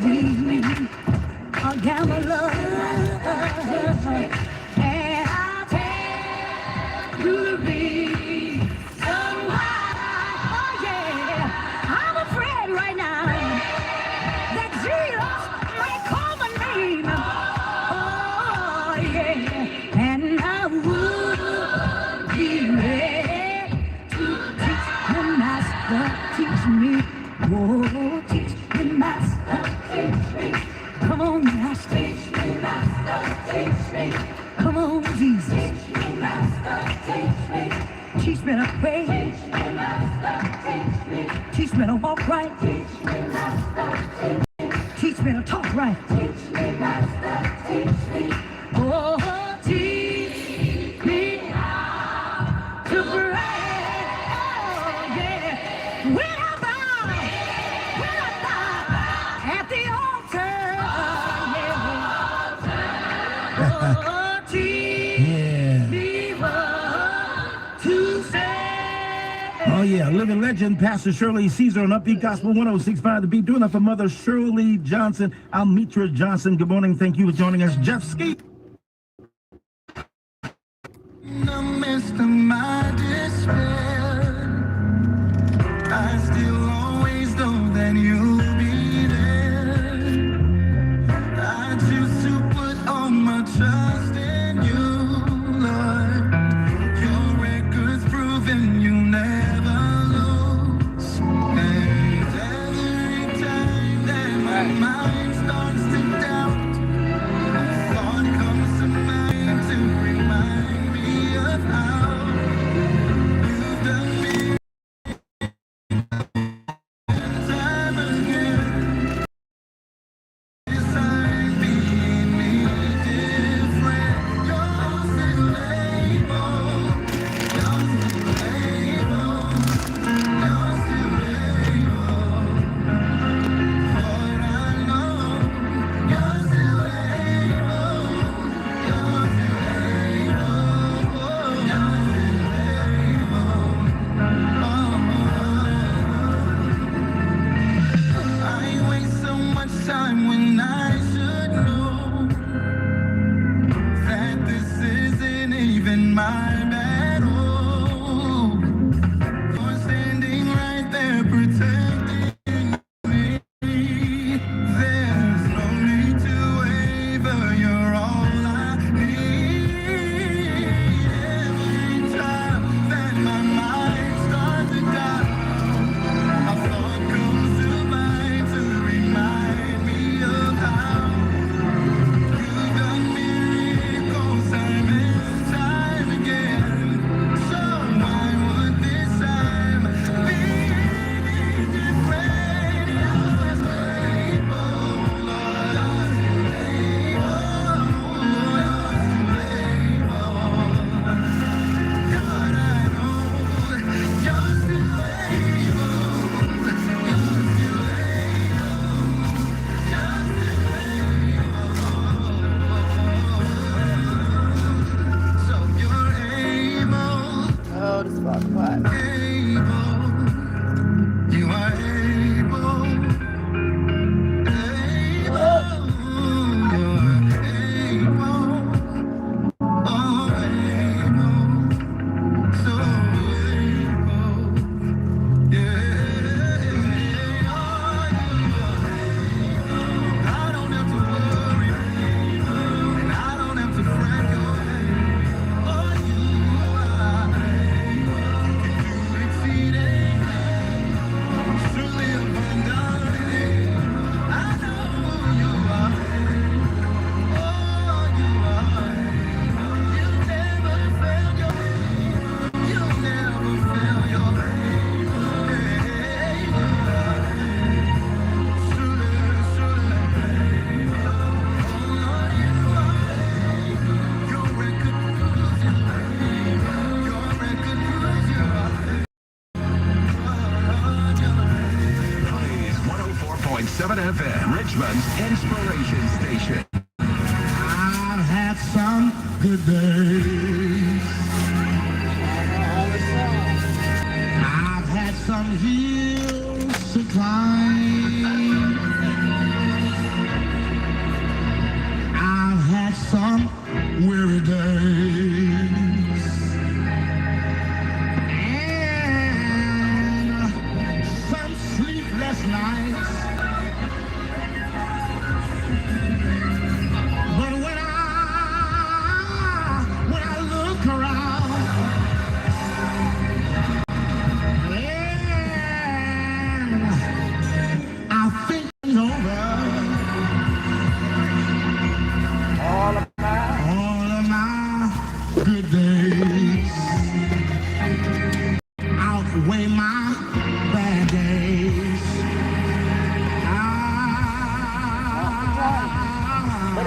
be a gambler, and I'll tell you to be someone. Oh yeah, I'm afraid right now that Jesus might call my name. Oh yeah, and I would be ready to teach the master, teach me. Oh, teach me, master, teach me. Come on, master, teach me, master, teach me. Come on, Jesus, teach me, master, teach me. Teach me to pray, teach me, master, teach me. Teach me to walk right, teach me, master, teach me. Teach me to talk right, teach me, master, teach me. Oh, teach me how to pray. Oh, yeah. When I bow at the altar, yeah. Oh, teach me what to say. Oh yeah, living legend, Pastor Shirley Caesar on Upbeat Gospel 106.5 The Beat, doing that for Mother Shirley Johnson, Almitra Johnson. Good morning, thank you for joining us. Jeff Skeet. In the midst of my despair, I still always know that you'll be there. I choose to put all my trust in you, Lord. Your record's proven you never lose. And every time that my mind starts to doubt, a thought comes to mind to remind me of how you've done me time again. Beside being me different, you're still able. You're still able. You're still able. Lord, I know you're still able. You're still able. I waste so much time when I should know that this isn't even my battle. You're standing right there protecting me. There's no need to waver. You're all I need. Every time that my mind starts to doubt, a thought comes to mind to remind me of how you've done miracles time and time again. So why would this time be any different? You're still able, Lord. You're still able. God, I know you're still able. So you're able, Oh, this spot quiet. able, you are able, you're able, oh, able, so able, yeah, I don't have to worry, and I don't have to fret, oh, you are exceeding, truly abundantly. I know you are, oh, you are. You'll never fail your, you'll never fail your, truly, truly. Oh, Lord, you are. Your record proves you are. Your record proves you are. Plays 104.7 FM, Richmond's inspiration station. I've had some good days. I've had some hills to climb.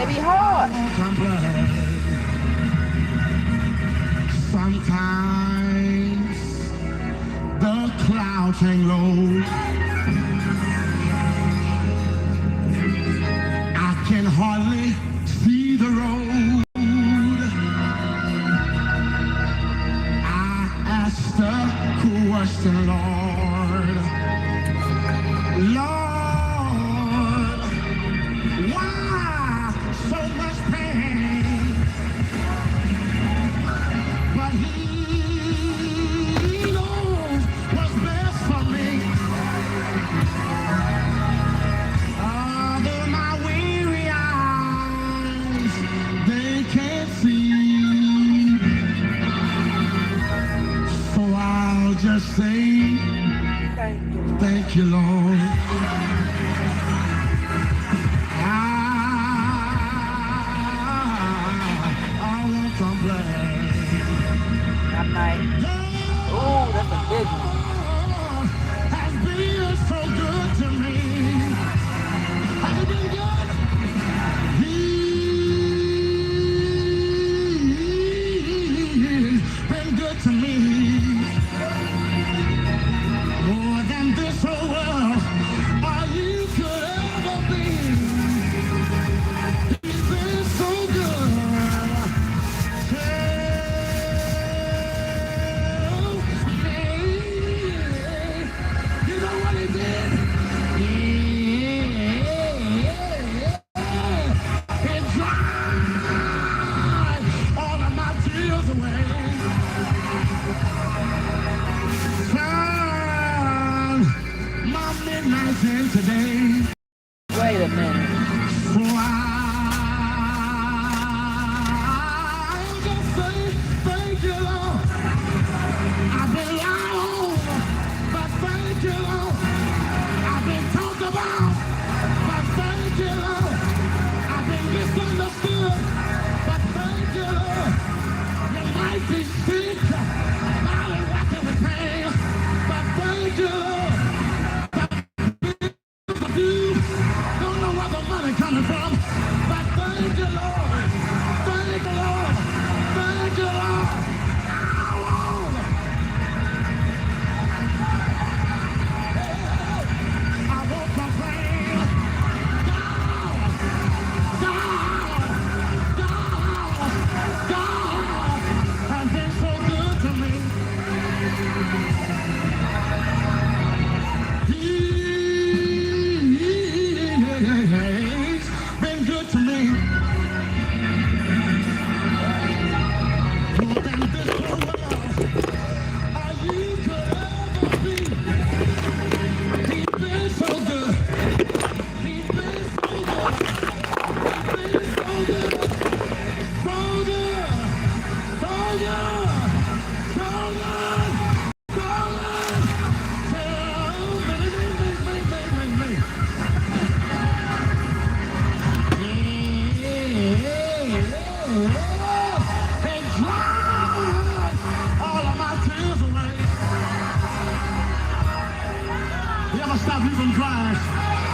They be hard. Sometimes the clouds hang low. I can hardly see the road. I asked the question, Lord, why so much pain? But He knows what's best for me. Although my weary eyes, they can't see. So I'll just say, thank you, Lord. I won't complain. I'm like, ooh, that's a big one. Has been so good to me. Has it been good? He's been good to me. More than this whole world or you could ever be. He's been so good. You know what He did? He dried all of my tears away. Turned my midnight into day. Wait a minute. So I'll just say thank you, Lord. I've been lied on, but thank you, Lord. I've been talked about, but thank you, Lord. I've been misunderstood, but thank you, Lord. You might be sick, body rocking with pain, but thank you, Lord. You don't know where the money coming from, but thank you, Lord. Thank you, Lord. Thank you, Lord. I won't complain. God has been so good to me. He's been good to me. More than this whole world or you could ever be. He's been so good. He's been so good. He's been so good. So good. So good. So good. So good. And dried all of my tears away. You ever stop leaving crying?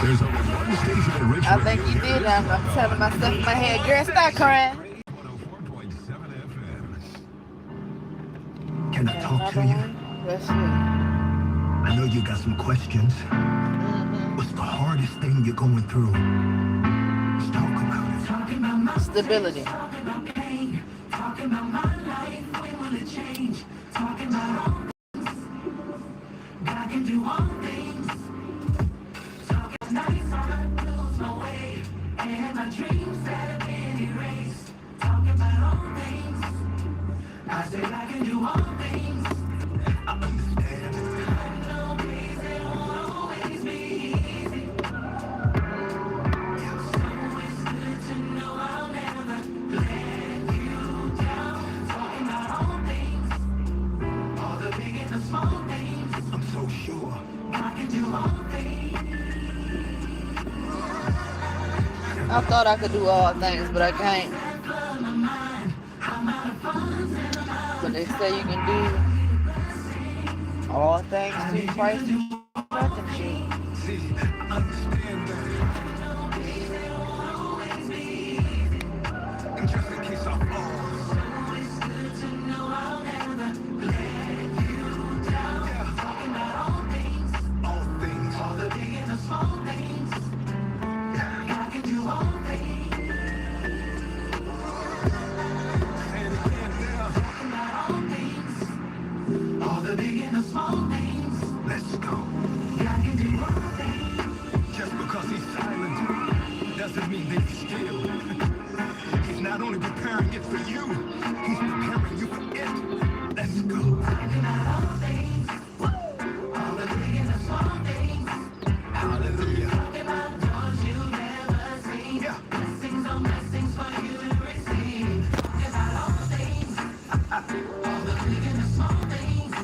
There's only one station in Richmond. I think you did. I'm telling myself in my head, girl, stop crying. 104.7 FM. Can I talk to you? That's it. I know you got some questions. What's the hardest thing you're going through? Let's talk about it. Talking about my Stability. talking about pain, talking about my life, when will it change? Talking about all things, God can do all things. Talking nights I lose my way, and my dreams that have been erased. Talking about all things, I said I can do all things. I understand. I know things that won't always be easy. So it's good to know I'll never let you down. Talking about all things, all the big and the small things. I'm so sure I can do all things. I thought I could do all things, but I can't. But they say you can do all things through Christ who strengthens you. See, I understand that. doesn't mean they still. He's not only preparing it for you, he's preparing you for it. Let's go. Talking about all things, all the big and the small things. Hallelujah. Talking about doors you never seen. Yeah. Blessings on blessings for you to receive. Talking about all things, all the big and the small things.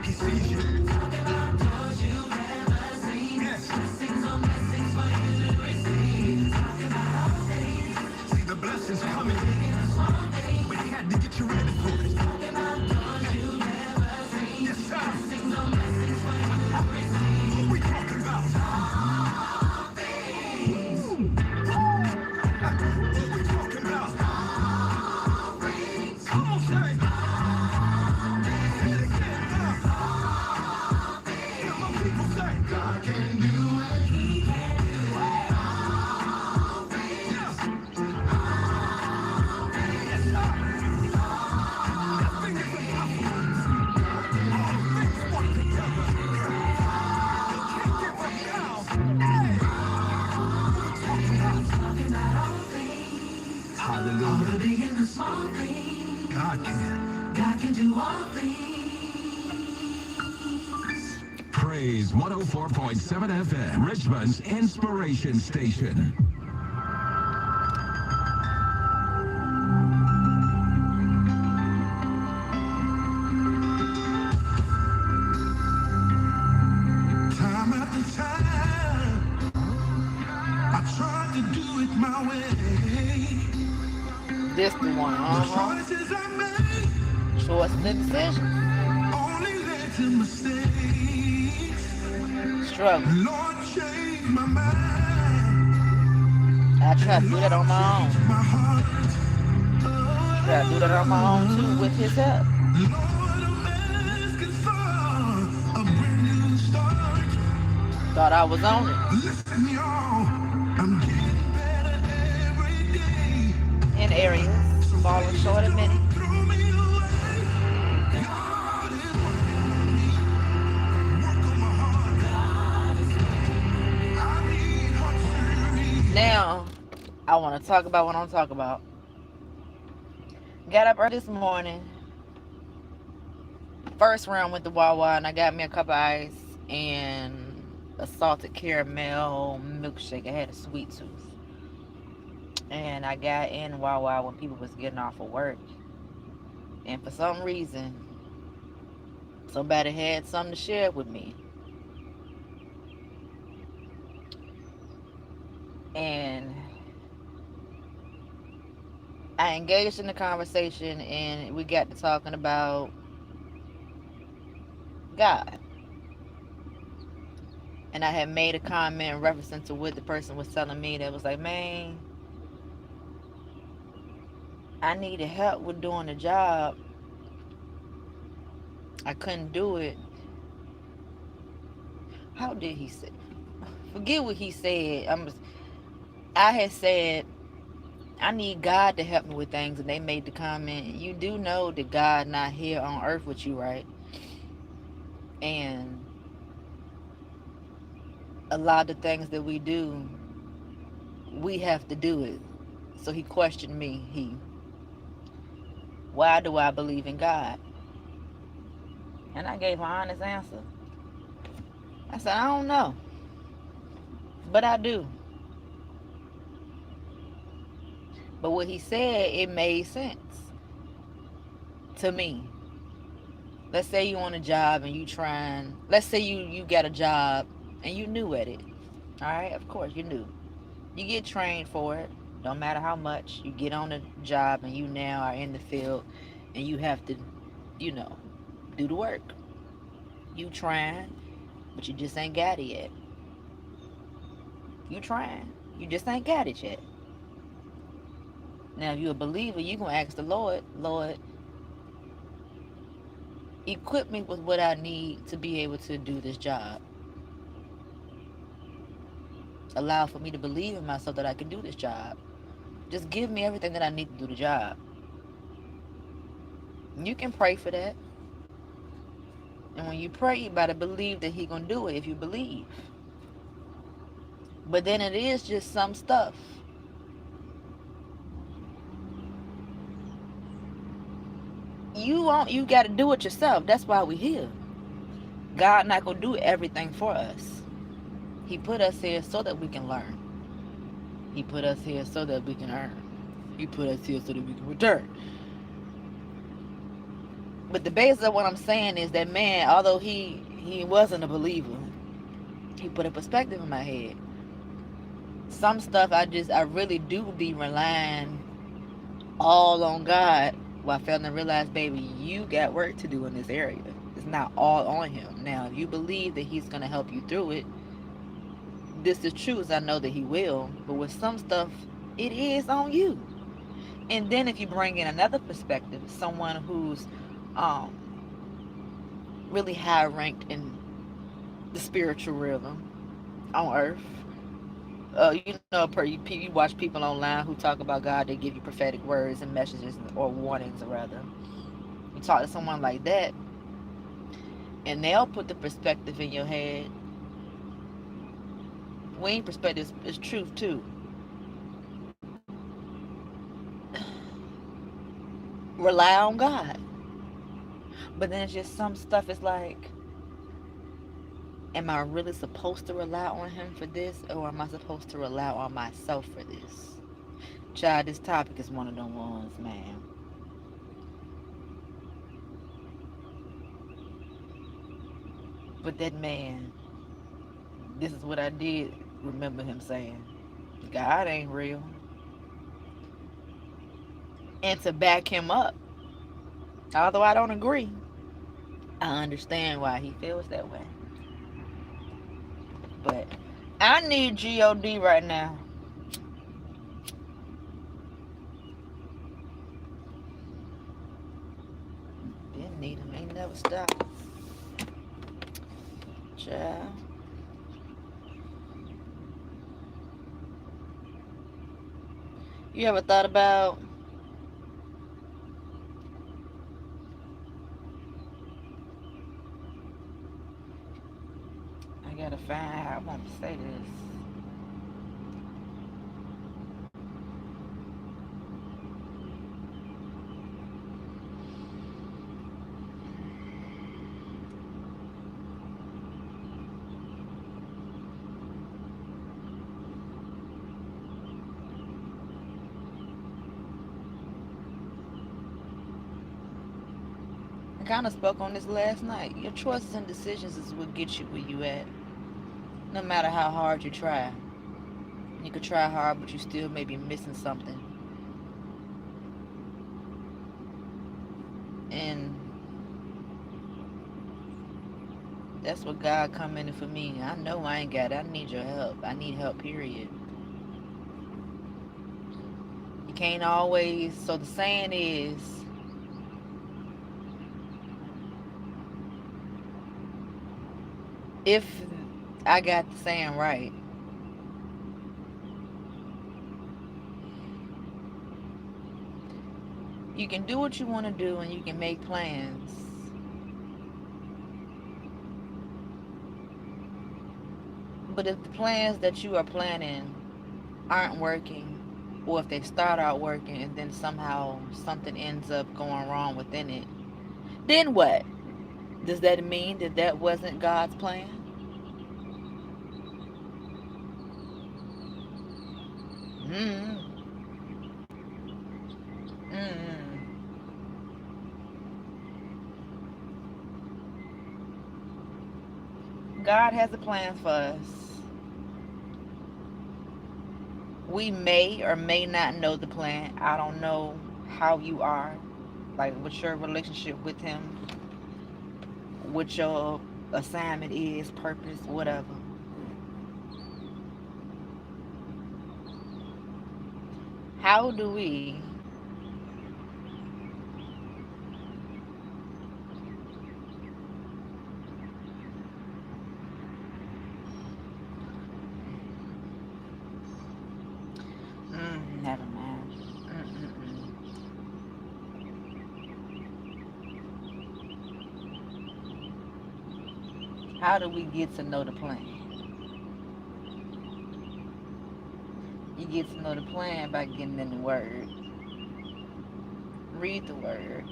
He sees you. Talking about doors you never seen. Yes. Blessings on blessings for you to receive. Talking about all things. See the blessings coming, but he had to get you ready for it. Talking about doors you never seen. Yes, sir. Blessings on blessings for you to receive. What we talking about? All things. What we talking about? All things. Come on, say. Say it again, huh? Hear my people say. God can do it. He can do it. All things. Yes. Yes, sir. Nothing is impossible. All things work together. You can't give up now. Hey. Talking about all things. Hallelujah. All the big and the small things. God can. God can do all things. Praise 104.7 FM, Richmond's inspiration station. Time after time, I tried to do it my way. This the one. The choices I made Choices and decisions. only led to mistakes. Struggle. Lord, change my mind. I try to do that on my own. Change my heart. Try to do that on my own too with his help. Lord, I'm asking for a brand new start. Thought I was on it Listen, y'all, I'm getting better every day. in areas, falling short of many. Throw me away. God is working on me. Work on my heart. I need heart surgery. Now, I want to talk about what I'm talking about. Got up early this morning. First round with the Wawa, and I got me a cup of ice and a salted caramel milkshake. I had a sweet tooth. And I got in Wawa when people was getting off of work. And for some reason, somebody had something to share with me. And I engaged in the conversation, and we got to talking about God. And I had made a comment in reference to what the person was telling me that was like, man, I needed help with doing the job. I couldn't do it. How did he say? Forget what he said. I had said, I need God to help me with things, and they made the comment, you do know that God not here on earth with you, right? And a lot of the things that we do, we have to do it. So he questioned me. Why do I believe in God? And I gave an honest answer. I said, I don't know, but I do. But what he said, it made sense to me. Let's say you on a job and you trying, let's say you got a job and you new at it. All right, of course you new. You get trained for it. Don't matter how much. You get on the job and you now are in the field and you have to, do the work. You trying, but you just ain't got it yet. You trying, you just ain't got it yet. Now, if you're a believer, you're going to ask the Lord, equip me with what I need to be able to do this job. Allow for me to believe in myself that I can do this job. Just give me everything that I need to do the job. You can pray for that. And when you pray, you better believe that He's going to do it if you believe. But then it is just some stuff You got to do it yourself. That's why we here. God not gonna do everything for us. He put us here so that we can learn. He put us here so that we can earn. He put us here so that we can return. But the base of what I'm saying is that, man, although he wasn't a believer, he put a perspective in my head. Some stuff I really do be relying all on God. Well, I failed to realize, baby, you got work to do in this area. It's not all on him. Now, if you believe that he's going to help you through it, this is true, as I know that he will. But with some stuff, it is on you. And then if you bring in another perspective, someone who's really high ranked in the spiritual realm on earth, you watch people online who talk about God. They give you prophetic words and messages, or warnings, rather. You talk to someone like that, and they'll put the perspective in your head. Wayne's perspective is truth too. Rely on God. But then it's just some stuff is like, am I really supposed to rely on him for this, or am I supposed to rely on myself for this? Child, this topic is one of them ones, man. But that man, this is what I did remember him saying. God ain't real. And to back him up, although I don't agree, I understand why he feels that way. But I need God right now. Didn't need him. Ain't never stopped. Child. You ever thought about I gotta find how I want to say this. I kind of spoke on this last night. Your choices and decisions is what gets you where you at. No matter how hard you try. You could try hard, but you still may be missing something. And that's what God come in for me. I know I ain't got it. I need your help. I need help, period. You can't always. So the saying is, if I got the saying right, you can do what you want to do and you can make plans. But if the plans that you are planning aren't working, or if they start out working and then somehow something ends up going wrong within it, then what? Does that mean that that wasn't God's plan? Mm-hmm. Mm-hmm. God has a plan for us. We may or may not know the plan. I don't know how you are, like what your relationship with him, what your assignment is, purpose, whatever. How do we never mind. How do we get to know the plan? You get to know the plan by getting in the Word. Read the Word.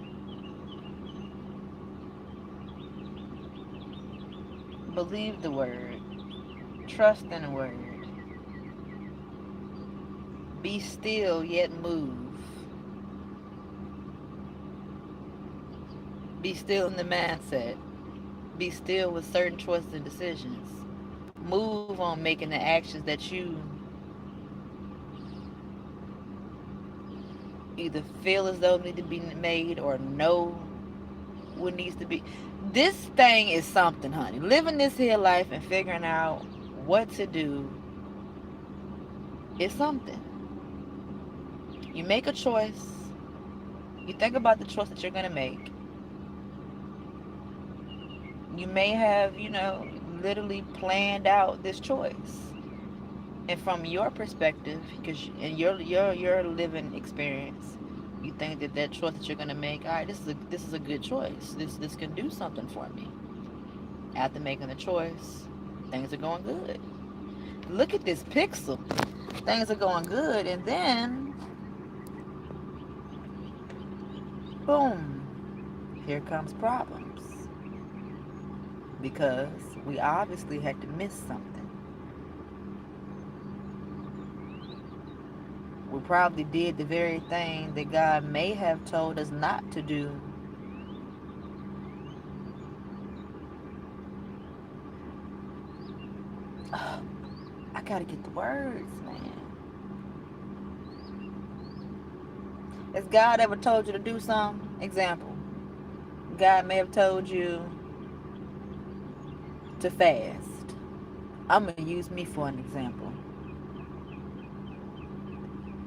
Believe the word. Trust in the word. Be still yet move. Be still in the mindset. Be still with certain choices and decisions. Move on making the actions that you either feel as though need to be made or know what needs to be. This thing is something, honey. Living this here life and figuring out what to do is something. You make a choice. You think about the choice that you're going to make. You may have, literally planned out this choice. And from your perspective, because in your living experience, you think that choice that you're going to make, all right, this is a good choice. This can do something for me. After making the choice, things are going good. Look at this pixel. Things are going good, and then boom, here comes problems. Because we obviously had to miss something. We probably did the very thing that God may have told us not to do. I gotta get the words, man. Has God ever told you to do something? Example. God may have told you to fast. I'm gonna use me for an example.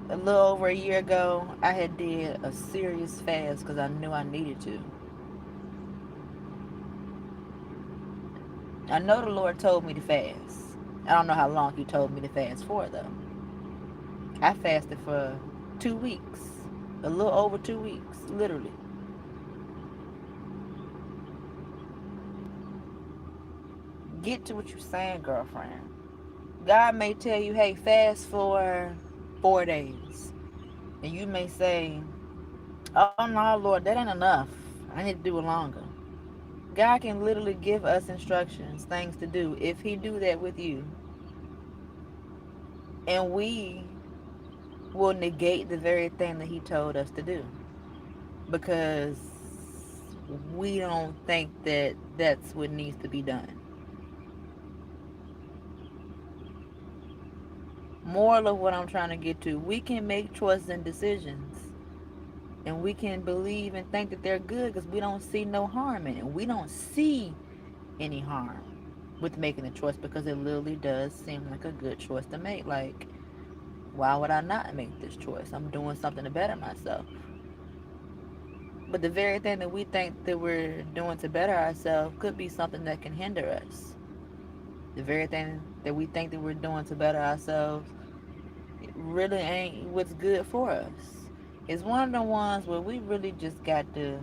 A little over a year ago, I had did a serious fast because I knew I needed to. I know the Lord told me to fast. I don't know how long He told me to fast for, though. I fasted for 2 weeks. A little over 2 weeks, literally. Get to what you're saying, girlfriend. God may tell you, hey, fast for 4 days. And you may say, oh no, Lord, that ain't enough. I need to do it longer. God can literally give us instructions, things to do. If He do that with you, and we will negate the very thing that He told us to do, because we don't think that that's what needs to be done. Moral of what I'm trying to get to, we can make choices and decisions, and we can believe and think that they're good because we don't see no harm in it. We don't see any harm with making a choice because it literally does seem like a good choice to make. Like, why would I not make this choice? I'm doing something to better myself. But the very thing that we think that we're doing to better ourselves could be something that can hinder us. The very thing that we think that we're doing to better ourselves, it really ain't what's good for us. It's one of the ones where we really just got to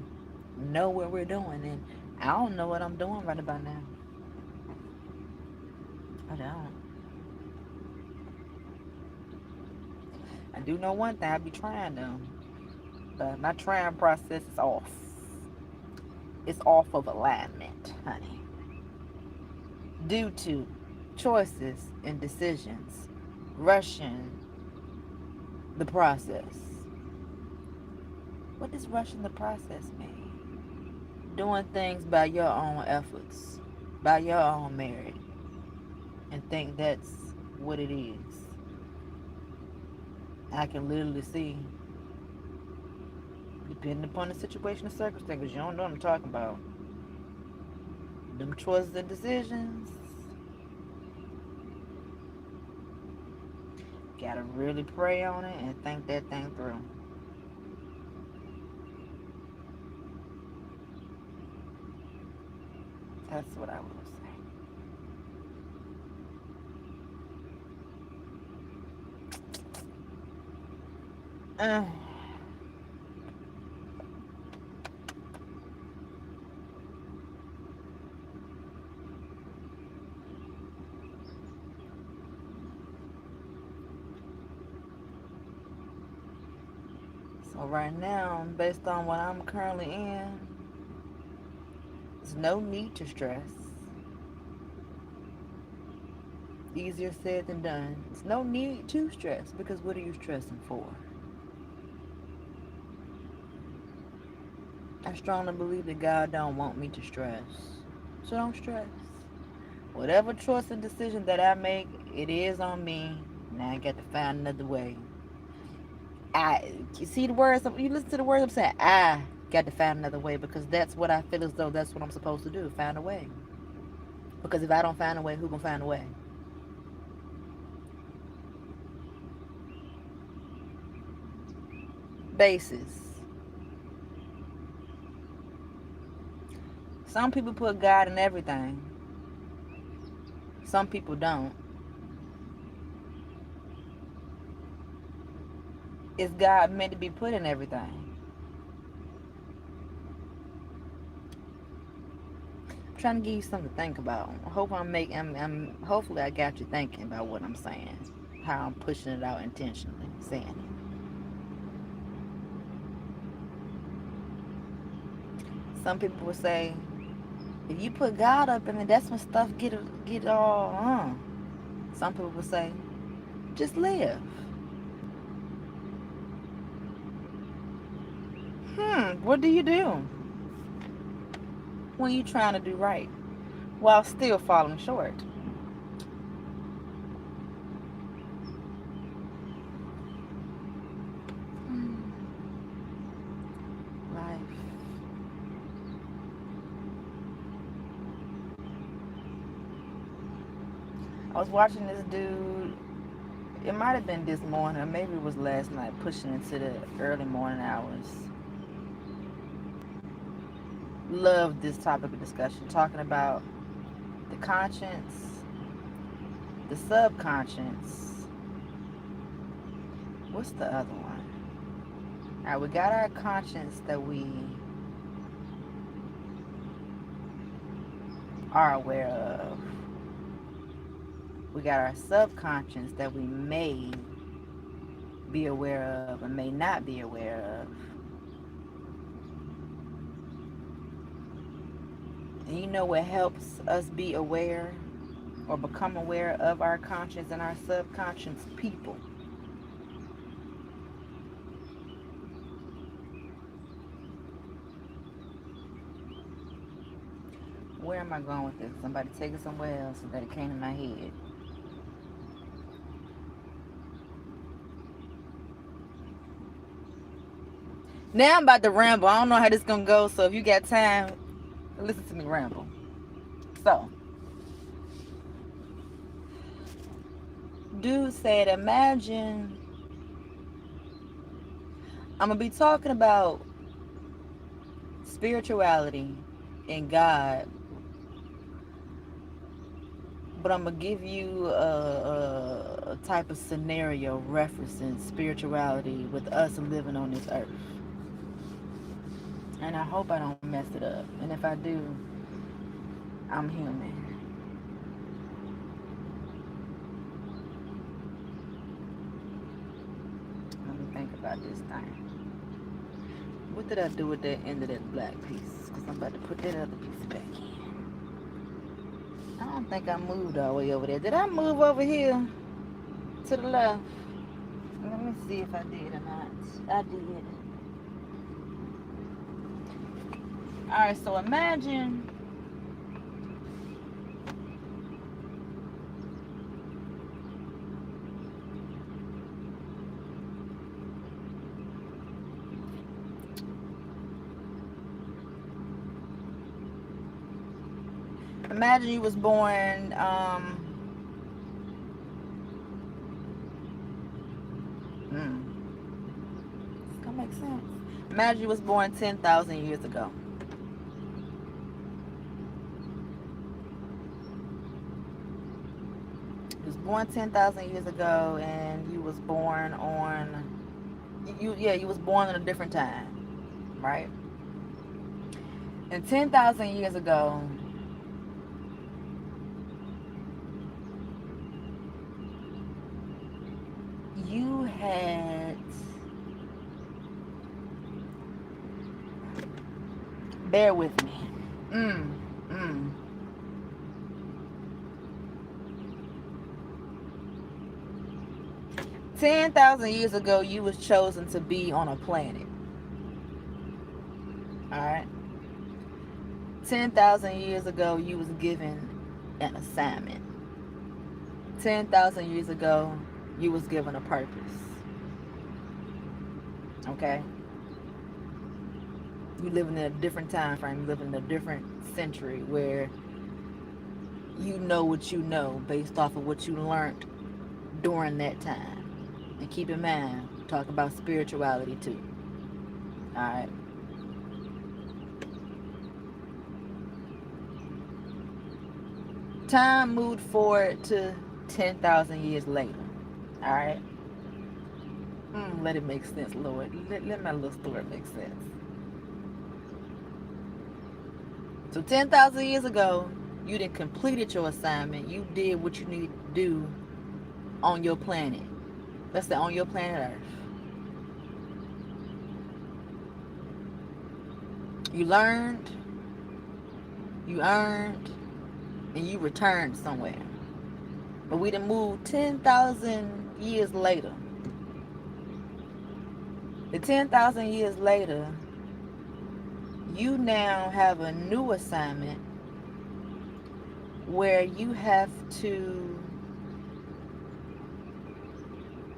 know what we're doing. And I don't know what I'm doing right about now. I don't. I do know one thing. I be trying though. But my trying process is off. It's off of alignment, honey. Due to choices and decisions, rushing the process. What does rushing the process mean? Doing things by your own efforts, by your own merit, and think that's what it is. I can literally see, depending upon the situation and circumstances, you don't know what I'm talking about. Them choices and decisions, gotta really pray on it and think that thing through. That's what I will say. So right now, based on what I'm currently in, there's no need to stress. Easier said than done. There's no need to stress, because what are you stressing for? I strongly believe that God don't want me to stress. So don't stress. Whatever choice and decision that I make, it is on me. Now I got to find another way. You see the words, you listen to the words I'm saying, I got to find another way, because that's what I feel as though that's what I'm supposed to do, find a way. Because if I don't find a way, who gonna find a way? Basis. Some people put God in everything. Some people don't. Is God meant to be put in everything? I'm trying to give you something to think about. I hope hopefully I got you thinking about what I'm saying. How I'm pushing it out intentionally, saying it. Some people will say, if you put God up in it, that's when stuff get all Some people will say, just live. What do you do when you're trying to do right while still falling short? Life. I was watching this dude. It might have been this morning, or maybe it was last night, pushing into the early morning hours. Love this topic of discussion, talking about the conscience, the subconscious. What's the other one? All right, we got our conscience that we are aware of. We got our subconscious that we may be aware of and may not be aware of. And you know what helps us be aware or become aware of our conscious and our subconscious? People. Where am I going with this? Somebody take it somewhere else, that it came in my head. Now I'm about to ramble. I don't know how this is going to go, so if you got time, listen to me ramble. So, dude said, imagine, I'm going to be talking about spirituality and God, but I'm going to give you a type of scenario referencing spirituality with us living on this earth. And I hope I don't mess it up. And if I do, I'm human. Let me think about this thing. What did I do with that end of that black piece? Because I'm about to put that other piece back in. I don't think I moved all the way over there. Did I move over here to the left? Let me see if I did or not. I did. Alright, so imagine you was born Does that make sense? Imagine you was born 10,000 years ago. You was born 10,000 years ago, and you was born on you was born in a different time, right? And 10,000 years ago, you had, bear with me. 10,000 years ago, you was chosen to be on a planet. Alright? 10,000 years ago, you was given an assignment. 10,000 years ago, you was given a purpose. Okay? You living in a different time frame. You living in a different century where you know what you know based off of what you learned during that time. And keep in mind, talk about spirituality too. Alright? Time moved forward to 10,000 years later. Alright? Let it make sense, Lord. Let my little story make sense. So 10,000 years ago, you done completed your assignment. You did what you needed to do on your planet. Let's say on your planet Earth. You learned, you earned, and you returned somewhere. But we done moved 10,000 years later. The 10,000 years later, you now have a new assignment where you have to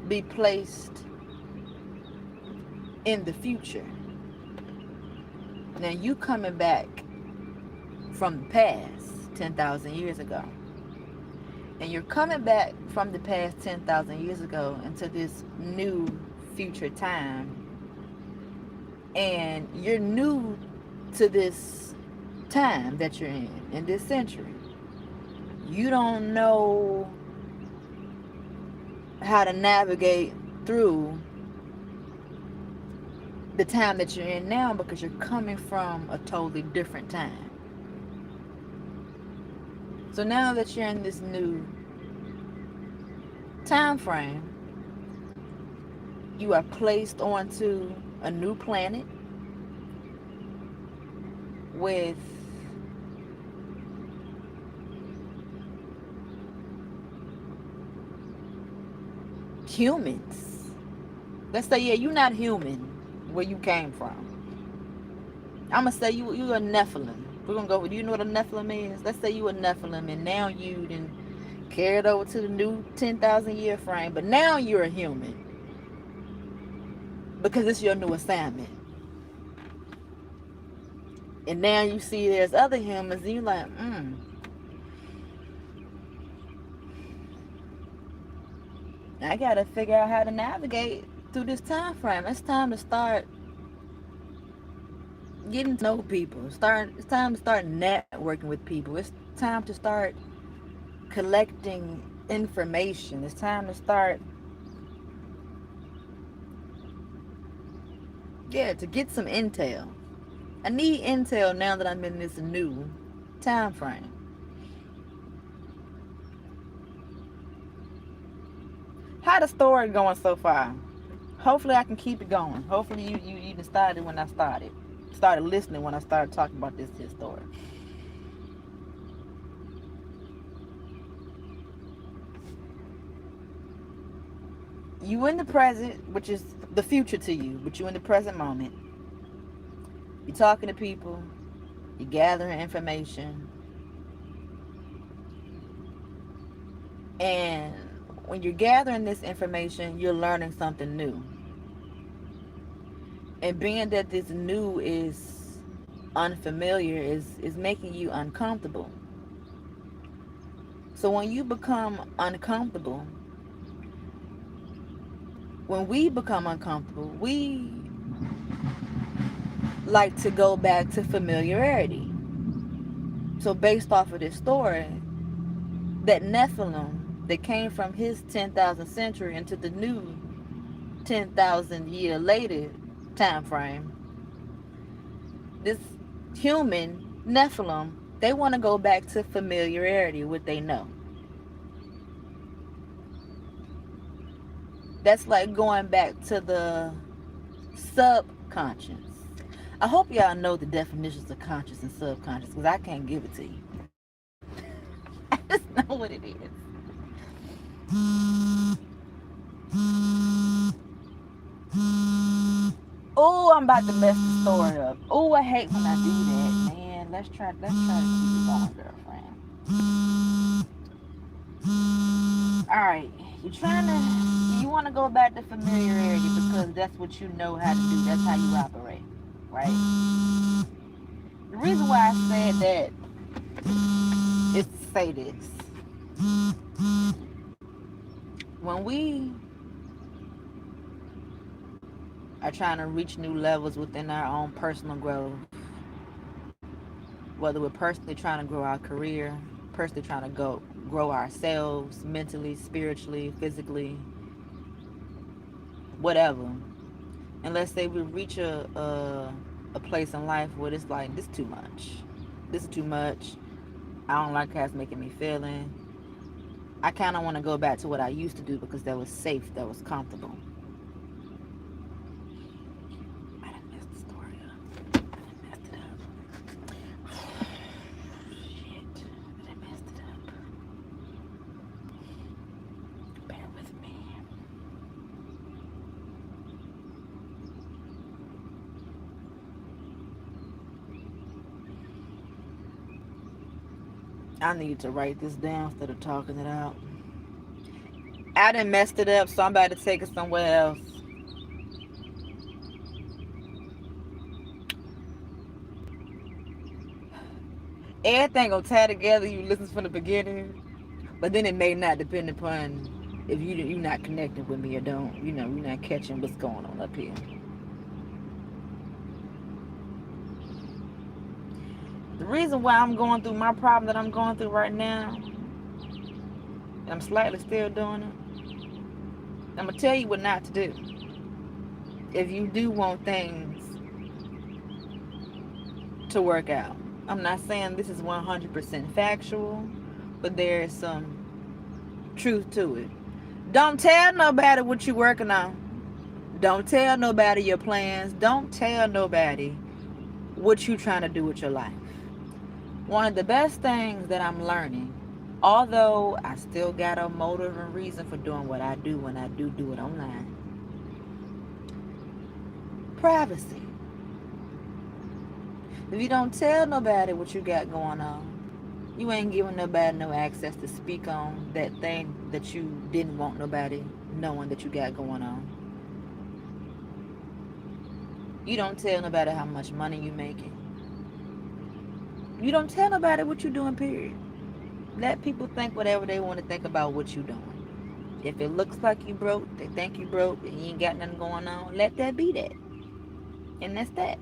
be placed in the future. Now you coming back from the past 10,000 years ago. And you're coming back from the past 10,000 years ago into this new future time. And you're new to this time that you're in this century. You don't know how to navigate through the time that you're in now because you're coming from a totally different time. So now that you're in this new time frame, you are placed onto a new planet with humans. Let's say, yeah, you're not human where you came from. I'm going to say you're a Nephilim. We're going to go with, you know what a Nephilim is? Let's say you a Nephilim and now you then carried over to the new 10,000 year frame, but now you're a human because it's your new assignment. And now you see there's other humans and you're like, I gotta figure out how to navigate through this time frame. It's time to start getting to know people. It's time to start networking with people. It's time to start collecting information. It's time to start, to get some intel. I need intel now that I'm in this new time frame. How the story going so far? Hopefully I can keep it going. Hopefully you even started when I started listening when I started talking about this story. You in the present, which is the future to you, but you in the present moment. You're talking to people, you're gathering information, and when you're gathering this information, you're learning something new. And being that this new is unfamiliar is making you uncomfortable. So when you become uncomfortable, when we become uncomfortable, we like to go back to familiarity. So based off of this story, that Nephilim that came from his 10,000 century into the new 10,000 year later time frame, this human Nephilim, they want to go back to familiarity, what they know. That's like going back to the subconscious. I hope y'all know the definitions of conscious and subconscious because I can't give it to you. I just know what it is. Oh, I'm about to mess the story up. Oh, I hate when I do that, man. Let's try to keep it going, girlfriend. All right, you want to go back to familiarity because that's what you know how to do. That's how you operate, right? The reason why I said that is to say this. When we are trying to reach new levels within our own personal growth, whether we're personally trying to grow our career, personally trying to grow ourselves mentally, spiritually, physically, whatever. And let's say we reach a place in life where it's like, this is too much. This is too much. I don't like how it's making me feeling. I kind of want to go back to what I used to do because that was safe, that was comfortable. I done messed the story up. I done messed it up. Shit. I done messed it up. Bear with me. I need to write this down instead of talking it out. I done messed it up, so I'm about to take it somewhere else. Everything gonna tie together. You listen from the beginning, but then it may not, depend upon if you're not connecting with me or don't. You're not catching what's going on up here. The reason why I'm going through my problem that I'm going through right now, and I'm slightly still doing it, I'm gonna tell you what not to do. If you do want things to work out. I'm not saying this is 100% factual, but there is some truth to it. Don't tell nobody what you're working on. Don't tell nobody your plans. Don't tell nobody what you're trying to do with your life. One of the best things that I'm learning, although I still got a motive and reason for doing what I do when I do it online, privacy. If you don't tell nobody what you got going on, you ain't giving nobody no access to speak on that thing that you didn't want nobody knowing that you got going on. You don't tell nobody how much money you making. You don't tell nobody what you doing, period. Let people think whatever they want to think about what you doing. If it looks like you broke, they think you broke, and you ain't got nothing going on, let that be that. And that's that.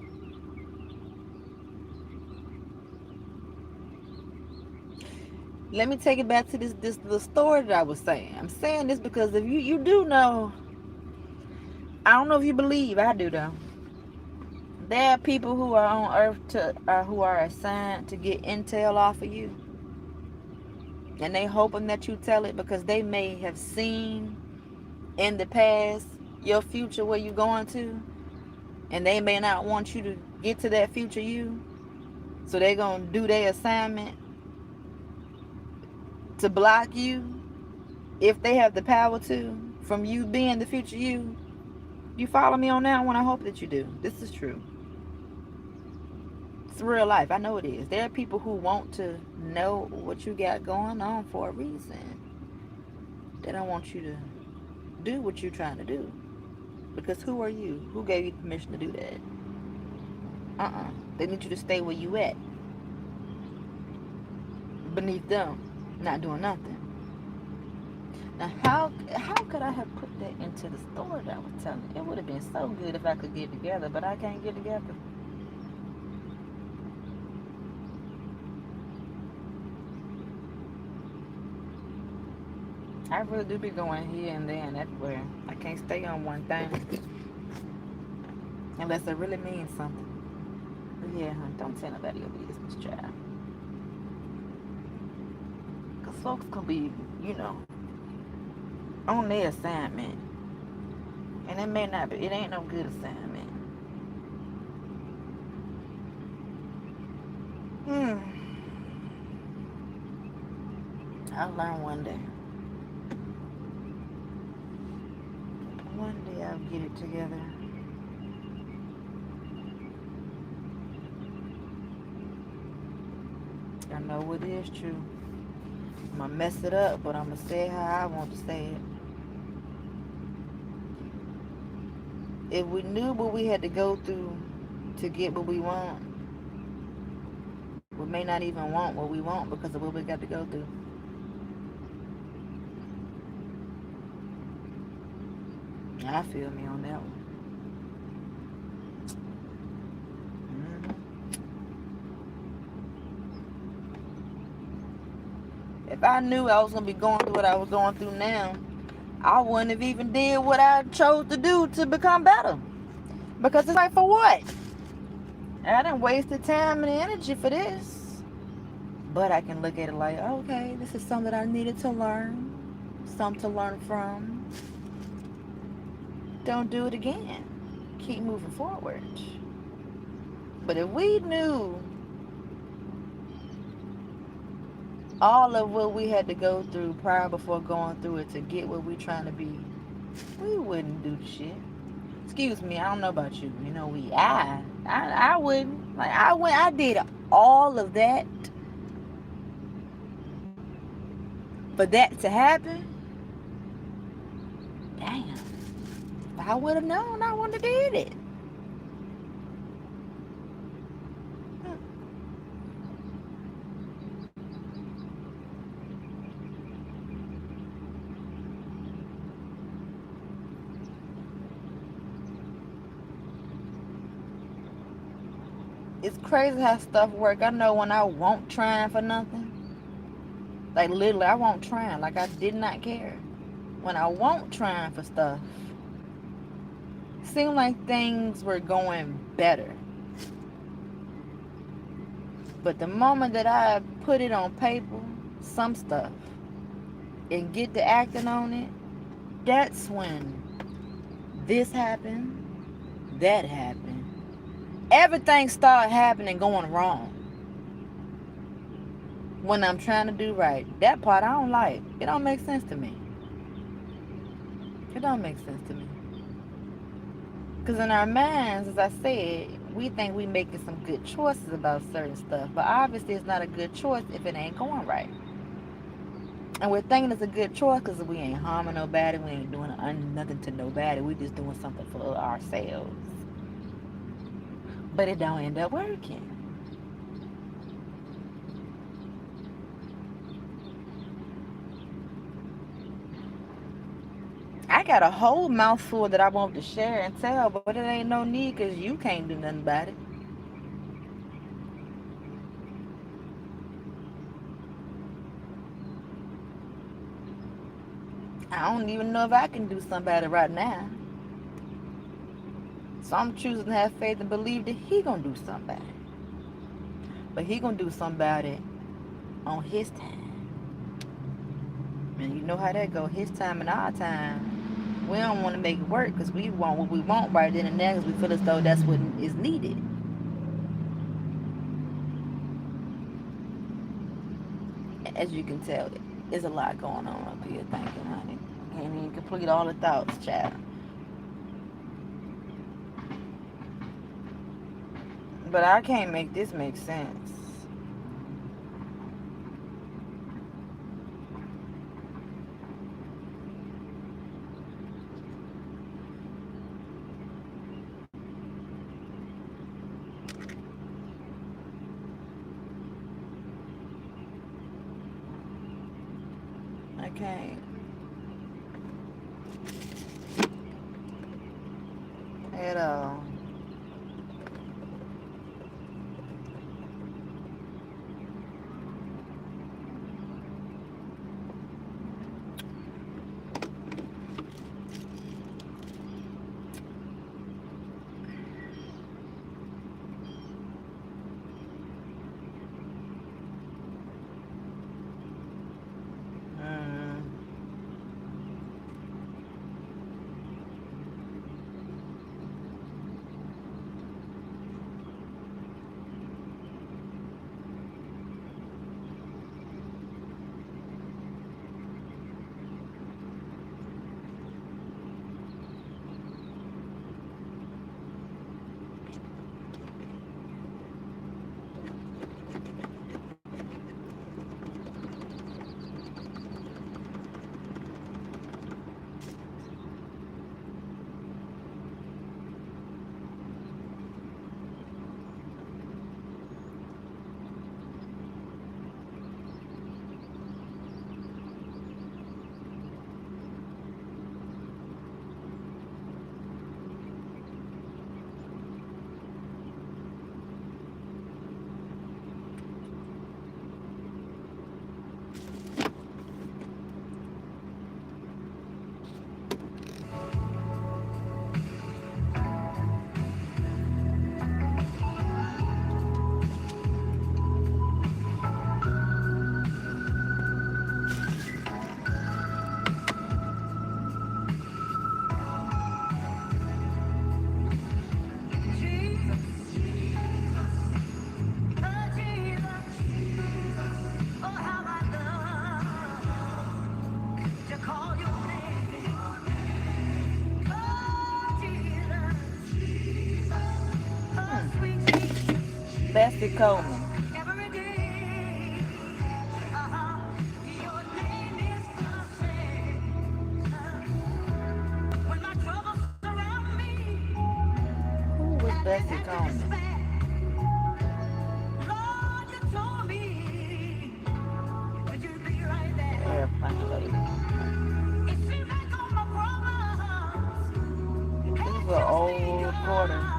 Let me take it back to this little story that I was saying. I'm saying this because if you do know, I don't know if you believe, I do though. There are people who are on earth who are assigned to get intel off of you. And they hoping that you tell it because they may have seen in the past your future where you going to. And they may not want you to get to that future you. So they're going to do their assignment to block you, if they have the power to, from you being the future you. You follow me on that one? I hope that you do. This is true. It's real life. I know it is. There are people who want to know what you got going on for a reason. They don't want you to do what you're trying to do. Because who are you? Who gave you permission to do that? They need you to stay where you at. Beneath them. Not doing nothing. Now, how could I have put that into the story that I was telling? It would have been so good if I could get together, but I can't get together. I really do be going here and there and everywhere. I can't stay on one thing unless it really means something. But yeah, don't tell nobody your business, child. Because folks can be, on their assignment. And it may not be, it ain't no good assignment. I'll learn one day. I'll get it together. I know it is true. I'm gonna mess it up, but I'm gonna say it how I want to say it. If we knew what we had to go through to get what we want, we may not even want what we want because of what we got to go through. I feel me on that one. If I knew I was gonna be going through what I was going through now, I wouldn't have even did what I chose to do to become better. Because it's like, for what? I done wasted time and energy for this. But I can look at it like, okay, this is something that I needed to learn. Something to learn from. Don't do it again. Keep moving forward. But if we knew all of what we had to go through prior before going through it to get what we're trying to be, we wouldn't do the shit. Excuse me, I don't know about you. You know, I wouldn't. Like, I did all of that for that to happen. Damn. If I would have known, I wouldn't have did it. It's crazy how stuff work. I know when I won't trying for nothing, like literally I won't trying, like I did not care. When I won't trying for stuff, seemed like things were going better. But the moment that I put it on paper, some stuff, and get to acting on it, that's when this happened, that happened. Everything started happening going wrong. When I'm trying to do right. That part I don't like. It don't make sense to me. It don't make sense to me. Because in our minds, as I said, we think we making some good choices about certain stuff. But obviously it's not a good choice if it ain't going right. And we're thinking it's a good choice because we ain't harming nobody. We ain't doing nothing to nobody. We just doing something for ourselves. But it don't end up working. I got a whole mouthful that I want to share and tell, but it ain't no need because you can't do nothing about it. I don't even know if I can do something about it right now. So I'm choosing to have faith and believe that he gonna do something about it. But he gonna do something about it on his time. And you know how that go, his time and our time. We don't want to make it work because we want what we want right then and there because we feel as though that's what is needed. As you can tell, there's a lot going on up here thinking, honey. Can't even complete all the thoughts, child. But I can't make this make sense. I can't. At all. Bessie Coleman. every day. Your name is blessed. When my troubles surround me, Who was and Bessie at the Coleman? despair, Lord, you told me that you'd be right there. Airplane lady. It seems like all my problems This is had an just old recorder. begun.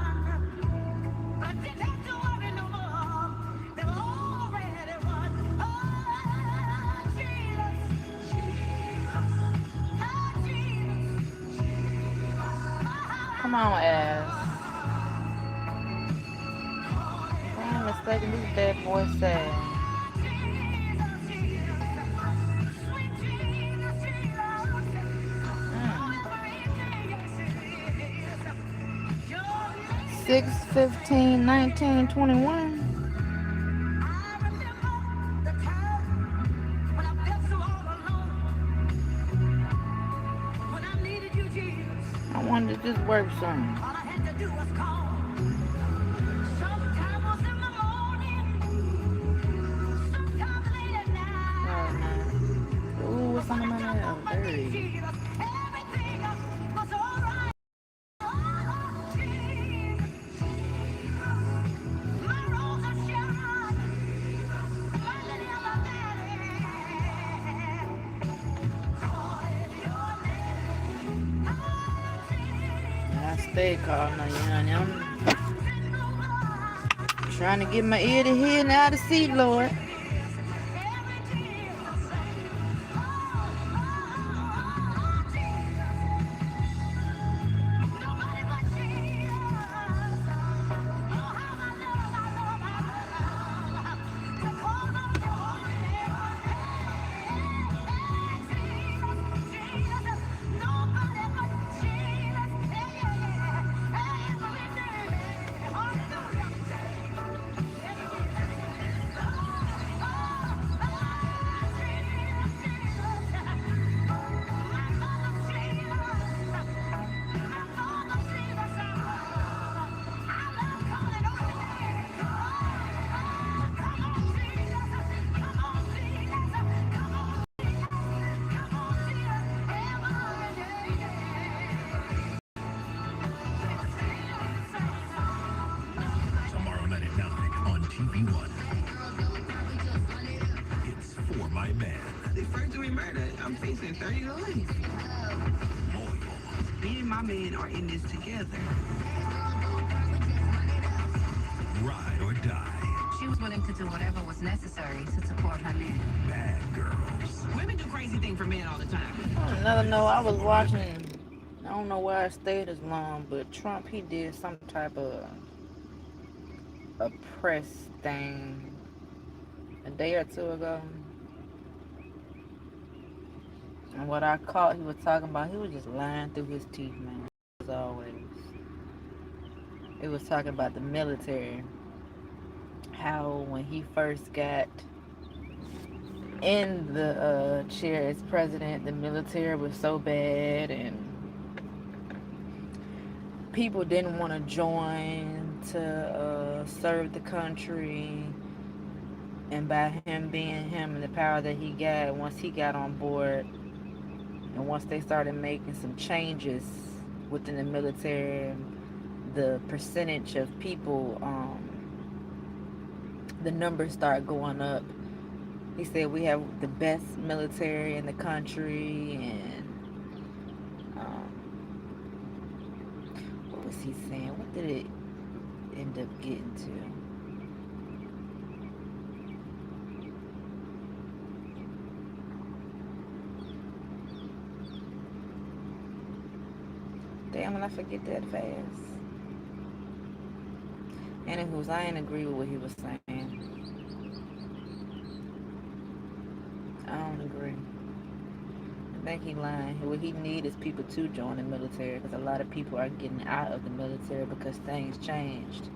But I didn't have to worry no more. They've already won. Oh, Jesus. Oh, Jesus. Come on, ass. If I ain't mistaken, this bad boy sad. Sweet Jesus, Mm. Jesus. 6/15/1921. I remember the time when I felt so all alone, when I needed you, Jesus. I wonder if this works some. All I had to do was call. Sometimes was in the morning, sometimes late at night. Oh, man. Ooh, what's on my nail? Dirty. Jesus, everything was alright. Oh, Jesus. My rose of Sharon, my lily of the valley. Calling your name. Oh, I stay calling on you, honey. I'm trying to get my ear to hear and out to see, Lord. Tomorrow night at 9 on TV1. It's For My Man. The first degree murder, I'm facing 30 to life. Loyal. Me and my man are in this together. Ride or die. She was willing to do whatever was necessary to support her man. Bad girls. Women do crazy things for men all the time. Another note, I was watching, I don't know why I stayed as long, but Trump, he did some type of a press thing a day or two ago. And what I caught he was talking about, he was just lying through his teeth, man, as always. It was talking about the military. How when he first got in the chair as president, the military was so bad and people didn't want to join to serve the country. And by him being him and the power that he got, once he got on board and once they started making some changes within the military, the percentage of people, the numbers start going up. He said we have the best military in the country, and what was he saying? What did it end up getting to? Damn, and I forget that fast. Anywho, I ain't agree with what he was saying. I don't agree. I think he lying. What he need is people to join the military, because a lot of people are getting out of the military because things changed.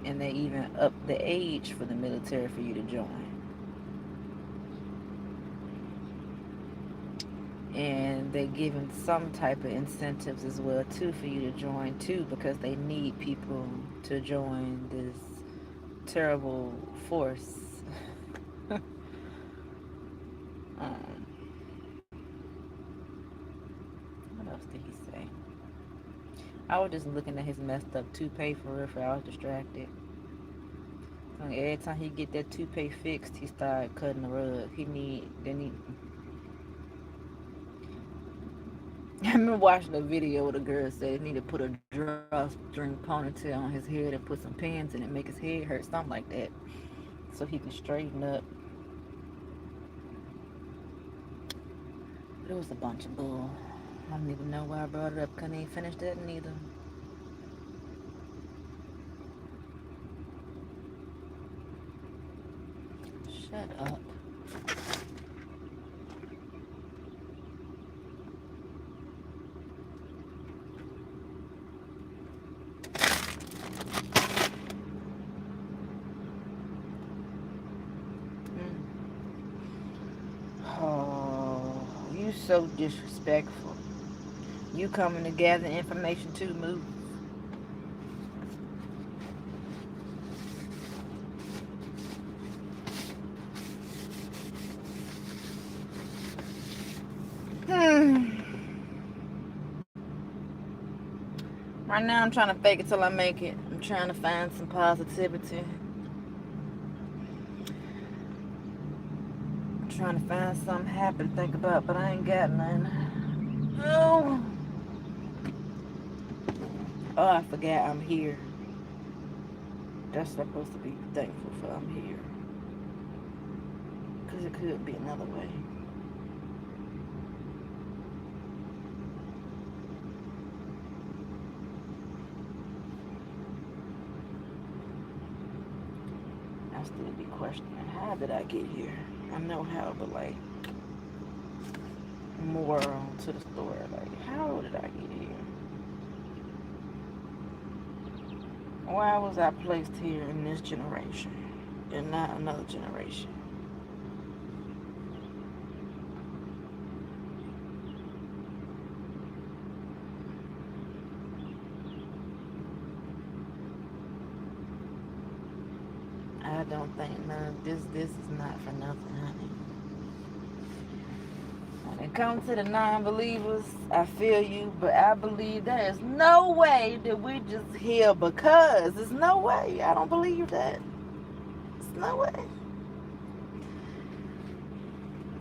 And they even upped the age for the military for you to join. and they give him some type of incentives as well too for you to join too, because they need people to join this terrible force. um, what else did he say? I was just looking at his messed up toupee for real, for I was distracted. Like, every time he get that toupee fixed, he start cutting the rug. I remember watching a video where the girl said he need to put a drawstring ponytail on his head and put some pins in it, make his head hurt, something like that, so he can straighten up. But it was a bunch of bull. I don't even know why I brought it up. Couldn't even finish that neither. Shut up. Oh, you so disrespectful. You coming to gather information too, move. Right now I'm trying to fake it till I make it. I'm trying to find some positivity. I'm trying to find something happy to think about, but I ain't got none. Oh. Oh, I forgot I'm here. That's supposed to be thankful for. I'm here. Because it could be another way. I still be questioning, how did I get here? I know how, but like, more to the story. Like, how did I get here? Why was I placed here in this generation and not another generation? I don't think none of this is not for nothing, honey. When it comes to the non-believers, I feel you, but I believe there is no way that we just here because. There's no way. I don't believe that. There's no way.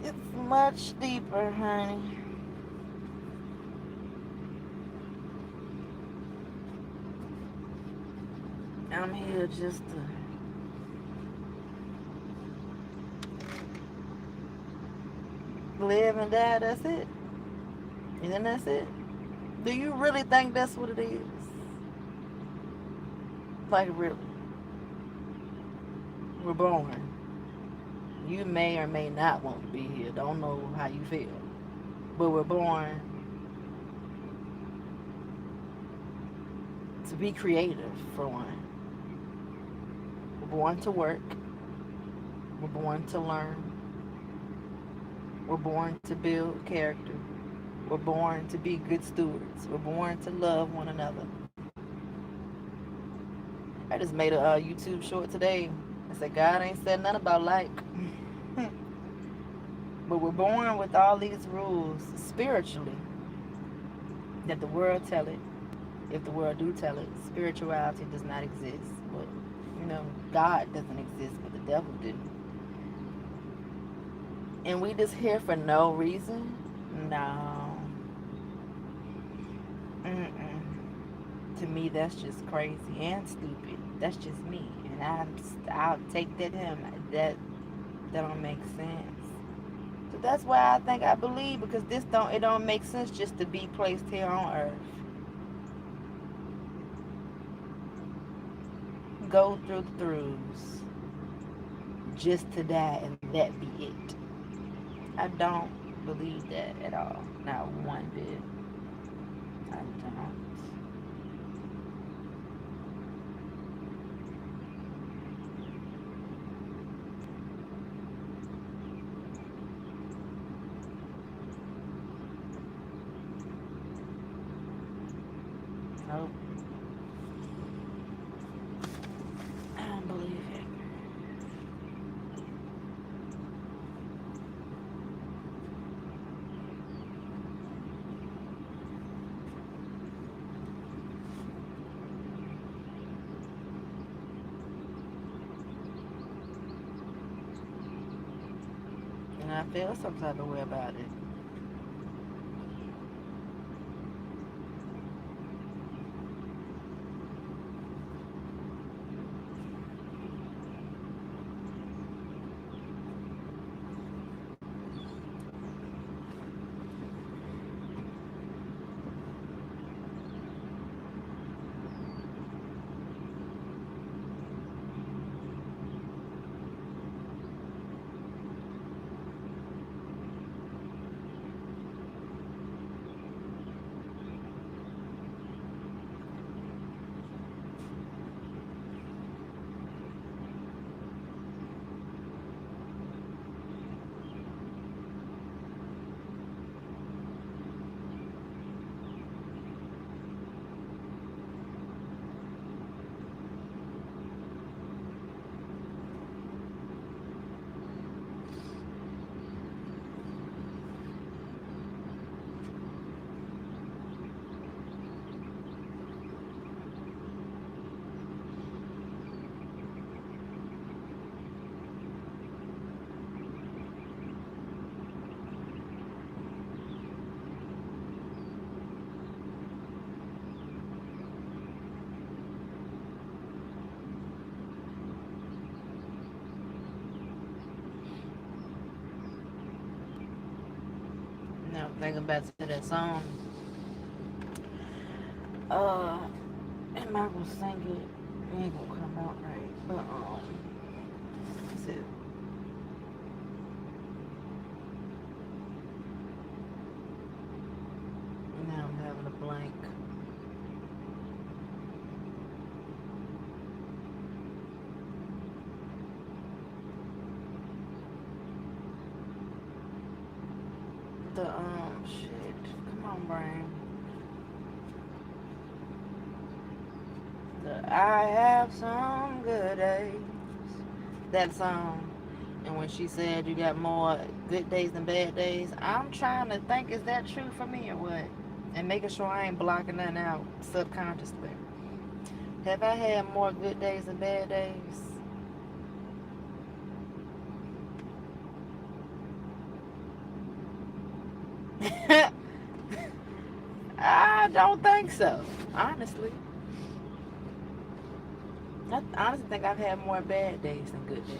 It's much deeper, honey. I'm here just to live and die, that's it. And then that's it. Do you really think that's what it is? Like, really? We're born. You may or may not want to be here. Don't know how you feel. But we're born to be creative, for one. We're born to work. We're born to learn. We're born to build character. We're born to be good stewards. We're born to love one another. I just made a YouTube short today. I said, God ain't said nothing about like. But we're born with all these rules spiritually that the world tell it. If the world do tell it, spirituality does not exist. But, you know, God doesn't exist, but the devil do. And we just here for no reason? No. To me, that's just crazy and stupid. That's just me, and I'll take that him. That don't make sense. So that's why I think I believe, because it don't make sense just to be placed here on earth. Go through the throughs just to die and that be it. I don't believe that at all. Not one bit. I don't. Nope. I don't believe it. And I feel some type of way about it. Now thinking back to that song. Uh, am I gonna sing it? It ain't gonna come out right. But that's it. Now I'm having a blank. The shit. Come on, brain. I have some good days. That song. And when she said you got more good days than bad days, I'm trying to think, is that true for me or what? And making sure I ain't blocking nothing out subconsciously. Have I had more good days than bad days? I don't think so, honestly. I honestly think I've had more bad days than good days.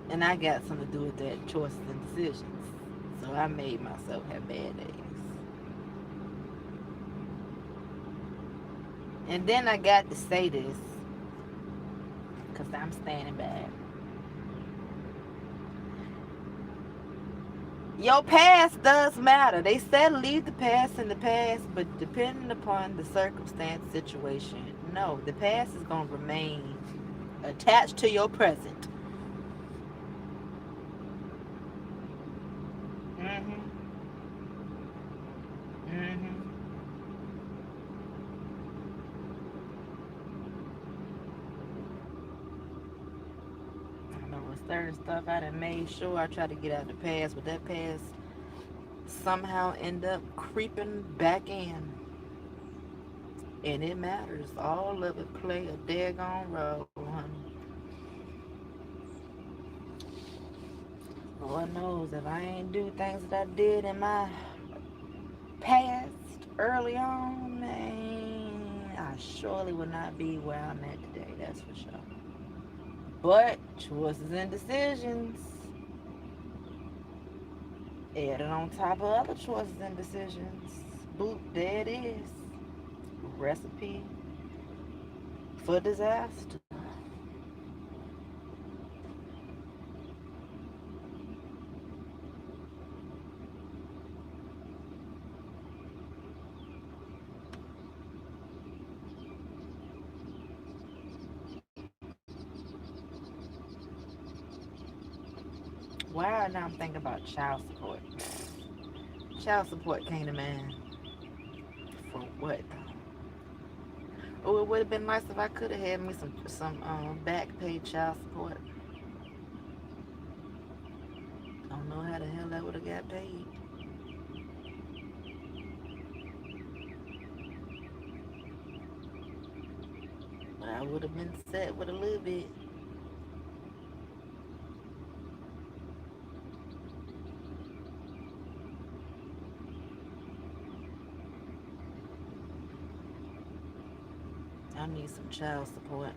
And I got something to do with that choices and decisions. So I made myself have bad days. And then I got to say this, because I'm standing back. Your past does matter. They said leave the past in the past, but depending upon the circumstance, situation, no, the past is going to remain attached to your present. I know with certain stuff I done made sure I try to get out of the past, but that past somehow end up creeping back in. And it matters. All of it play a daggone role, honey. Lord knows if I ain't do things that I did in my past early on, man, I surely would not be where I'm at today, that's for sure. But choices and decisions added on top of other choices and decisions. Boop, there it is. Recipe for disaster. Why now I'm thinking about child support. Child support came to mind for What? Oh, it would have been nice if I could have had me some back pay child support. Don't know how the hell I would have got paid. But I would have been set with a little bit. I need some child support.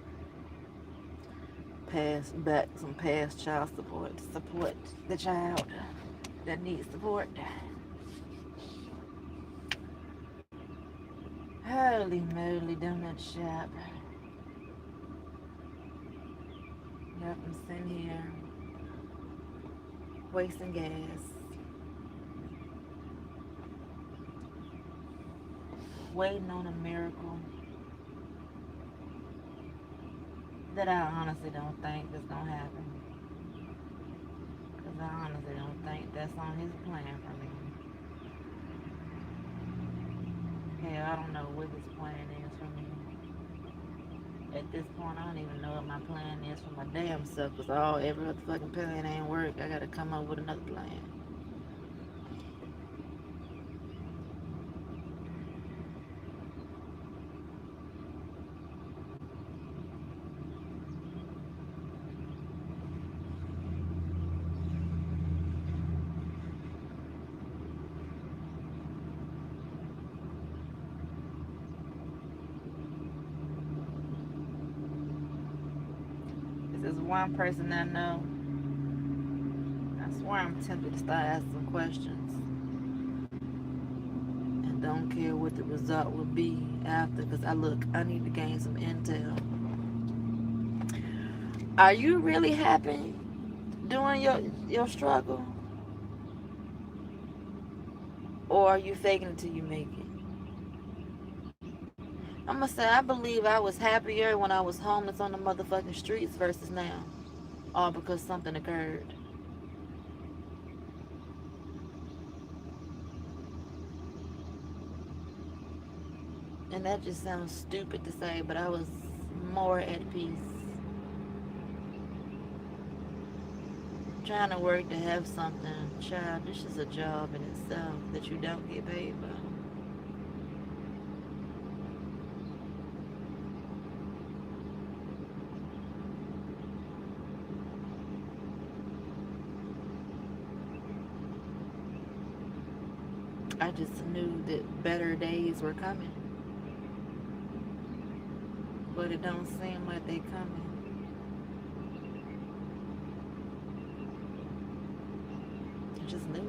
Some past child support to support the child that needs support. Holy moly, donut shop. Yep, I'm sitting here wasting gas, waiting on a miracle that I honestly don't think is gonna happen. Because I honestly don't think that's on his plan for me. Hell, I don't know what his plan is for me. At this point, I don't even know what my plan is for my damn self. Because every other fucking plan ain't work. I gotta come up with another plan. There's one person I know. I swear I'm tempted to start asking some questions. And don't care what the result will be after. Because I need to gain some intel. Are you really happy doing your struggle? Or are you faking it till you make it? I'm gonna say I believe I was happier when I was homeless on the motherfucking streets versus now. All because something occurred. And that just sounds stupid to say, but I was more at peace. Trying to work to have something, child, this is a job in itself that you don't get paid for. I just knew that better days were coming. But it don't seem like they coming. I just knew it.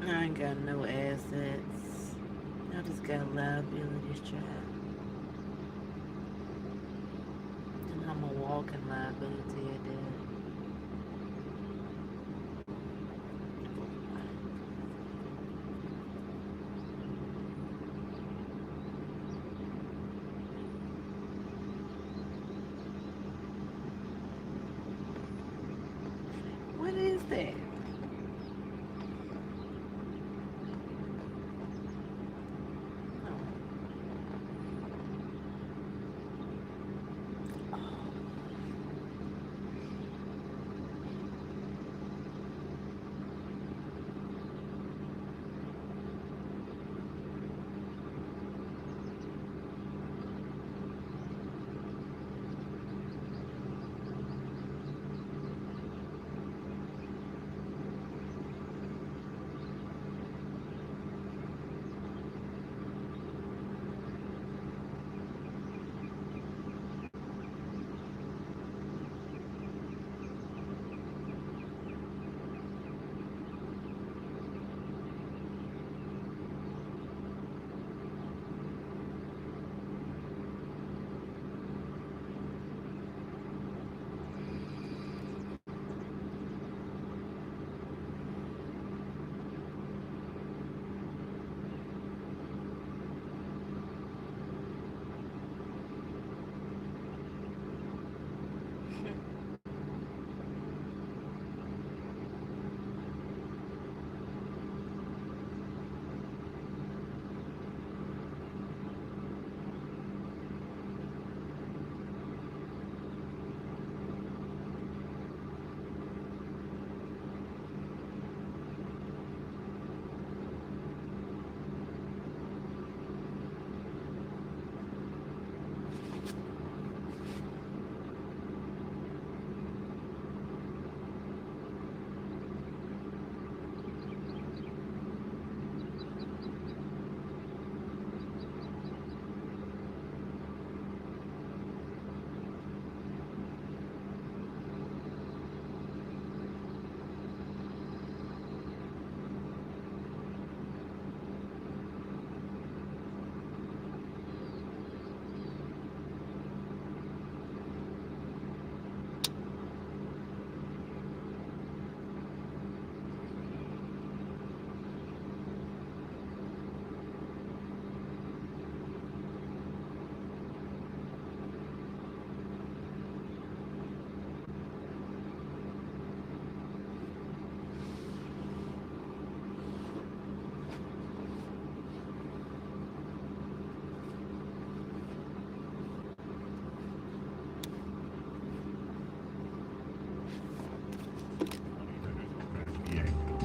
I ain't got no assets. I just got liabilities, child. And I'm a walking liability at that. What is that?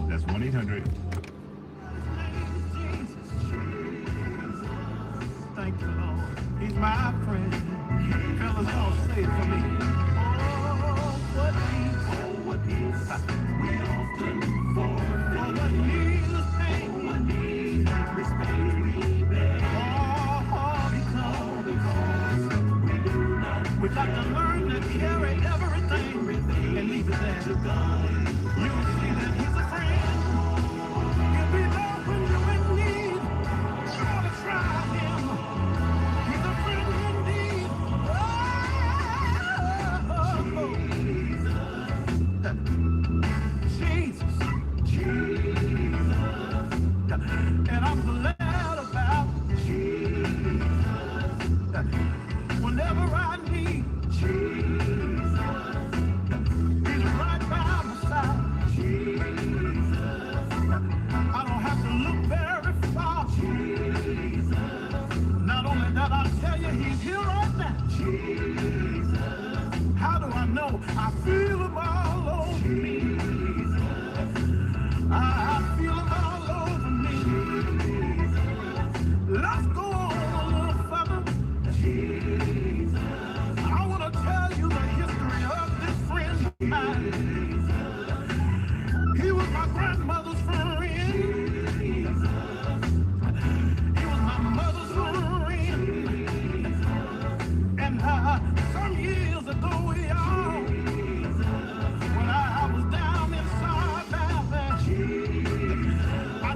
That's 1-800. Thank you, Lord. He's my friend. Fellas, don't say it for me. Oh, what peace we often fall. Oh, what needless pain. Oh, what needless respect we bear. Oh, because we do not. We got to learn to carry everything and leave it there to God. You see that He's a friend. He'll be there when you're in need. Try to try Him. He's a friend indeed. Jesus. And I'm glad about Jesus. Whenever I need Jesus, He's right by my side. Jesus. I don't have to look very far. Jesus. Not only that, I'll tell you, He's here right now. Jesus. How do I know? I feel Him all over me. I feel Him all over me. Let's go on a little further. I want to tell you the history of this friend of mine. He was my grandmother's friend. He was my mother's friend. And some years ago, y'all, when I was down inside Valley, I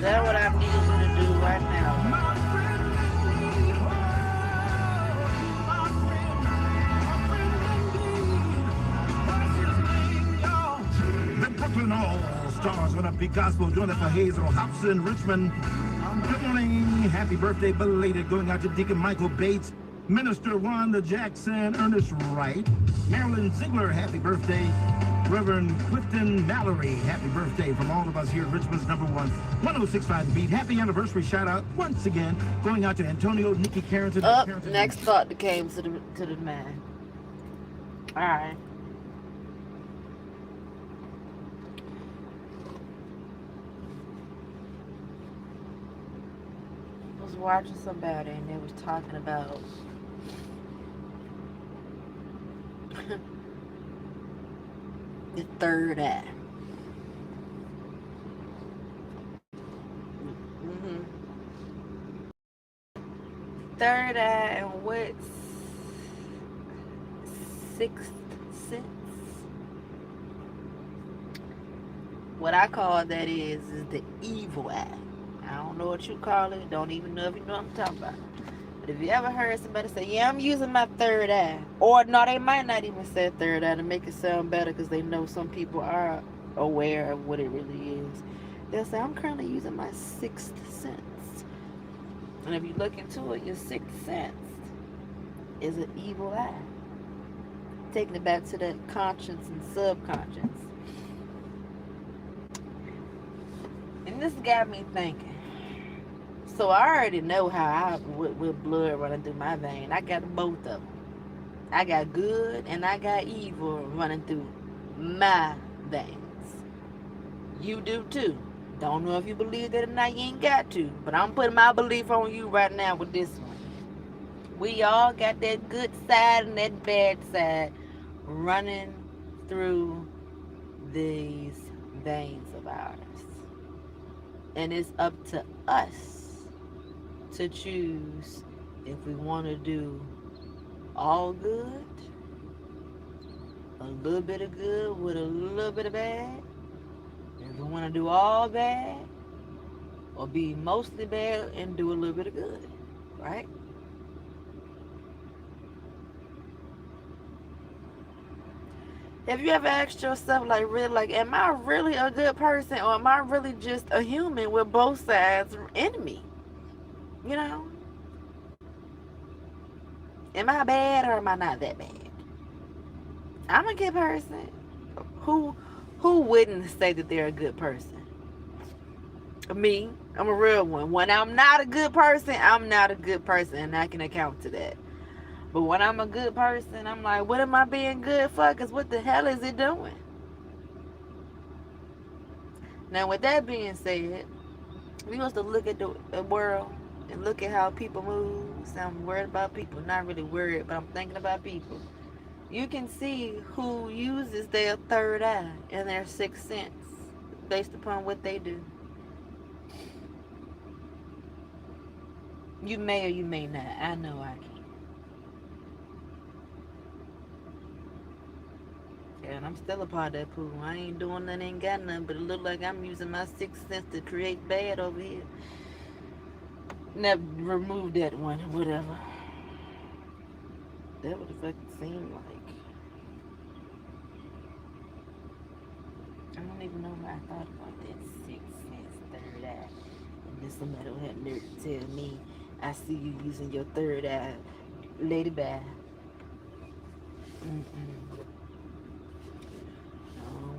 That's what I need you to do right now. The Brooklyn All-Stars on Upbeat Gospel doing it for Hazel Hobson, Richmond. Good morning. Happy birthday belated going out to Deacon Michael Bates, Minister Wanda Jackson, Ernest Wright, Marilyn Ziegler, happy birthday. Reverend Clifton Mallory, happy birthday from all of us here at Richmond's number one, 106.5 The Beat. Happy anniversary shout out once again going out to Antonio, Nikki Carrington. Next thought that came to the man. All right. I was watching somebody and they was talking about the third eye. Third eye and what's sixth sense? What I call that is the evil eye. I don't know what you call it. Don't even know if you know what I'm talking about. But if you ever heard somebody say, yeah, I'm using my third eye. Or no, they might not even say third eye to make it sound better because they know some people are aware of what it really is. They'll say, I'm currently using my sixth sense. And if you look into it, your sixth sense is an evil eye. Taking it back to that conscience and subconscious. And this got me thinking. So I already know how I with blood running through my vein. I got both of them. I got good and I got evil running through my veins. You do too. Don't know if you believe that or not. You ain't got to. But I'm putting my belief on you right now with this one. We all got that good side and that bad side running through these veins of ours. And it's up to us to choose if we want to do all good, a little bit of good with a little bit of bad, if we want to do all bad, or be mostly bad and do a little bit of good, right? Have you ever asked yourself, like, really, like, am I really a good person, or am I really just a human with both sides in me? You know? Am I bad or am I not that bad? I'm a good person. Who wouldn't say that they're a good person? Me, I'm a real one. When I'm not a good person, I'm not a good person, and I can account to that. But when I'm a good person, I'm like, what am I being good for? Because what the hell is it doing? Now, with that being said, we used to look at the world and look at how people move. So I'm worried about people. Not really worried, but I'm thinking about people. You can see who uses their third eye and their sixth sense based upon what they do. You may or you may not. I know I can. And I'm still a part of that pool. I ain't doing nothing, ain't got nothing, but it look like I'm using my sixth sense to create bad over here. Never remove that one, whatever. That would fucking seem like. I don't even know why I thought about that sixth sense, third eye. And then somebody will have nerve to tell me, I see you using your third eye. Lady bye.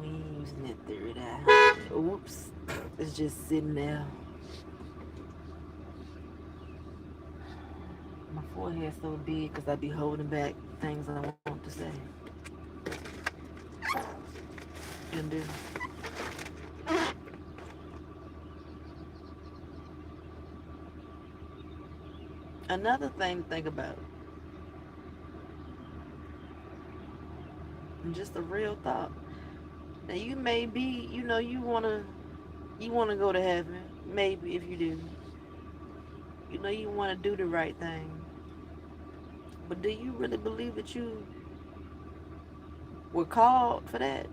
We ain't using that third eye. Oops. It's just sitting there. My forehead's so big because I be holding back things I want to say. And do. Another thing to think about. And just a real thought. Now you may be, you know, you wanna go to heaven. Maybe if you do. You know you wanna do the right thing. But do you really believe that you were called for that?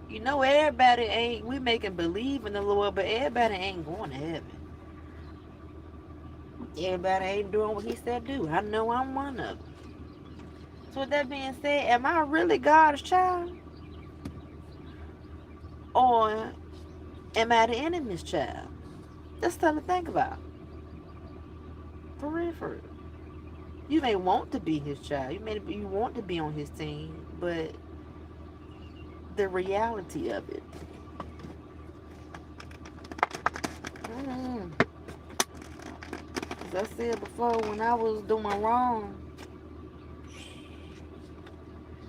You know, everybody ain't, we making believe in the Lord, but everybody ain't going to heaven. Everybody ain't doing what he said do. I know I'm one of them. So with that being said, am I really God's child? Or am I the enemy's child? That's something to think about. For real, for real. You may want to be his child. You want to be on his team, but the reality of it. As I said before, when I was doing wrong,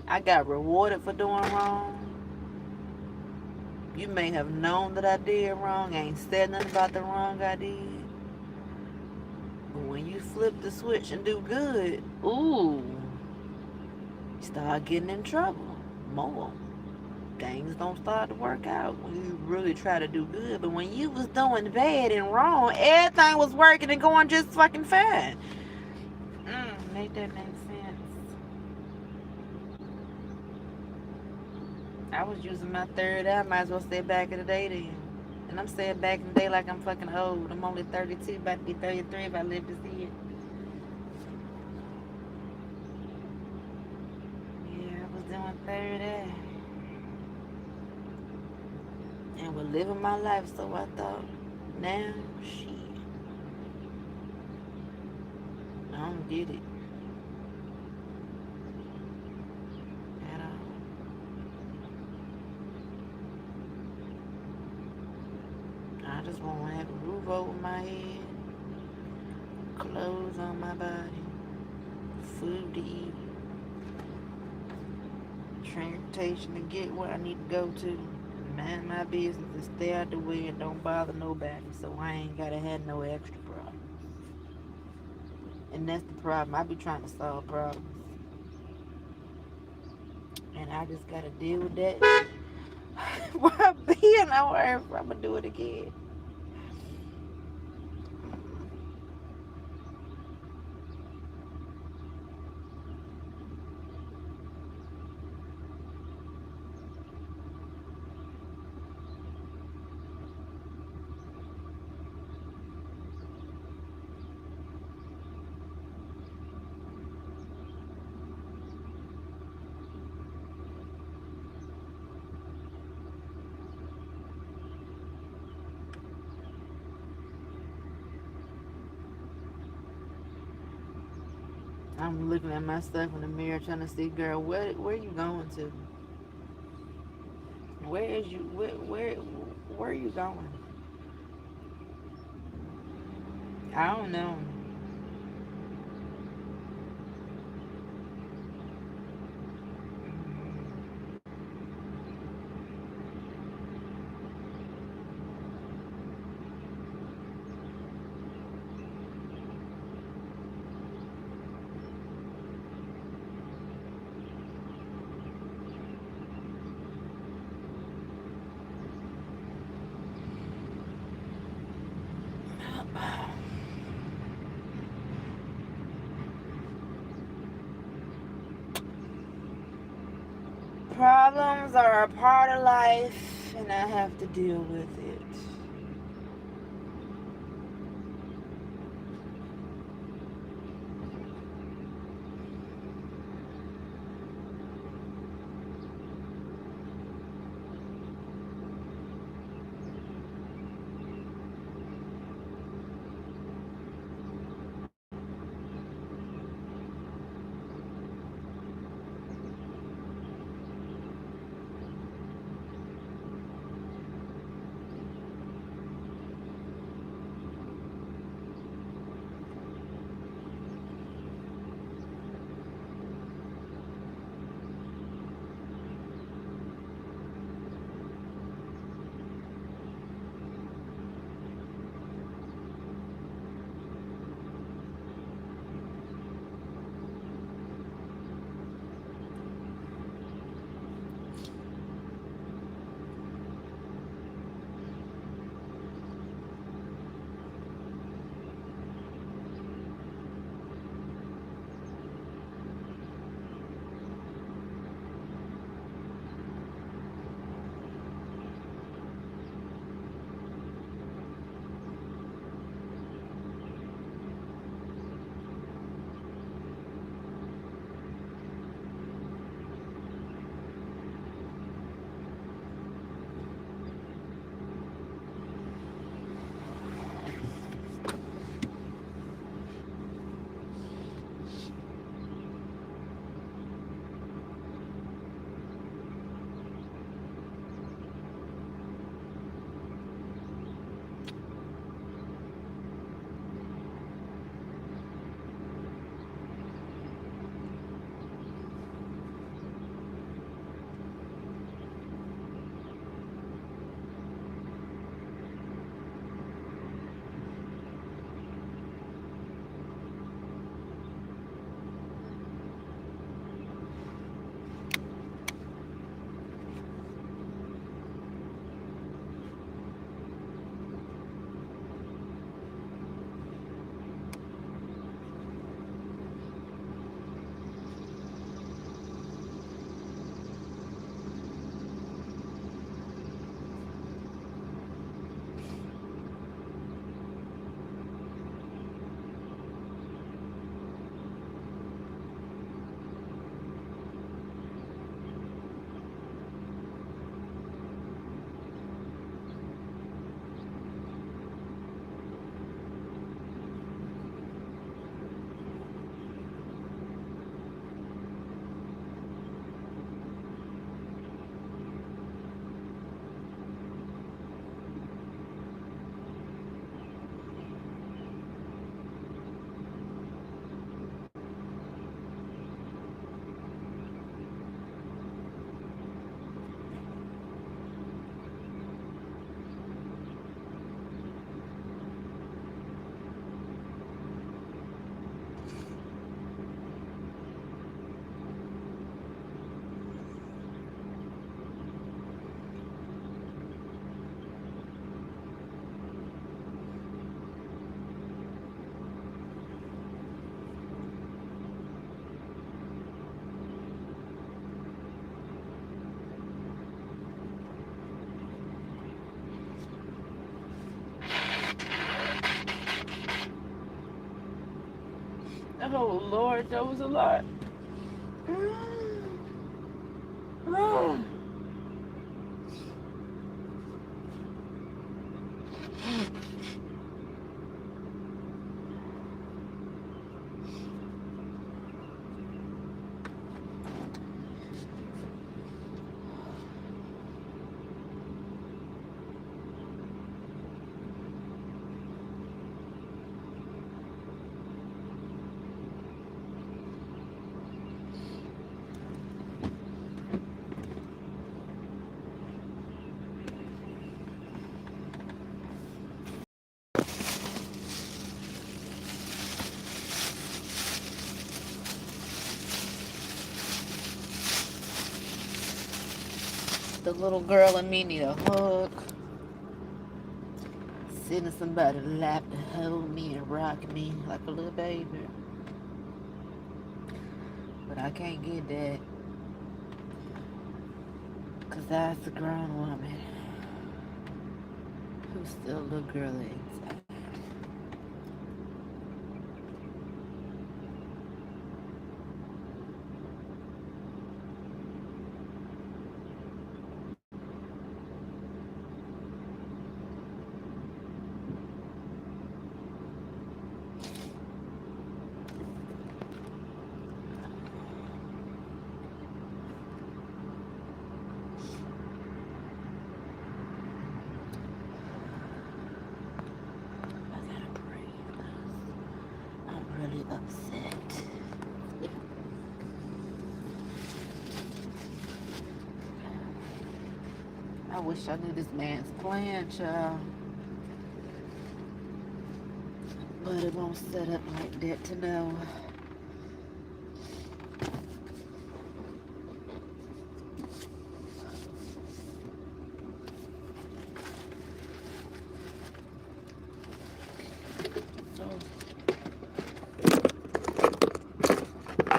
I got rewarded for doing wrong. You may have known that I did wrong. I ain't said nothing about the wrong I did. But when you flip the switch and do good, ooh, you start getting in trouble more. Things don't start to work out when you really try to do good. But when you was doing bad and wrong, everything was working and going just fucking fine. Make that make sense. I was using my third eye. Might as well say back in the day then. And I'm saying back in the day like I'm fucking old. I'm only 32, about to be 33 if I live to see it. Yeah, I was doing third eye. And was living my life, so I thought, now, shit. I don't get it. At all. I just want to have a roof over my head, clothes on my body, food to eat, transportation to get where I need to go to, mind my business and stay out the way and don't bother nobody, so I ain't gotta have no extra problems. And that's the problem. I be trying to solve problems, and I just gotta deal with that. While being on earth, I'm gonna do it again. I'm looking at myself in the mirror trying to see, girl, where you going to? Where are you going? I don't know. Problems are a part of life, and I have to deal with it. Oh Lord, that was a lot. The little girl in me need a hug. Sitting somebody's lap to hold me and rock me like a little baby. But I can't get that. Cause that's a grown woman who's still a little girl inside. Really upset. I wish I knew this man's plan, child. But it won't set up like that to know.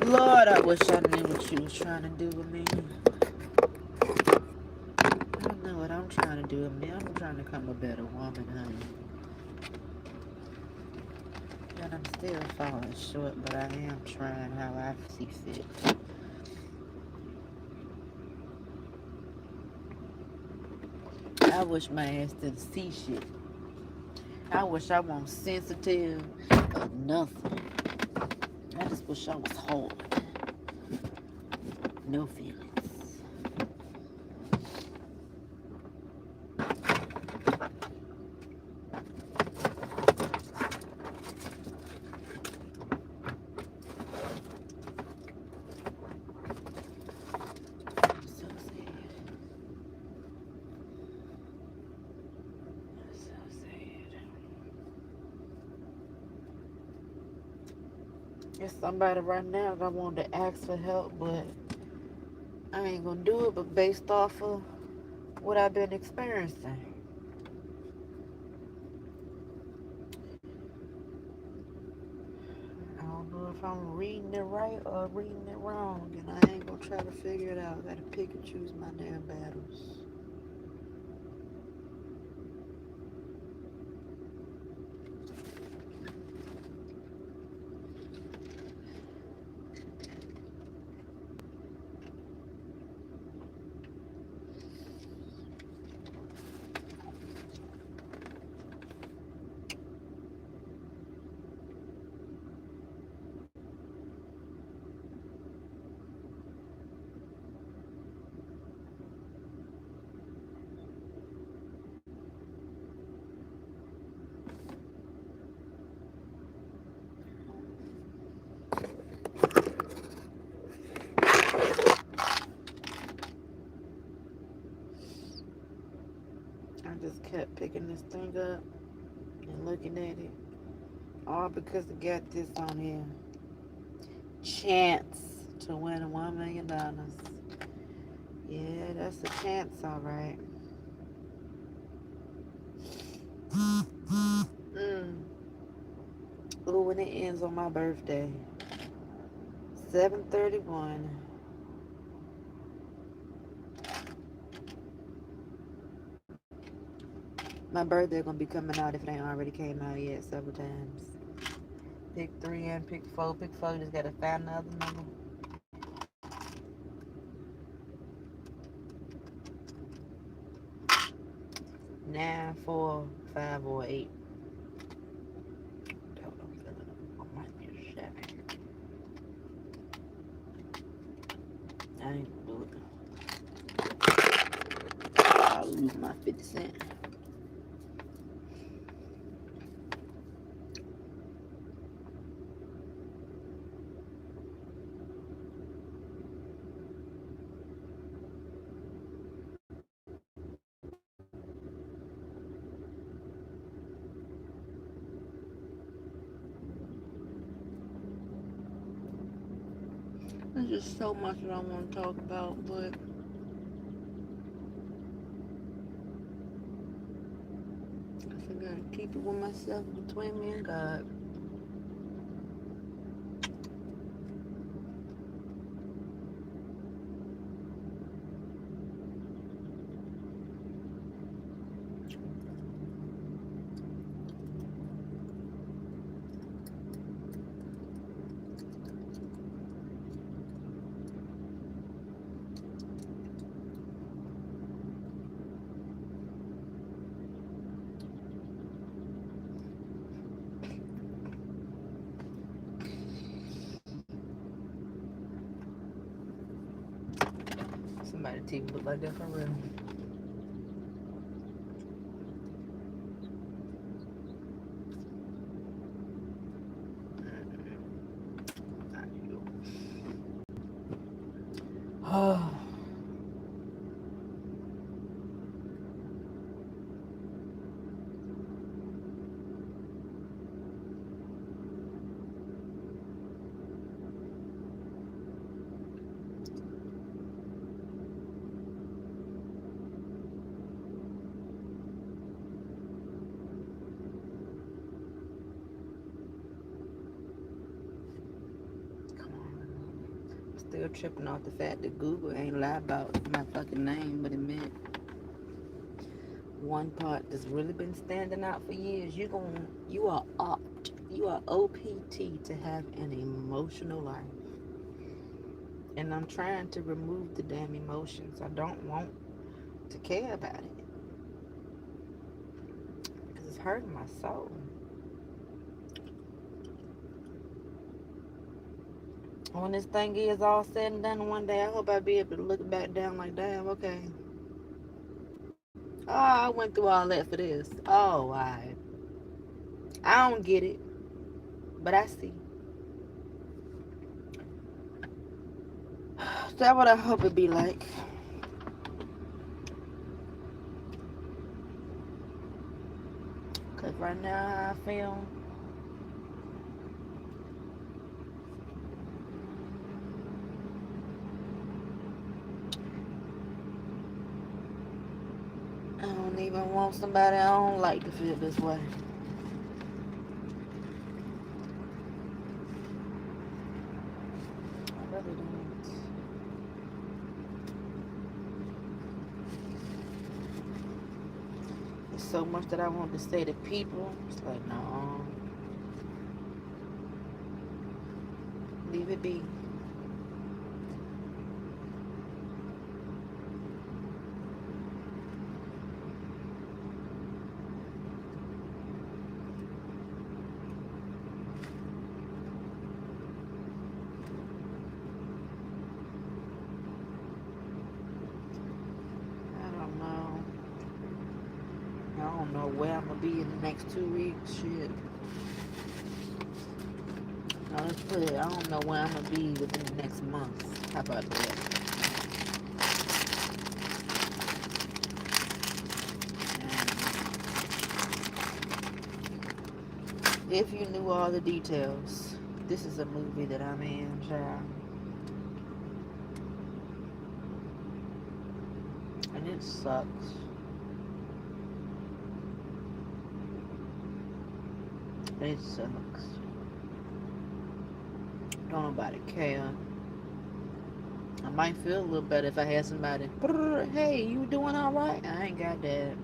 Lord, I wish I knew what you was trying to do with me. I don't know what I'm trying to do with me. I'm trying to become a better woman, honey. And I'm still falling short, but I am trying how I see fit. I wish my ass didn't see shit. I wish I wasn't sensitive or nothing. I just wish I was hard. No feelings. I'm so sad. I'm so sad. There's somebody right now that I wanted to ask for help, but I ain't gonna do it, but based off of what I've been experiencing. I don't know if I'm reading it right or reading it wrong, and I ain't gonna try to figure it out. I gotta pick and choose my damn battles. I just kept picking this thing up and looking at it. All because it got this on here. Chance to win $1 million. Yeah, that's a chance, all right. Ooh, and it ends on my birthday. 7/31. My birthday gonna be coming out if it ain't already came out yet several times. Pick 3 and pick 4. Pick 4, you just gotta find another number. 9, 4, 5, or 8. I might be a 7. I ain't gonna do it. I'll lose my 50 cents. There's just so much that I want to talk about, but I gotta keep it with myself, between me and God. Somebody TV look like that for real. Oh. Still tripping off the fact that Google ain't lie about my fucking name, but it meant one part that's really been standing out for years. You are OPT to have an emotional life. And I'm trying to remove the damn emotions. I don't want to care about it. Because it's hurting my soul. When this thing is all said and done one day, I hope I'll be able to look back down like, damn, okay. Oh, I went through all that for this. Oh, I don't get it, but I see. That's what I hope it be like. Because right now, how I feel, I don't even want somebody I don't like to feel this way. I really don't. There's so much that I want to say to people. It's like, no. Leave it be. I don't know where I'm gonna be in the next 2 weeks. Shit. Now let's put it, I don't know where I'm gonna be within the next month. How about that? And if you knew all the details, this is a movie that I'm in, child. And it sucks. It sucks. Don't nobody care. I might feel a little better if I had somebody, hey, you doing alright? I ain't got that.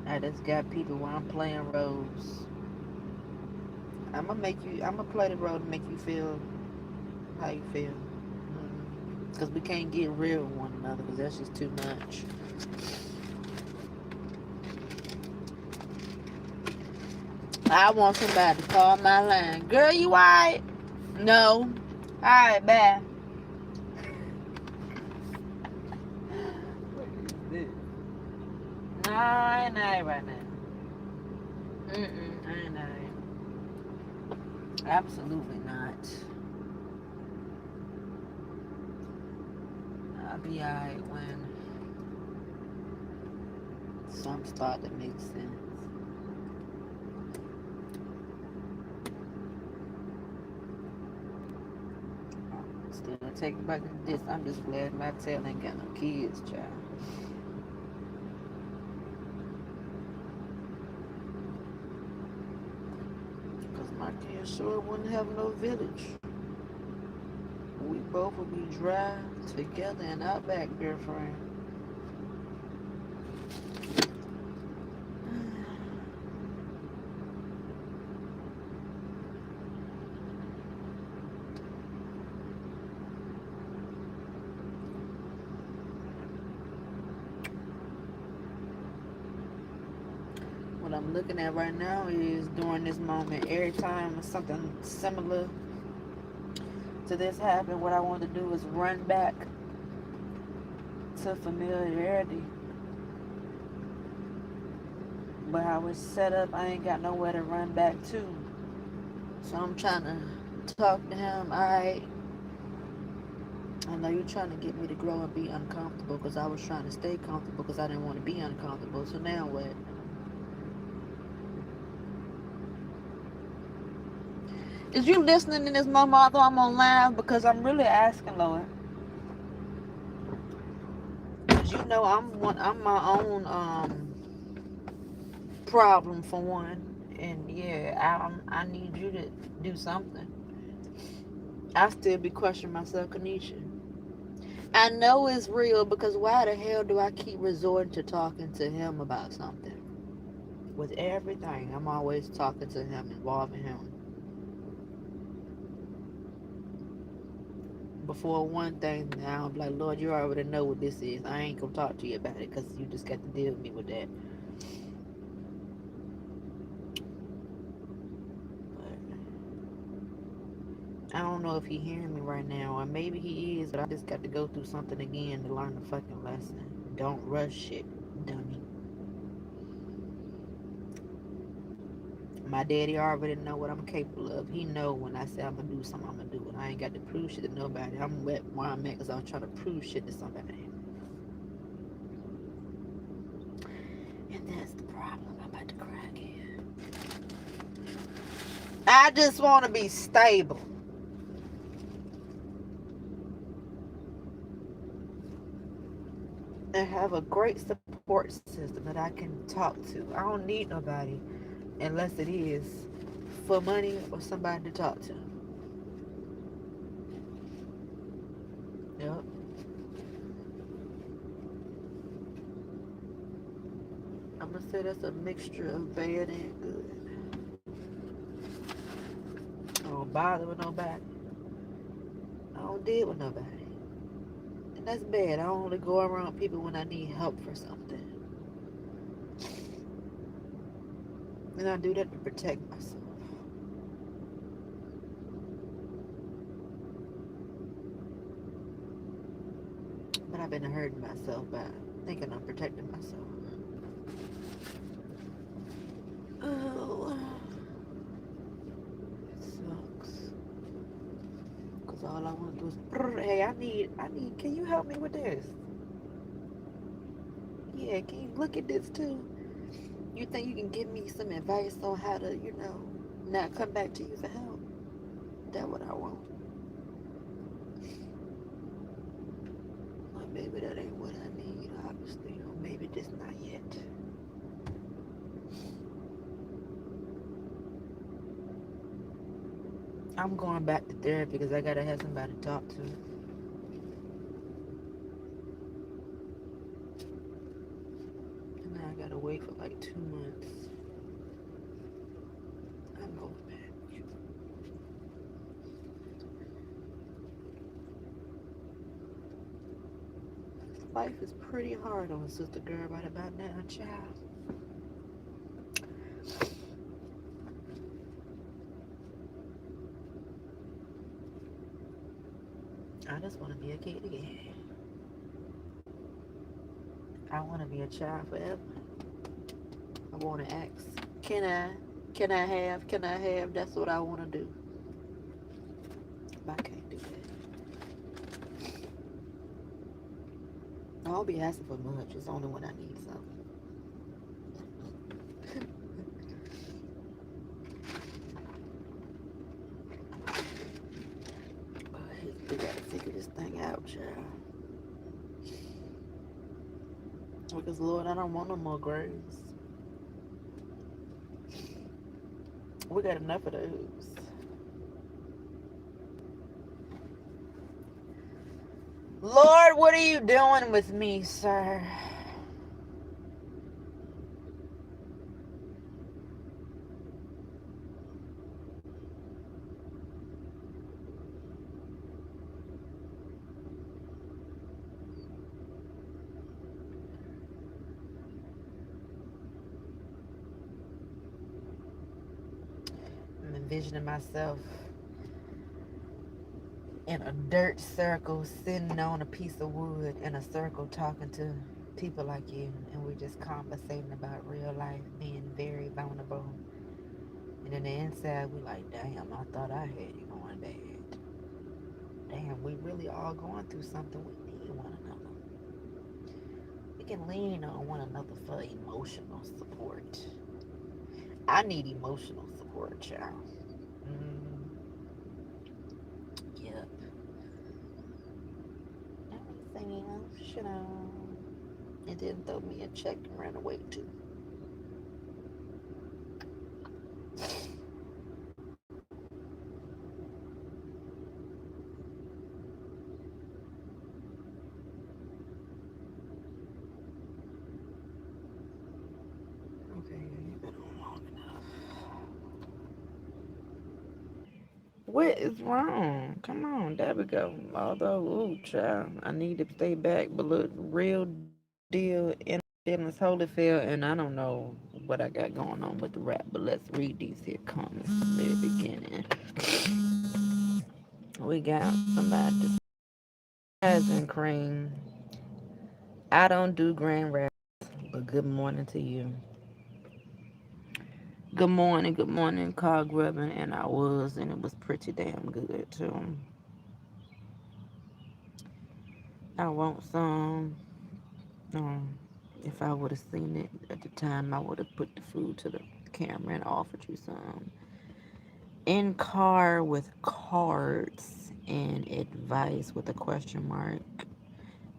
I just got people where I'm playing roles. I'm gonna play the role to make you feel how you feel. Because we can't get real with one another because that's just too much. I want somebody to call my line. Girl, you alright? No. Alright, bye. No, I ain't alright right now. I ain't alright. Absolutely not. I'll be alright when some start to make sense. Still taking back this. I'm just glad my tail ain't got no kids, child. Cause my kids sure wouldn't have no village. We both would be dry together in our back, girlfriend. What I'm looking at right now is during this moment, every time something similar to this happened, what I want to do is run back to familiarity. But how it's set up, I ain't got nowhere to run back to. So I'm trying to talk to him. I know you're trying to get me to grow and be uncomfortable because I was trying to stay comfortable because I didn't want to be uncomfortable. So now what? Is you listening in this moment although I'm on live? Because I'm really asking, Lord. Because you know I'm my own problem for one. And yeah, I need you to do something. I still be questioning myself, Kanisha. I know it's real because why the hell do I keep resorting to talking to him about something? With everything, I'm always talking to him, involving him. Before one thing, now I'm like, Lord, you already know what this is. I ain't gonna talk to you about it because you just got to deal with me with that. But I don't know if he hearing me right now, or maybe he is, but I just got to go through something again to learn the fucking lesson. Don't rush shit, dummy. My daddy already know what I'm capable of. He know when I say I'm gonna do something, I'm gonna do it. I ain't got to prove shit to nobody. I'm where I'm at because I was trying to prove shit to somebody. And that's the problem. I'm about to cry again. I just want to be stable. And have a great support system that I can talk to. I don't need nobody unless it is for money or somebody to talk to. Yep. I'm gonna say that's a mixture of bad and good. I don't bother with nobody. I don't deal with nobody. And that's bad. I only go around people when I need help for something. And I do that to protect myself. But I've been hurting myself by thinking I'm protecting myself. Oh, it sucks. Cause all I want to do is, hey, can you help me with this? Yeah, can you look at this too? You think you can give me some advice on how to, not come back to you for help? That's what I want. Or maybe that ain't what I need, obviously. Or maybe just not yet. I'm going back to therapy because I gotta have somebody to talk to. And I gotta wait for like 2 months. I'm going back. Life is pretty hard on Sister Girl right about now, child. I just want to be a kid again. I want to be a child forever. I want to ask, can I? Can I have? That's what I want to do. But I can't do that. I won't be asking for much. It's only when I need something. We gotta figure this thing out, child. Because, Lord, I don't want no more graves. We got enough of those. Lord, what are you doing with me, sir? I'm envisioning myself in a dirt circle, sitting on a piece of wood in a circle, talking to people like you, and we're just conversating about real life, being very vulnerable. And in the inside, we like, damn, I thought I had it going bad. Damn, we really all going through something. We need one another. We can lean on one another for emotional support. I need emotional support, child. Yep. Everything else, you know. It didn't throw me a check and ran away too. Okay, you've been on long enough. What is wrong? Come on, there we go. Although, ooh, child, I need to stay back, but look, real deal, in feelings, Holyfield, and I don't know what I got going on with the rap, but let's read these here comments from the beginning. We got somebody and cream. I don't do grand raps, but good morning to you. Good morning, car grubbing, and I was, and it was pretty damn good too. I want some. If I would have seen it at the time, I would have put the food to the camera and offered you some. In car with cards and advice with a question mark.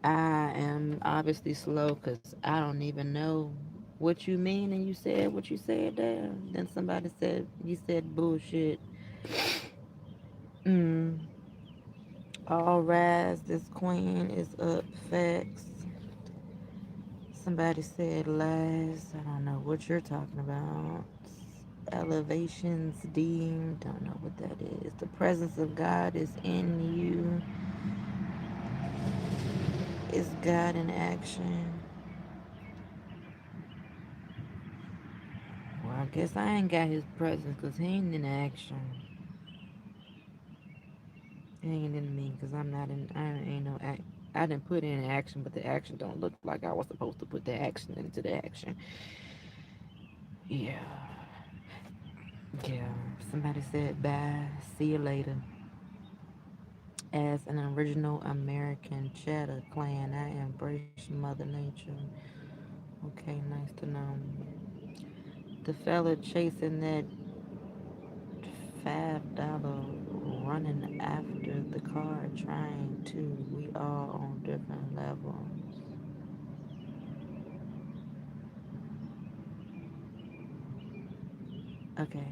I am obviously slow because I don't even know what you mean, and you said what you said there. Then somebody said, you said bullshit. All rise, this queen is up. Facts. Somebody said lies. I don't know what you're talking about. Elevations deemed. Don't know what that is. The presence of God is in you. Is God in action? Well, I guess I ain't got his presence because he ain't in action. He ain't in me because I'm not in. I ain't no act. I didn't put in action, but the action don't look like I was supposed to put the action into the action. Yeah. Yeah. Somebody said bye. See you later. As an original American cheddar clan, I embrace Mother Nature. Okay, nice to know. The fella chasing that $5 running after the car trying to. We all on different levels. Okay.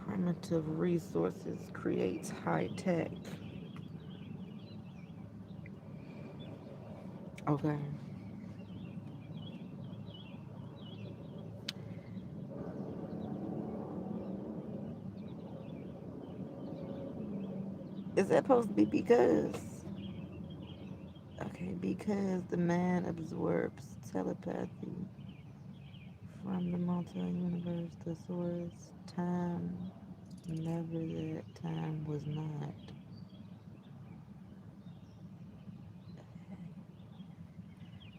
Primitive resources creates high tech. Okay. Is that supposed to be because? Okay, because the man absorbs telepathy from the multi-universe, the source, time, never that time was not.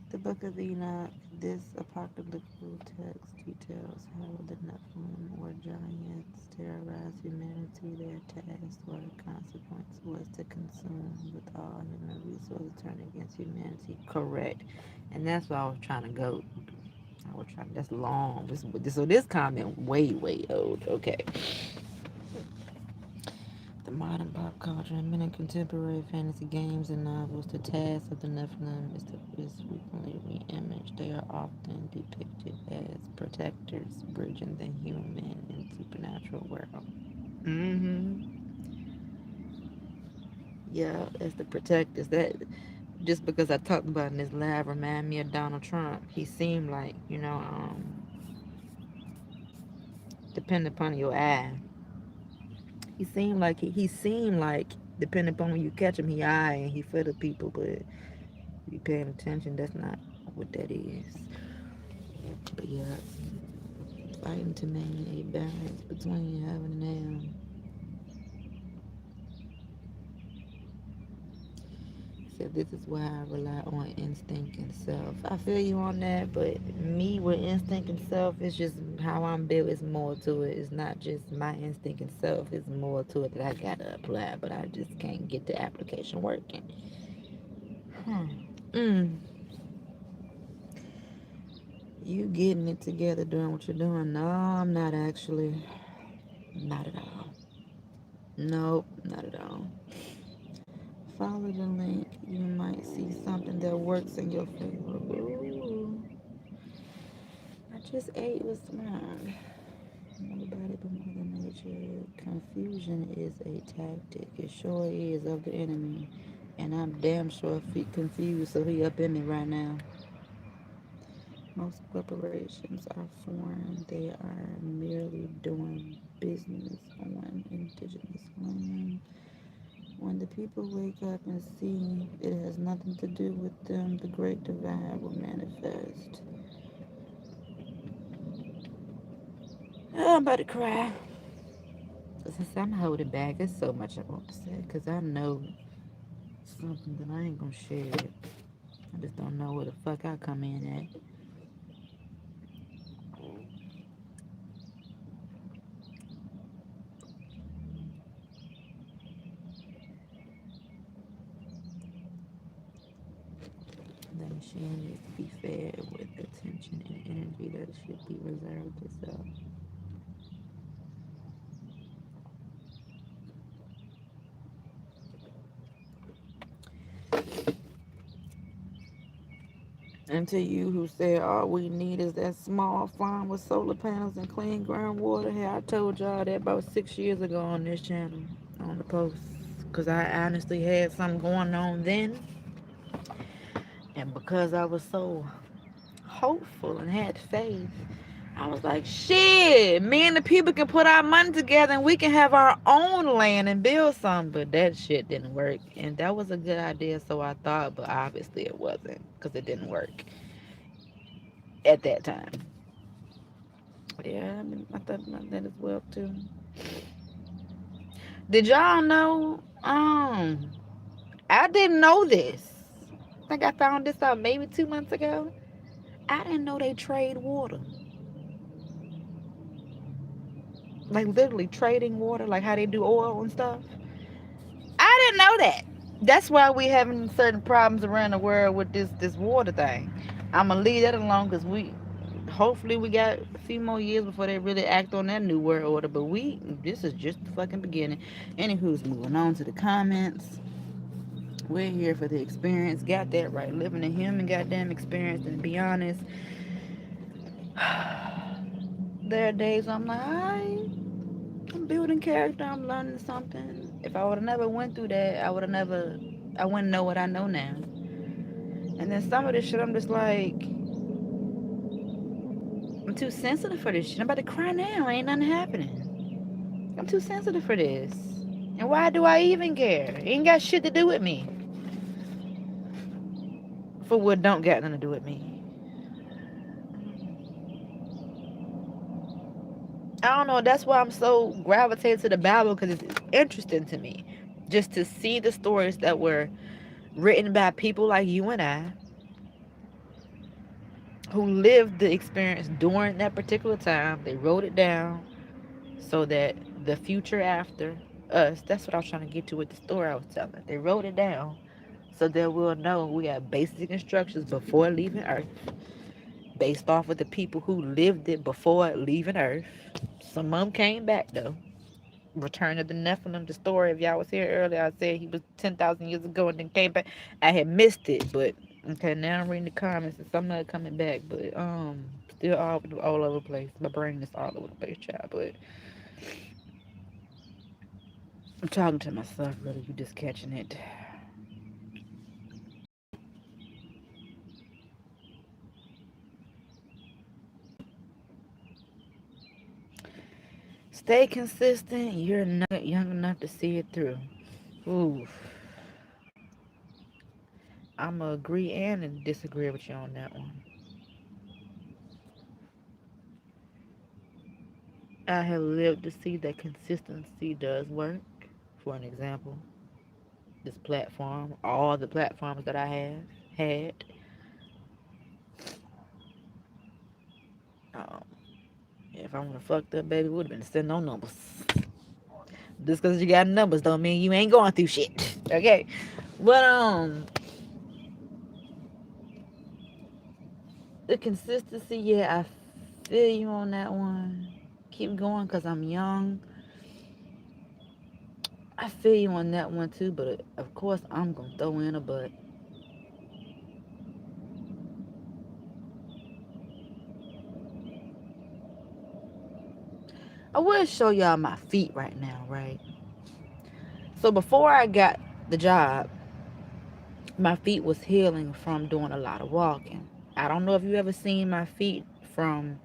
The Book of Enoch, this apocalyptic text details how the Nephilim or giants terrorized humanity. Their task or consequence was to consume with all human resources, turn against humanity. Correct. And that's what I was trying to go. I was trying. That's long. So this comment way old. Okay. The modern pop culture and many contemporary fantasy games and novels, the task of the Nephilim is frequently re-imaged. They are often depicted as protectors, bridging the human and supernatural world. Mm-hmm. Yeah, as the protectors. That just because I talked about in this live remind me of Donald Trump. He seemed like, depending upon your eye. He seemed like depending upon when you catch him, he eye and he for the people, but if you paying attention, that's not what that is. But yeah, fighting to maintain a balance between heaven and hell. So this is why I rely on instinct and self. I feel you on that, but me with instinct and self, it's just how I'm built. It's more to it. It's not just my instinct and self. It's more to it that I gotta apply, but I just can't get the application working. Mm. You getting it together, doing what you're doing? No, I'm not actually. Not at all. Nope, not at all. Follow the link. You might see something that works in your favor. Ooh. I just ate with mine. Nobody but Mother Nature. Confusion is a tactic. It sure is of the enemy. And I'm damn sure if he confused, so he up in me right now. Most corporations are foreign. They are merely doing business on indigenous land. When the people wake up and see it has nothing to do with them, the great divide will manifest. Oh, I'm about to cry. Since I'm holding back, there's so much I want to say because I know something that I ain't gonna share it. I just don't know where the fuck I come in at. The machine needs to be fed with attention and energy that should be reserved to self. And to you who said all we need is that small farm with solar panels and clean groundwater, hey, I told y'all that about 6 years ago on this channel, on the post. Because I honestly had something going on then. And because I was so hopeful and had faith, I was like, shit, me and the people can put our money together and we can have our own land and build something. But that shit didn't work. And that was a good idea, so I thought, but obviously it wasn't because it didn't work at that time. Yeah, I thought about that as well too. Did y'all know? I didn't know this. I think I found this out maybe 2 months ago. I didn't know they trade water. Like literally trading water, like how they do oil and stuff. I didn't know that. That's why we having certain problems around the world with this water thing. I'm gonna leave that alone because hopefully we got a few more years before they really act on that new world order. But this is just the fucking beginning. Anywho's moving on to the comments. We're here for the experience. Got that right. Living a human goddamn experience. And to be honest, there are days I'm like, I'm building character. I'm learning something. If I would have never went through that, I wouldn't know what I know now. And then some of this shit, I'm just like, I'm too sensitive for this shit. I'm about to cry now. Ain't nothing happening. I'm too sensitive for this. And why do I even care? It ain't got shit to do with me. For what don't got nothing to do with me. I don't know. That's why I'm so gravitated to the Bible, because it's interesting to me. Just to see the stories that were written by people like you and I, who lived the experience during that particular time. They wrote it down so that the future after us, that's what I was trying to get to with the story I was telling. They wrote it down so that we'll know we have basic instructions before leaving Earth, based off of the people who lived it before leaving Earth. Some of them came back though. Return of the Nephilim, the story, if y'all was here earlier, I said he was 10,000 years ago and then came back. I had missed it, but okay, now I'm reading the comments and some of it coming back, but still all over the place. My brain is all over the place, child, but I'm talking to myself, really. You just catching it. Stay consistent. You're not young enough to see it through. Ooh, I'm going to agree and disagree with you on that one. I have lived to see that consistency does work. For an example, this platform, all the platforms that I have had. Um, if I would have fucked up, baby, would have been sending no numbers. Just because you got numbers don't mean you ain't going through shit. Okay? But the consistency, yeah, I feel you on that one. Keep going because I'm young. I feel you on that one too, but of course I'm gonna throw in a but. I will show y'all my feet right now, right? So before I got the job, my feet was healing from doing a lot of walking. I don't know if you ever seen my feet from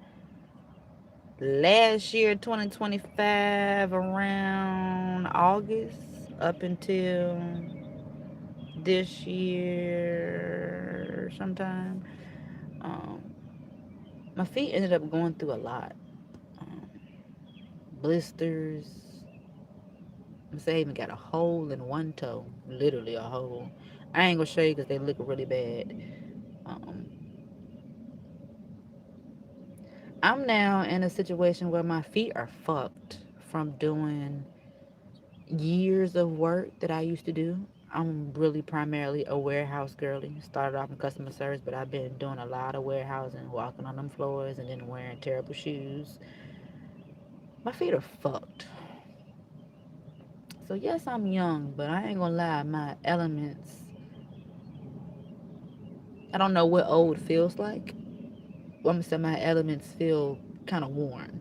last year, 2025, around August up until this year sometime. Um, my feet ended up going through a lot. Um, Blisters. I'm saying I even got a hole in one toe, literally a hole. I ain't gonna show you because they look really bad. Um, I'm now in a situation where my feet are fucked from doing years of work that I used to do. I'm really primarily a warehouse girly. Started off in customer service, but I've been doing a lot of warehousing, walking on them floors and then wearing terrible shoes. My feet are fucked. So yes, I'm young, but I ain't gonna lie, my elements, I don't know what old feels like. I'm gonna say my elements feel kind of worn,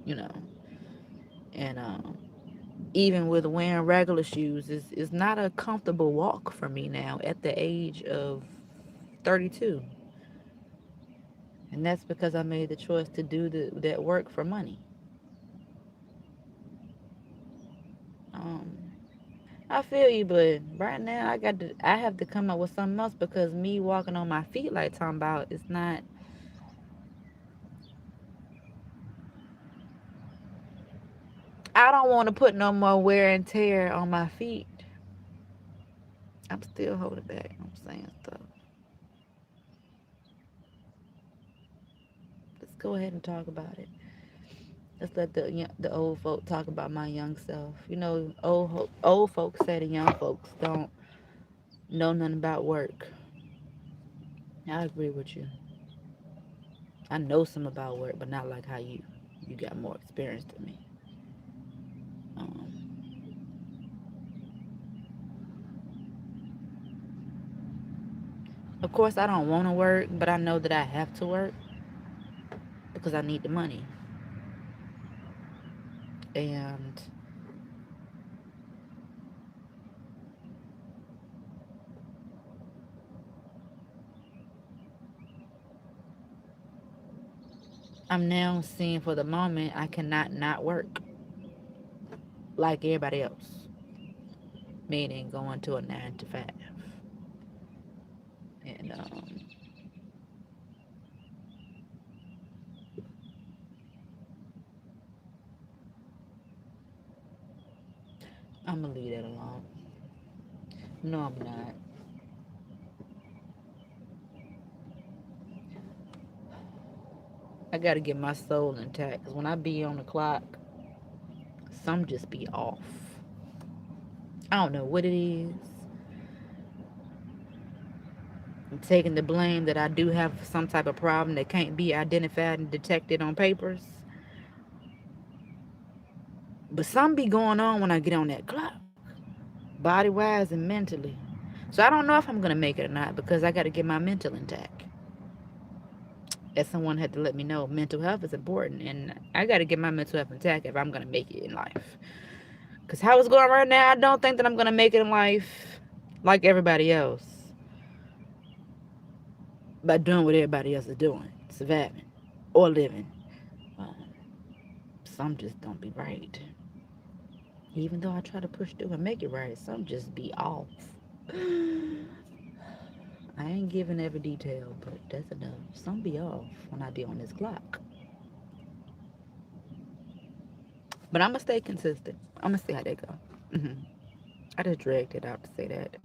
you know. And even with wearing regular shoes, is not a comfortable walk for me now at the age of 32. And that's because I made the choice to do that work for money. Um, I feel you, but right now I have to come up with something else because me walking on my feet like talking about it's not. I don't want to put no more wear and tear on my feet. I'm still holding back. I'm saying stuff. Let's go ahead and talk about it. Let's let the old folk talk about my young self. You know, old folks say the young folks don't know nothing about work. I agree with you. I know some about work, but not like how you got more experience than me. Um, of course, I don't want to work, but I know that I have to work because I need the money. And I'm now seeing for the moment I cannot not work like everybody else. meaning going to a 9 to 5. And I'm gonna leave that alone. No, I'm not. I gotta get my soul intact. Cause when I be on the clock, some just be off. I don't know what it is. I'm taking the blame that I do have some type of problem that can't be identified and detected on papers. But something be going on when I get on that clock, body wise and mentally. So I don't know if I'm gonna make it or not because I gotta get my mental intact. As someone had to let me know, mental health is important, and I gotta get my mental health intact if I'm gonna make it in life. Because how it's going right now, I don't think that I'm gonna make it in life like everybody else by doing what everybody else is doing, surviving or living. Um, some just don't be right. Even though I try to push through and make it right, some just be off. I ain't giving every detail, but that's enough. Some be off when I be on this clock. But I'm gonna stay consistent. I'm gonna see how they go. I just dragged it out to say that.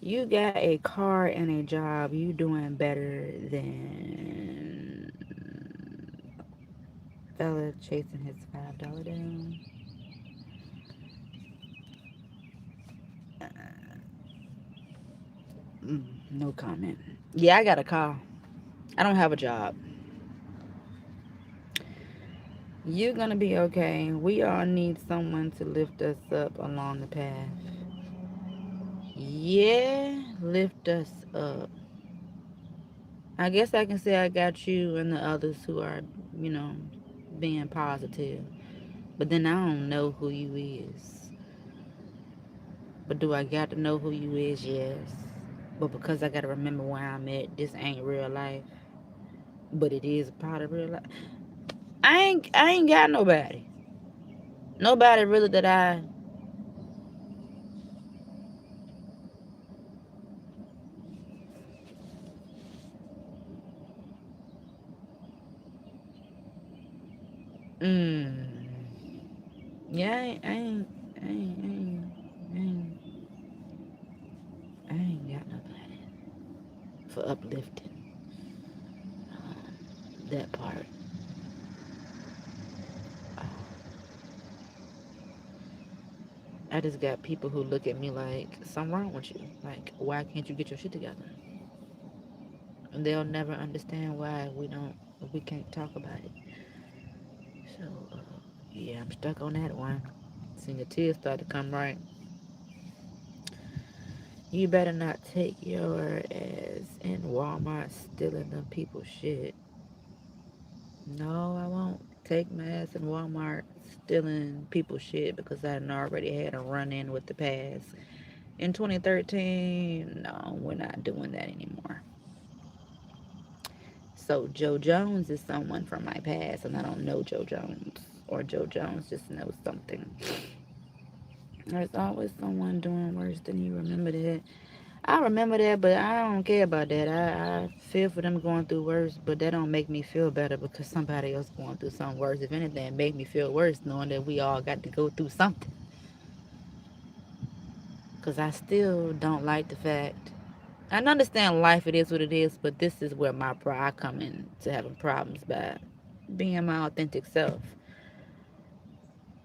You got a car and a job. You doing better than fella chasing his $5 down. No comment. Yeah, I got a car. I don't have a job. You're gonna be okay. We all need someone to lift us up along the path. Yeah, lift us up. I guess I can say I got you and the others who are, you know, being positive. But then I don't know who you is. But do I got to know who you is? Yes. But because I gotta remember where I'm at, this ain't real life. But it is a part of real life. I ain't got nobody. Nobody really that I yeah, I ain't, I ain't got nobody for uplifting that part. I just got people who look at me like something wrong with you. Like, why can't you get your shit together? And they'll never understand why we can't talk about it. So yeah, I'm stuck on that one. Seeing the tears start to come right. You better not take your ass in Walmart stealing them people's shit. No, I won't take my ass in Walmart stealing people's shit because I already had a run in with the past. In 2013, no, we're not doing that anymore. So Joe Jones is someone from my past, and I don't know Joe Jones. Or Joe Jones just knows something. There's always someone doing worse than you. Remember that? I remember that, but I don't care about that. I feel for them going through worse, but that don't make me feel better because somebody else going through something worse. If anything, it make me feel worse knowing that we all got to go through something. Because I still don't like the fact. I understand life, it is what it is, but this is where my pride come in to having problems by being my authentic self.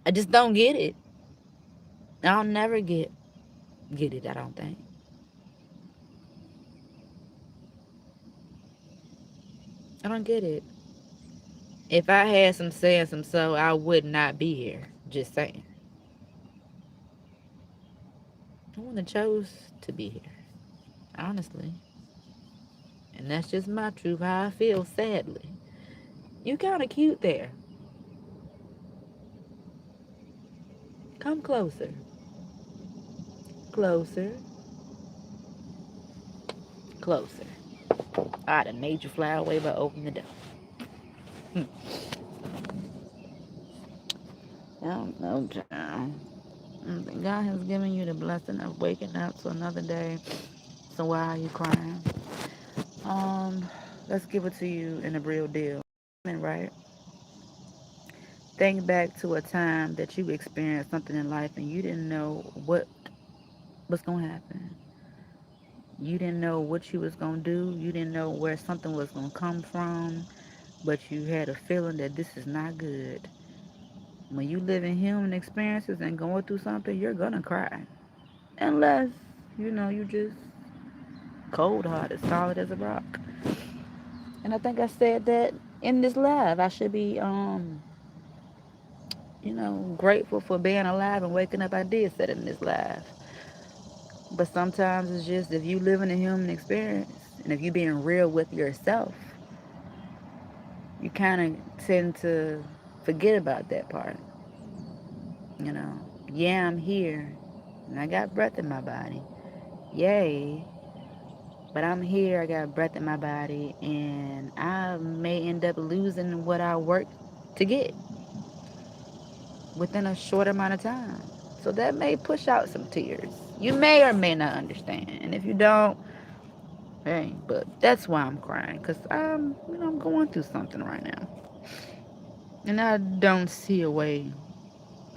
I just don't get it. I'll never get it, I don't think. I don't get it. If I had some say and some so, I would not be here. Just saying. I wouldn't have chose to be here. Honestly. And that's just my truth, how I feel, sadly. You kinda cute there. Come closer. Closer. Closer. I'd have made you fly away by opening the door. Hmm. I don't know, child. God has given you the blessing of waking up to another day. So why are you crying? Um, let's give it to you in a real deal. Right? Think back to a time that you experienced something in life and you didn't know what was gonna happen. You didn't know what you was gonna do. You didn't know where something was gonna come from, but you had a feeling that this is not good. When you live in human experiences and going through something, you're gonna cry. Unless, you just cold hearted, solid as a rock. And I think I said that in this live. I should be grateful for being alive and waking up. I did say it in this live. But sometimes it's just if you live in a human experience and if you being real with yourself, you kind of tend to forget about that part. You know, yeah, I'm here and I got breath in my body. Yay. But I'm here, I got breath in my body, and I may end up losing what I worked to get within a short amount of time. So that may push out some tears. You may or may not understand. And if you don't, hey, but that's why I'm crying. Because I'm going through something right now. And I don't see a way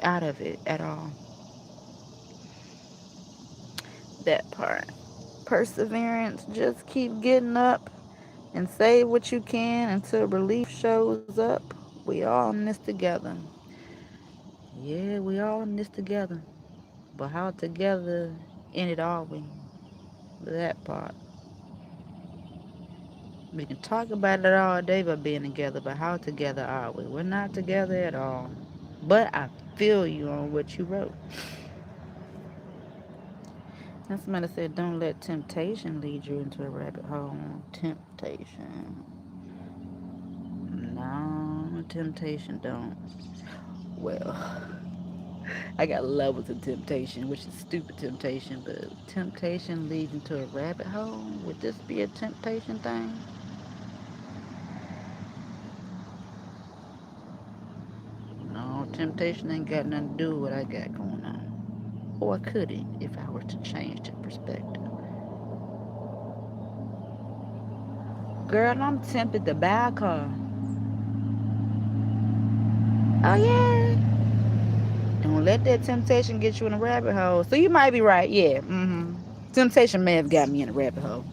out of it at all. That part. Perseverance, just keep getting up and say what you can until relief shows up. We all in this together. Yeah, we all in this together. But how together in it are we? That part. We can talk about it all day about being together, but how together are we? We're not together at all. But I feel you on what you wrote. And somebody said, don't let temptation lead you into a rabbit hole. Temptation. No, temptation don't. Well, I got levels of temptation, which is stupid temptation, but temptation leads into a rabbit hole? Would this be a temptation thing? No, temptation ain't got nothing to do with what I got going on. Or could it, if I were to change the perspective? Girl, I'm tempted to buy a car. Oh, yeah. Don't let that temptation get you in a rabbit hole. So you might be right, yeah. Temptation may have got me in a rabbit hole.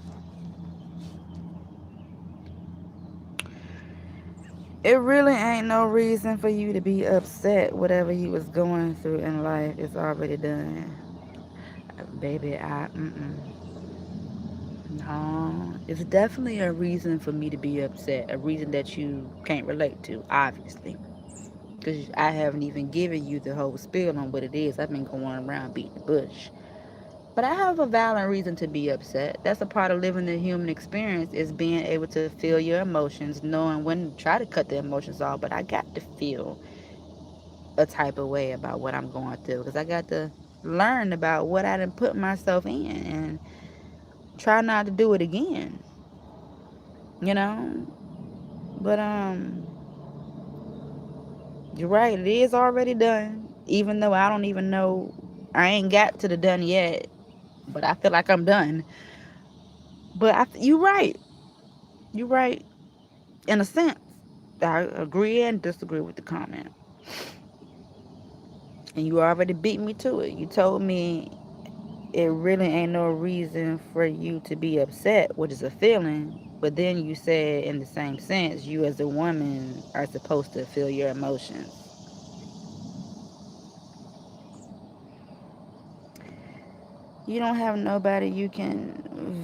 It really ain't no reason for you to be upset. Whatever you was going through in life is already done. Baby, no. It's definitely a reason for me to be upset. A reason that you can't relate to, obviously. Because I haven't even given you the whole spiel on what it is. I've been going around beating the bush. But I have a valid reason to be upset. That's a part of living the human experience is being able to feel your emotions, knowing when to try to cut the emotions off. But I got to feel a type of way about what I'm going through because I got to learn about what I done put myself in and try not to do it again. You know? But you're right, it is already done. Even though I don't even know I ain't got to the done yet. But I feel like I'm done. But you're right. You're right. In a sense. I agree and disagree with the comment. And you already beat me to it. You told me it really ain't no reason for you to be upset, which is a feeling. But then you said, in the same sense, you as a woman are supposed to feel your emotions. You don't have nobody you can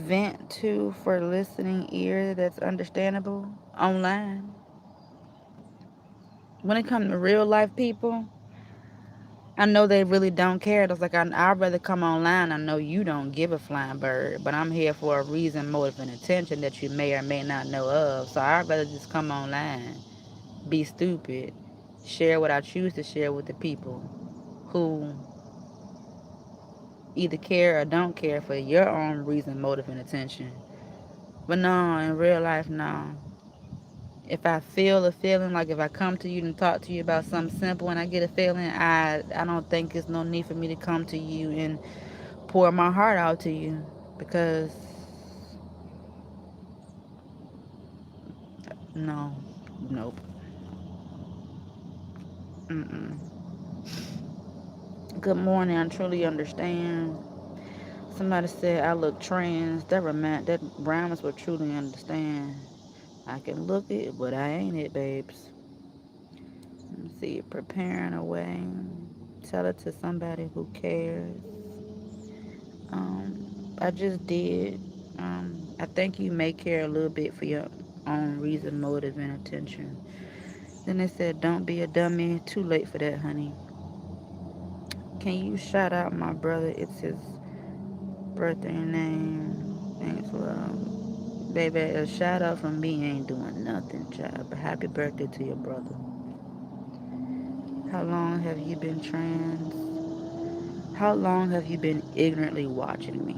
vent to for listening ear that's understandable online. When it comes to real life people, I know they really don't care. It's like I'd rather come online. I know you don't give a flying bird, but I'm here for a reason, motive, and intention that you may or may not know of. So I'd rather just come online, be stupid, share what I choose to share with the people who either care or don't care for your own reason, motive, and intention. But no, in real life, no. If I feel a feeling, like if I come to you and talk to you about something simple and I get a feeling, I don't think it's no need for me to come to you and pour my heart out to you, because no, nope. Mm-mm. Good morning. I truly understand. Somebody said I look trans. That rhymes with truly understand. I can look it, but I ain't it, babes. Let's see, preparing a way. Tell it to somebody who cares. I just did. I think you may care a little bit for your own reason, motive, and attention. Then it said, don't be a dummy. Too late for that, honey. Can you shout out my brother? It's his birthday name. Thanks, love. Baby, a shout out from me ain't doing nothing, child. But happy birthday to your brother. How long have you been trans? How long have you been ignorantly watching me?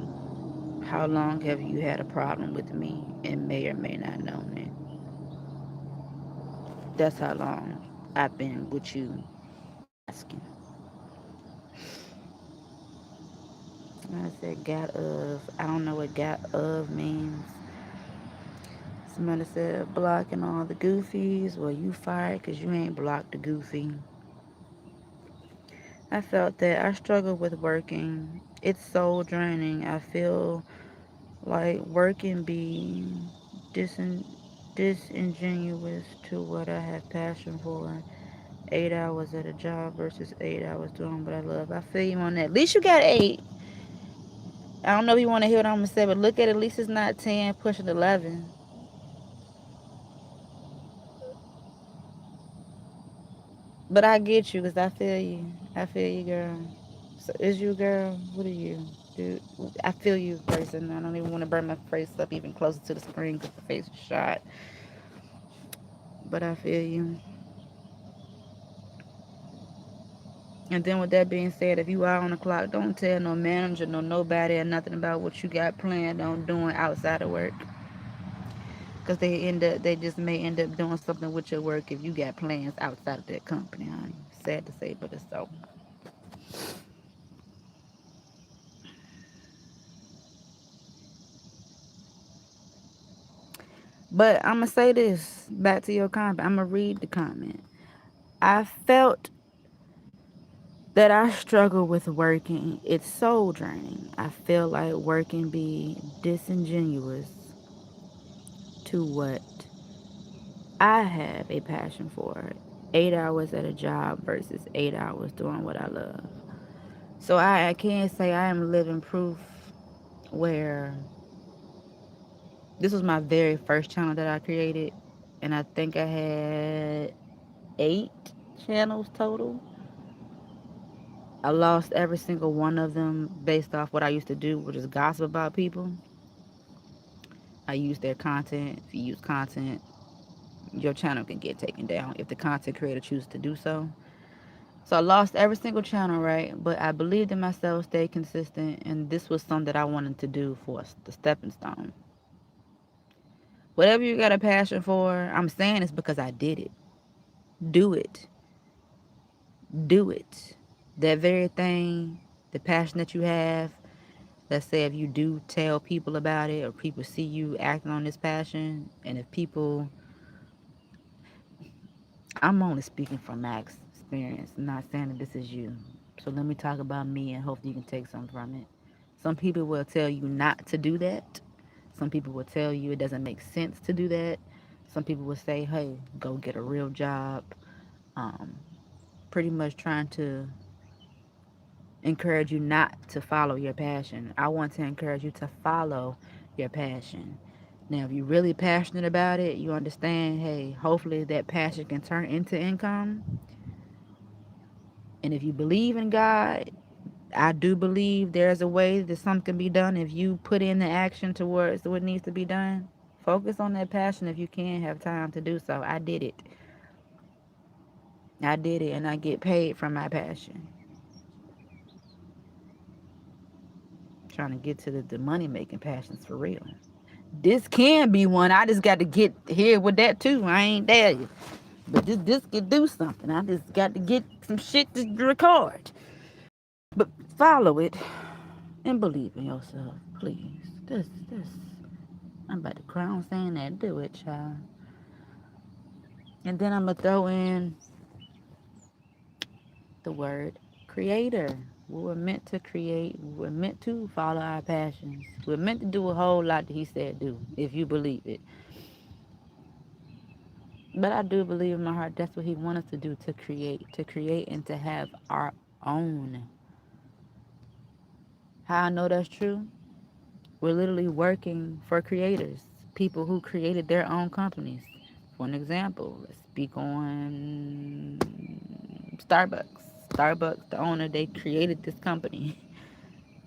How long have you had a problem with me and may or may not know it? That's how long I've been with you asking. I said, got of. I don't know what got of means. Somebody said, blocking all the goofies. Well, you fired because you ain't blocked the goofy. I felt that I struggle with working. It's soul draining. I feel like working be disin- disingenuous to what I have passion for. 8 hours at a job versus 8 hours doing what I love. I feel you on that. At least you got 8. I don't know if you want to hear what I'm going to say, but look at least it's not 10 pushing 11. But I get you because I feel you. I feel you, girl. So is you, girl? What are you? Dude, I feel you, person. I don't even want to burn my face up even closer to the screen because the face is shot. But I feel you. And then with that being said, if you are on the clock, don't tell no manager, no nobody, or nothing about what you got planned on doing outside of work. Because they just may end up doing something with your work if you got plans outside of that company, honey. Sad to say, but it's so. But I'm going to say this back to your comment. I'm going to read the comment. I felt that I struggle with working. It's soul draining. I feel like working be disingenuous to what I have a passion for. 8 hours at a job versus 8 hours doing what I love. So I can say I am living proof where this was my very first channel that I created. And I think I had 8 channels total. I lost every single one of them based off what I used to do, which is gossip about people. I use their content. If you use content, your channel can get taken down if the content creator chooses to do so. So I lost every single channel, right? But I believed in myself, stayed consistent, and this was something that I wanted to do for the stepping stone. Whatever you got a passion for, I'm saying it's because I did it. Do it. Do it. That very thing, the passion that you have, let's say if you do tell people about it or people see you acting on this passion, and if people, I'm only speaking from max experience, I'm not saying that this is you. So let me talk about me and hopefully you can take something from it. Some people will tell you not to do that. Some people will tell you it doesn't make sense to do that. Some people will say, hey, go get a real job. Um, Pretty much trying to encourage you not to follow your passion. I want to encourage you to follow your passion. Now, if you're really passionate about it, you understand, hey, hopefully that passion can turn into income. And if you believe in God, I do believe there's a way that something can be done if you put in the action towards what needs to be done. Focus on that passion if you can have time to do so. I did it. I did it and I get paid from my passion. Trying to get to the money making passions for real. This can be one. I just got to get here with that too. I ain't there yet. But this can do something. I just got to get some shit to record. But follow it and believe in yourself, please. This. I'm about to cry on saying that. Do it, child. And then I'm going to throw in the word creator. We were meant to create. We were meant to follow our passions. We're meant to do a whole lot that he said do, if you believe it. But I do believe in my heart that's what he wants us to do, to create and to have our own. How I know that's true? We're literally working for creators, people who created their own companies. For an example, let's speak on Starbucks. Starbucks, the owner, they created this company.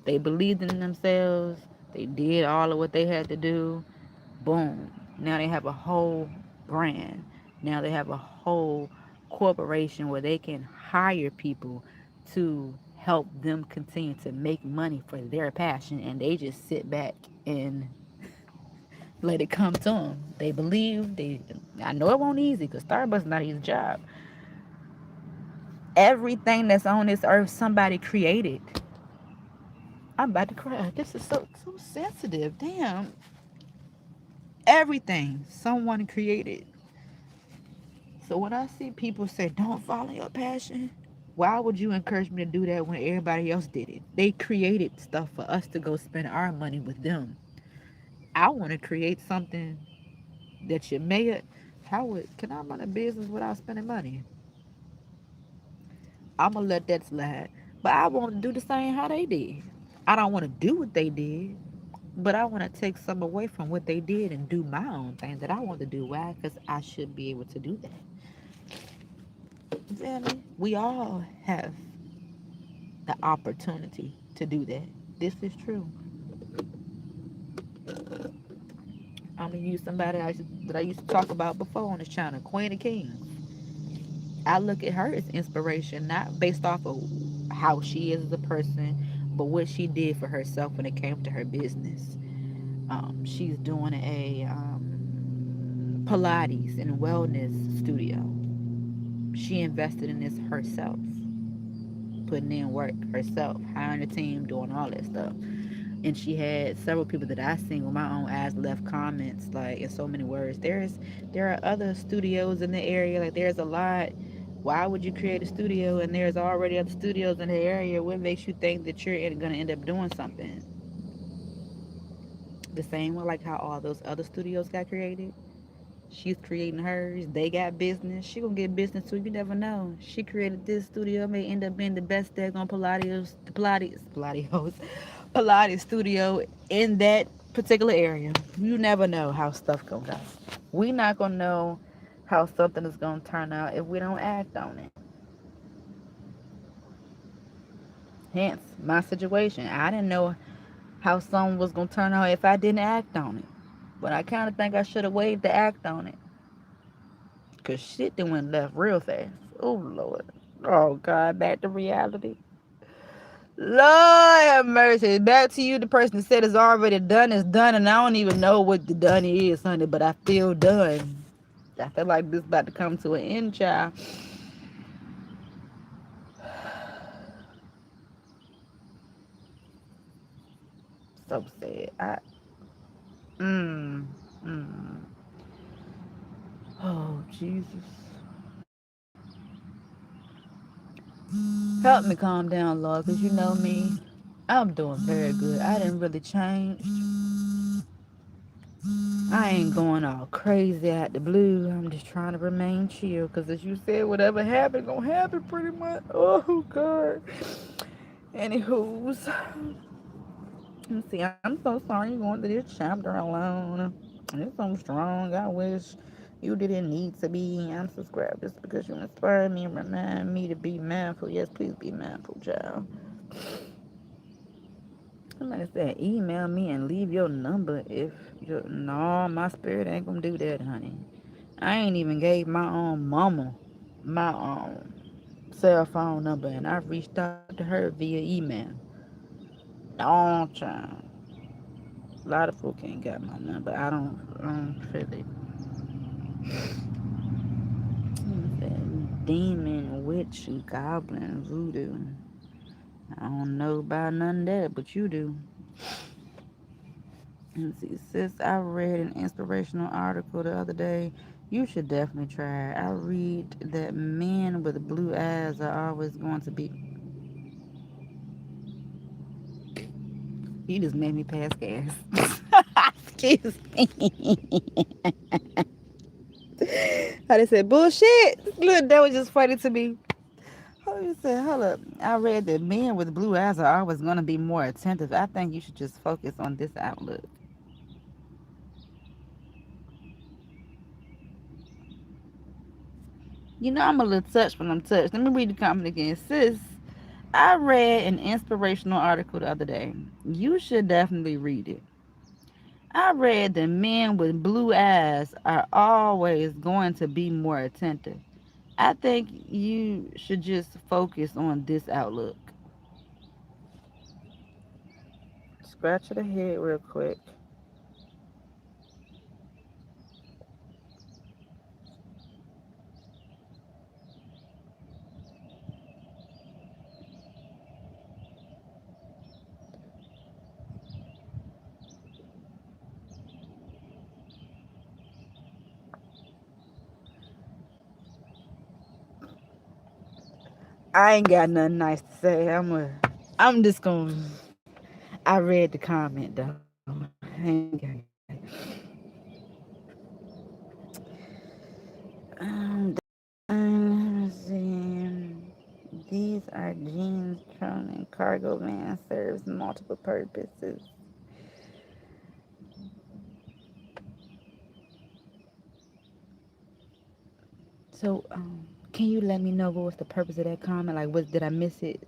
They believed in themselves. They did all of what they had to do. Boom. Now they have a whole brand. Now they have a whole corporation where they can hire people to help them continue to make money for their passion, and they just sit back and let it come to them. They believe they. I know it won't easy because Starbucks is not an easy job. Everything that's on this earth, somebody created. I'm about to cry. This is so sensitive. Damn. Everything someone created. So when I see people say, don't follow your passion, why would you encourage me to do that when everybody else did it? They created stuff for us to go spend our money with them. I want to create something that you may, can I run a business without spending money? I'm going to let that slide. But I want to do the same how they did. I don't want to do what they did, but I want to take some away from what they did and do my own thing that I want to do. Why? Because I should be able to do that. You feel me? We all have the opportunity to do that. This is true. I'm gonna use somebody that I used to talk about before on this channel, Queen of Kings. I look at her as inspiration, not based off of how she is as a person, but what she did for herself when it came to her business. She's doing a Pilates and wellness studio. She invested in this herself, putting in work herself, hiring a team, doing all that stuff. And she had several people that I seen with my own eyes left comments like in so many words. There are other studios in the area. Like there's a lot. Why would you create a studio and there's already other studios in the area? What makes you think that you're gonna end up doing something the same way like how all those other studios got created? She's creating hers. They got business. She gonna get business too. You never know. She created this studio. May end up being the best daggone Pilates studio in that particular area. You never know how stuff gonna go. We not gonna know how something is gonna turn out if we don't act on it. Hence my situation. I didn't know how something was gonna turn out if I didn't act on it. But I kind of think I should have waited to act on it. Cause shit then went left real fast. Oh Lord. Oh God, back to reality. Lord have mercy. Back to you, the person that said it's already done is done, and I don't even know what the done is, honey, but I feel done. I feel like this about to come to an end, child. So sad. Mm, mm. Oh, Jesus. Help me calm down, Lord, because you know me. I'm doing very good. I didn't really change. I ain't going all crazy out the blue. I'm just trying to remain chill. Because as you said, whatever happened, gonna happen pretty much. Oh, God. Anywho's. Let's see. I'm so sorry you're going through this chapter alone. It's so strong. I wish you didn't need to be unsubscribed just because you inspired me and remind me to be mindful. Yes, please be mindful, child. Somebody said email me and leave your number if you no, my spirit ain't gonna do that, honey. I ain't even gave my own mama my cell phone number and I reached out to her via email. No, child. A lot of folk ain't got my number. I don't really. Demon, witch, goblin, voodoo. I don't know about none of that, but you do. Let's see, sis, I read an inspirational article the other day. You should definitely try it. I read that men with blue eyes are always going to be. You just made me pass gas. Excuse me. How they said bullshit. Look, that was just funny to me. Hold you said, hold up. I read that men with blue eyes are always going to be more attentive. I think you should just focus on this outlook. You know I'm a little touched when I'm touched. Let me read the comment again. Sis, I read an inspirational article the other day. You should definitely read it. I read that men with blue eyes are always going to be more attentive. I think you should just focus on this outlook. Scratch of the head real quick. I ain't got nothing nice to say. I'm just gonna. I read the comment though. I ain't got. Let's see. These are jeans, training, cargo van serves multiple purposes. So, can you let me know what was the purpose of that comment? Like, what did I miss it?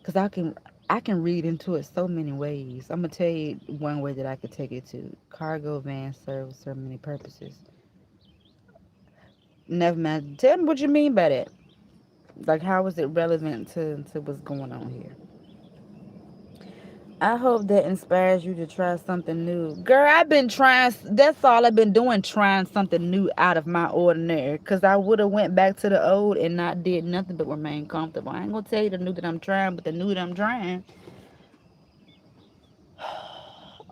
Cause I can read into it so many ways. I'm gonna tell you one way that I could take it to. Cargo van serves so many purposes. Never mind. Tell me what you mean by that. Like, how is it relevant to what's going on here? I hope that inspires you to try something new. Girl, I've been trying, that's all I've been doing, trying something new out of my ordinary. Because I would have went back to the old and not did nothing but remain comfortable. I ain't going to tell you the new that I'm trying, but the new that I'm trying,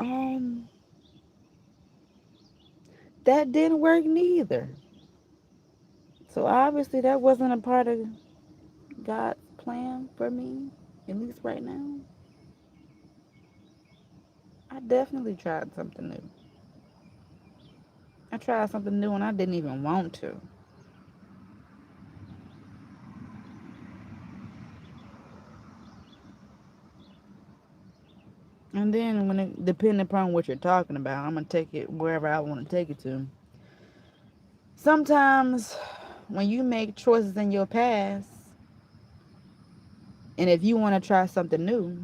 um, that didn't work neither. So obviously that wasn't a part of God's plan for me, at least right now. I definitely tried something new. I tried something new and I didn't even want to. And then when it depending upon what you're talking about, I'm gonna take it wherever I want to take it to. Sometimes when you make choices in your past, and if you want to try something new,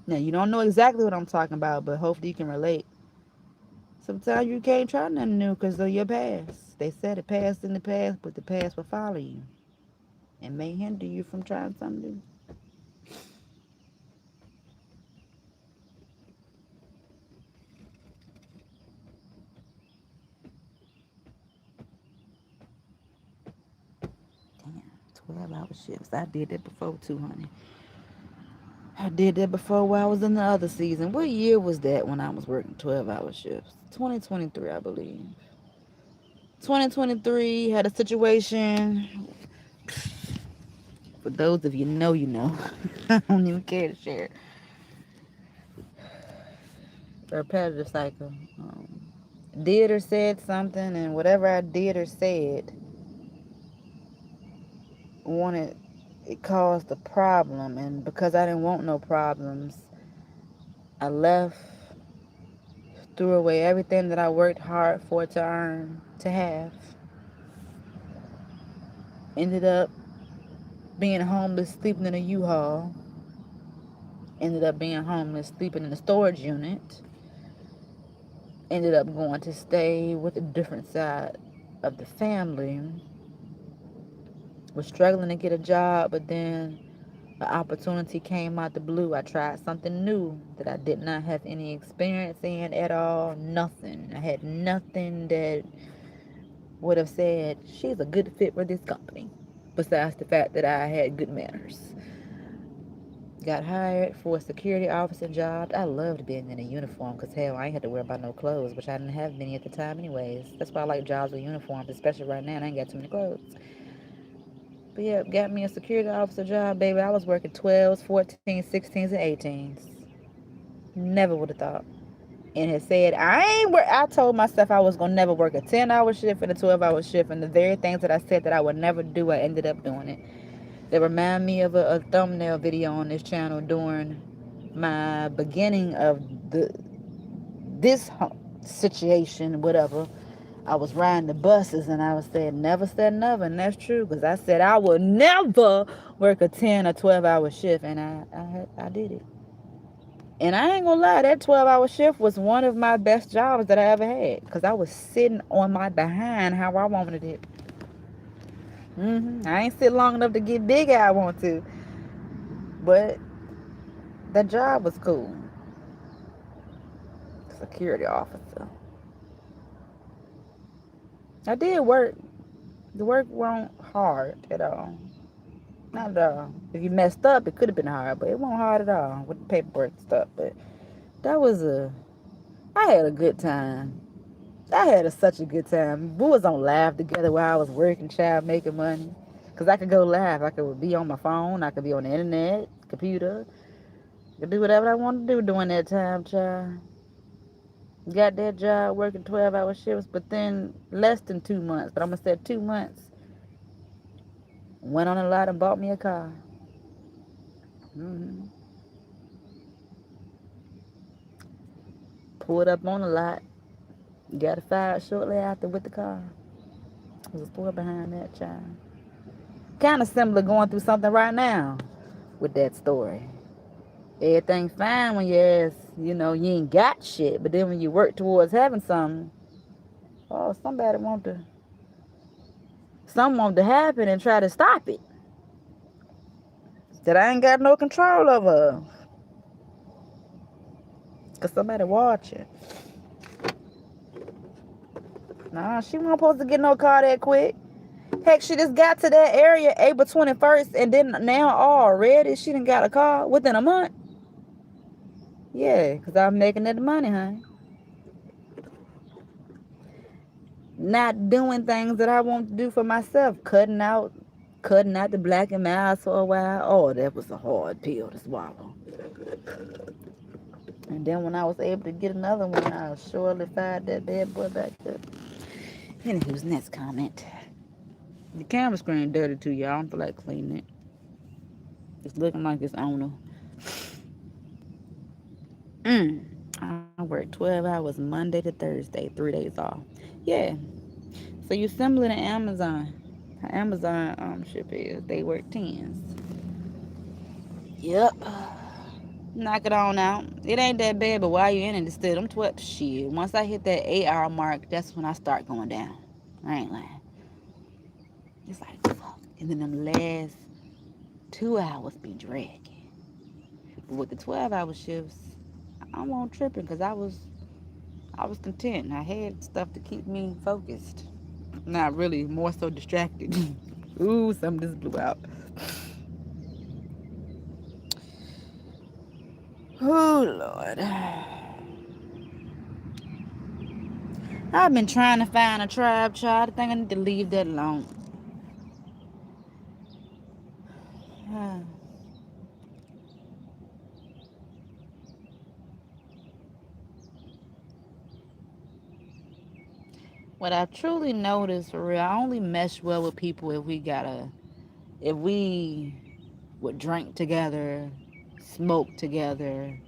now you don't know exactly what I'm talking about, but hopefully you can relate. Sometimes you can't try nothing new because of your past. They said the past in the past, but the past will follow you and may hinder you from trying something new. Damn, 12-hour shifts. I did that before too, honey. I did that before while I was in the other season. What year was that when I was working 12-hour shifts? 2023, I believe. 2023 had a situation. For those of you know, you know. I don't even care to share. A repetitive cycle. Did or said something, and whatever I did or said, wanted it caused a problem, and because I didn't want no problems, I left, threw away everything that I worked hard for to earn, to have. Ended up being homeless, sleeping in a U-Haul. Ended up being homeless, sleeping in a storage unit. Ended up going to stay with a different side of the family. Was struggling to get a job, but then An opportunity came out the blue. I tried something new that I did not have any experience in at all. Nothing. I had nothing that would have said she's a good fit for this company. Besides the fact that I had good manners. Got hired for a security officer job. I loved being in a uniform because hell, I ain't had to worry about no clothes, which I didn't have many at the time anyways. That's why I like jobs with uniforms, especially right now. I ain't got too many clothes. But yeah, got me a security officer job, baby. I was working 12s, 14s, 16s, and 18s. Never would have thought. And had said, I told myself I was going to never work a 10-hour shift and a 12-hour shift. And the very things that I said that I would never do, I ended up doing it. They remind me of a thumbnail video on this channel during my beginning of this situation, whatever. I was riding the buses and I was saying, never said never. And that's true because I said I would never work a 10 or 12-hour shift. And I did it. And I ain't gonna lie, that 12-hour shift was one of my best jobs that I ever had because I was sitting on my behind how I wanted it. I ain't sit long enough to get big how I want to. But the job was cool. Security officer. I did work. The work wasn't hard at all. Not at all. If you messed up, it could have been hard, but it wasn't hard at all with the paperwork stuff. But I had a good time. I had such a good time. We was on live together while I was working, child, making money. Because I could go live. I could be on my phone. I could be on the internet, computer. I could do whatever I wanted to do during that time, child. Got that job working 12-hour shifts, but then less than 2 months. But I'm going to say 2 months. Went on a lot and bought me a car. Pulled up on the lot. Got fired shortly after with the car. There's a story behind that, child. Kind of similar going through something right now with that story. Everything's fine when you ask, you ain't got shit. But then when you work towards having something, something want to happen and try to stop it. That I ain't got no control over. Because somebody watching. Nah, she wasn't supposed to get no car that quick. Heck, she just got to that area April 21st, and then now already she done got a car within a month. Yeah, because I'm making that money, honey. Not doing things that I want to do for myself. Cutting out the black and miles for a while. Oh, that was a hard pill to swallow. And then when I was able to get another one, I surely fired that bad boy back up. Anywho's next comment. The camera screen dirty too, y'all. I don't feel like cleaning it. It's looking like its owner. I work 12 hours Monday to Thursday, 3 days off. Yeah. So you similar to Amazon. How Amazon ship is. They work 10s. Yep. Knock it on out. It ain't that bad, but while you're in it, still them 12 shit. Once I hit that 8-hour mark, that's when I start going down. I ain't lying. It's like fuck. And then them last 2 hours be dragging. But with the 12-hour shifts, I won't tripping because I was content. I had stuff to keep me focused. Not really, more so distracted. Ooh, something just blew out. Oh, Lord. I've been trying to find a tribe, child. I think I need to leave that alone. What I truly noticed, for real, I only mesh well with people if we would drink together, smoke together,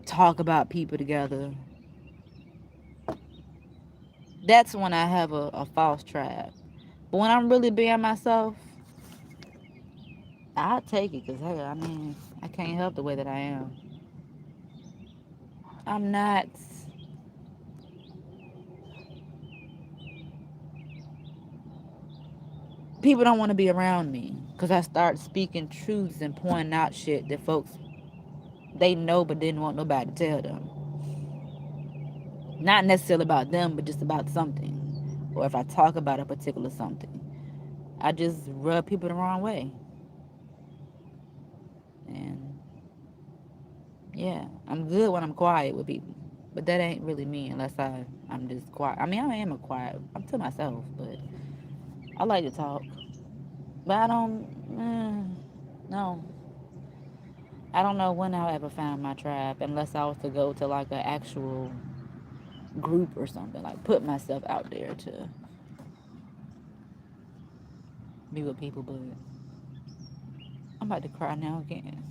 talk about people together. That's when I have a false tribe. But when I'm really being myself, I'll take it because, hey, I can't help the way that I am. I'm not people don't want to be around me because I start speaking truths and pointing out shit that folks they know but didn't want nobody to tell them. Not necessarily about them, but just about something. Or if I talk about a particular something, I just rub people the wrong way. And yeah, I'm good when I'm quiet with people. But that ain't really me unless I'm just quiet. I mean, I am a quiet. I'm to myself, but I like to talk. But I don't, no. I don't know when I'll ever find my tribe unless I was to go to like an actual group or something. Like put myself out there to be with people. But I'm about to cry now again.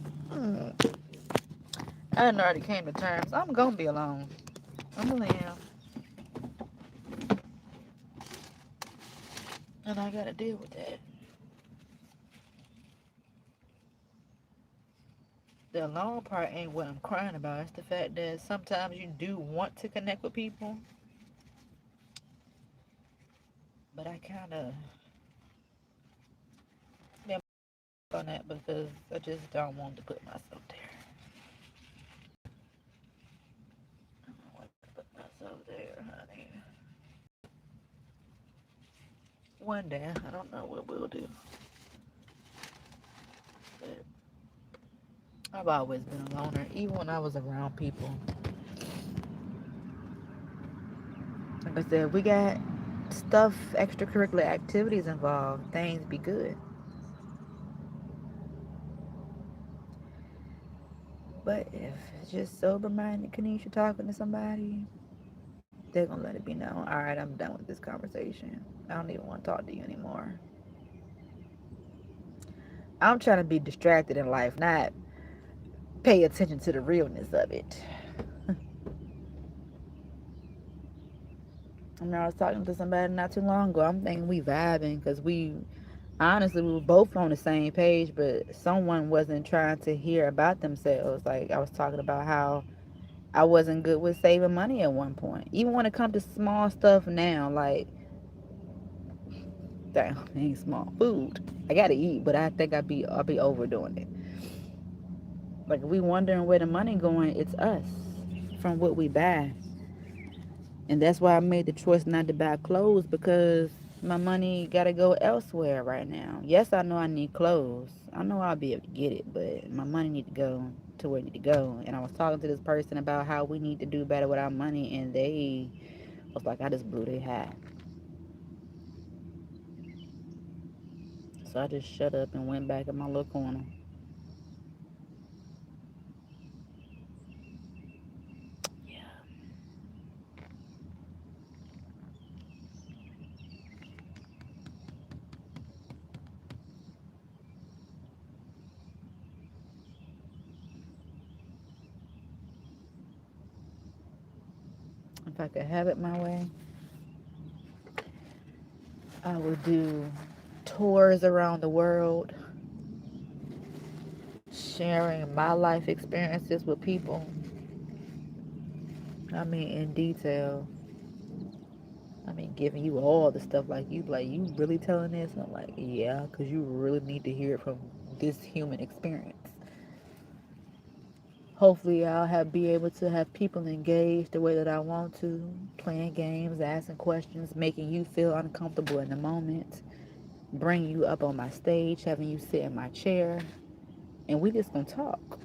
I done already came to terms. I'm gonna be alone. I'm gonna am. And I gotta deal with that. The alone part ain't what I'm crying about. It's the fact that sometimes you do want to connect with people. But I kinda been on that because I just don't want to put myself there. I don't want to put myself there, honey. One day, I don't know what we'll do. But I've always been a loner, even when I was around people. Like I said, we got stuff, extracurricular activities involved, things be good. But if it's just sober-minded Kanisha talking to somebody, they're gonna let it be known. All right, I'm done with this conversation. I don't even want to talk to you anymore. I'm trying to be distracted in life, not pay attention to the realness of it. I mean, I was talking to somebody not too long ago. I'm thinking we vibing because honestly, we were both on the same page, but someone wasn't trying to hear about themselves. Like, I was talking about how I wasn't good with saving money at one point. Even when it comes to small stuff now, like, damn, it ain't small food. I gotta eat, but I think I'll be overdoing it. Like, if we wondering where the money going, it's us from what we buy. And that's why I made the choice not to buy clothes because my money got to go elsewhere right now. Yes, I know I need clothes. I know I'll be able to get it, but my money need to go to where it need to go. And I was talking to this person about how we need to do better with our money, and they was like, I just blew their hat. So I just shut up and went back in my little corner. Yeah. If I could have it my way, I would do tours around the world, sharing my life experiences with people. I mean, in detail. I mean, giving you all the stuff like, you really telling this? I'm like, yeah, because you really need to hear it from this human experience. Hopefully, be able to have people engaged the way that I want to, playing games, asking questions, making you feel uncomfortable in the moment, bring you up on my stage, having you sit in my chair, and we just gonna talk.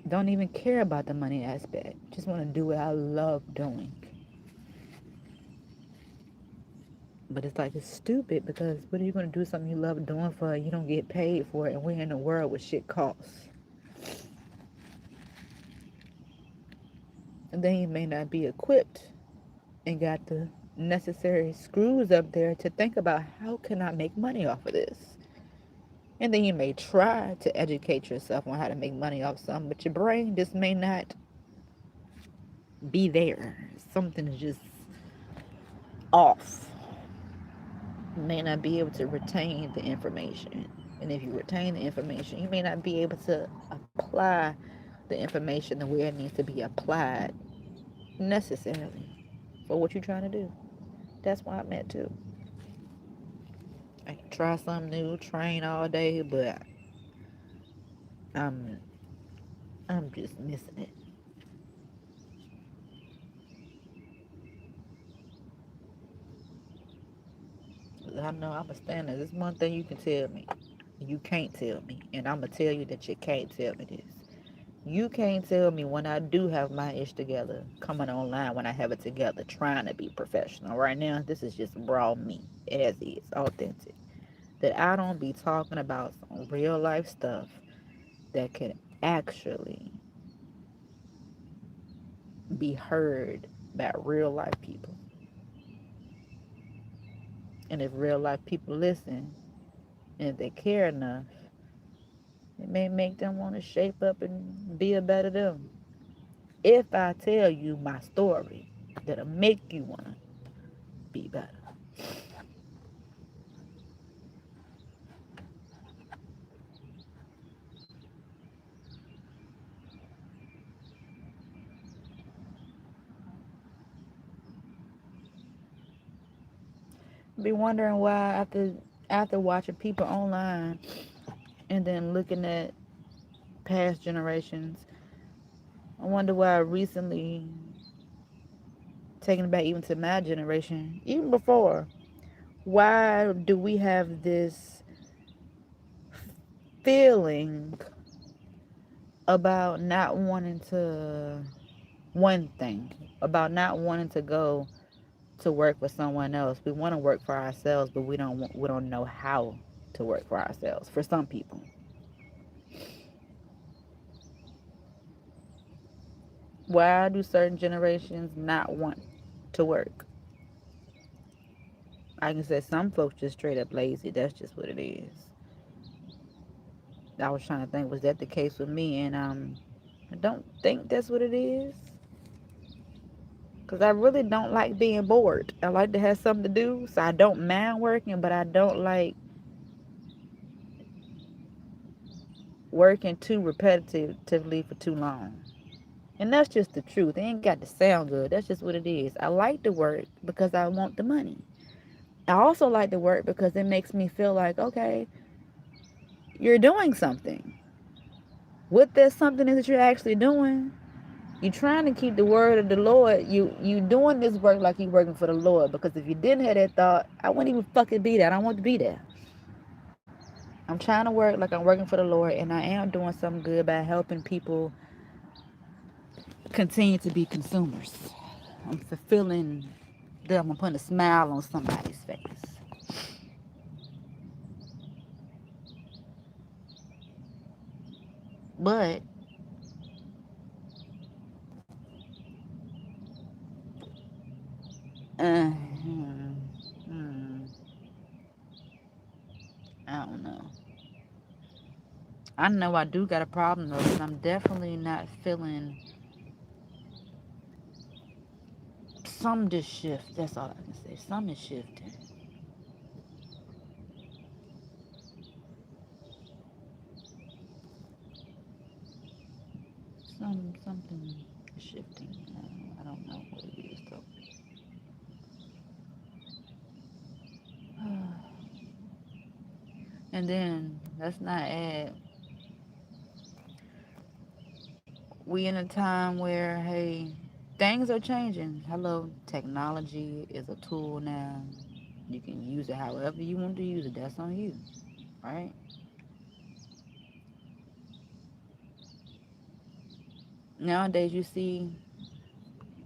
Don't even care about the money aspect. Just want to do what I love doing. But it's like, it's stupid because what are you going to do something you love doing for you don't get paid for it, and we're in a world where shit costs. And then you may not be equipped and got the necessary screws up there to think about how can I make money off of this. And then you may try to educate yourself on how to make money off something, but your brain just may not be there. Something is just off. You may not be able to retain the information. And if you retain the information, you may not be able to apply the information the way it needs to be applied necessarily for what you're trying to do. That's why I'm at too. I can try something new, train all day, but I'm I'm just missing it. I know I'm a standard. There's one thing you can tell me. You can't tell me. And I'm going to tell you that you can't tell me this. You can't tell me when I do have my ish together, coming online when I have it together, trying to be professional. Right now, this is just raw me, as is, authentic. That I don't be talking about some real life stuff that can actually be heard by real life people. And if real life people listen, and if they care enough, it may make them want to shape up and be a better them. If I tell you my story, that'll make you want to be better. Be wondering why after watching people online and then looking at past generations, I wonder why recently, taking it back even to my generation, even before, why do we have this feeling about not wanting to one thing about not wanting to go to work for someone else. We want to work for ourselves, but we don't know how to work for ourselves. For some people, why do certain generations not want to work? I can say some folks just straight up lazy. That's just what it is. I was trying to think, was that the case with me? And I don't think that's what it is. Because I really don't like being bored. I like to have something to do. So I don't mind working, but I don't like working too repetitively for too long. And that's just the truth. It ain't got to sound good. That's just what it is. I like to work because I want the money. I also like to work because it makes me feel like, okay, you're doing something. What that something is that you're actually doing, you're trying to keep the word of the Lord. You doing this work like you're working for the Lord. Because if you didn't have that thought, I wouldn't even fucking be there. I don't want to be there. I'm trying to work like I'm working for the Lord, and I am doing something good by helping people continue to be consumers. I'm fulfilling them. I'm putting a smile on somebody's face. But uh, hmm, hmm, I don't know. I know I do got a problem though, but I'm definitely not feeling some just shift. That's all I can say. Some is shifting. Something is shifting. I don't know what it is though. And then let's not add, we in a time where, hey, things are changing. Hello, technology is a tool now. You can use it however you want to use it. That's on you, right? Nowadays, you see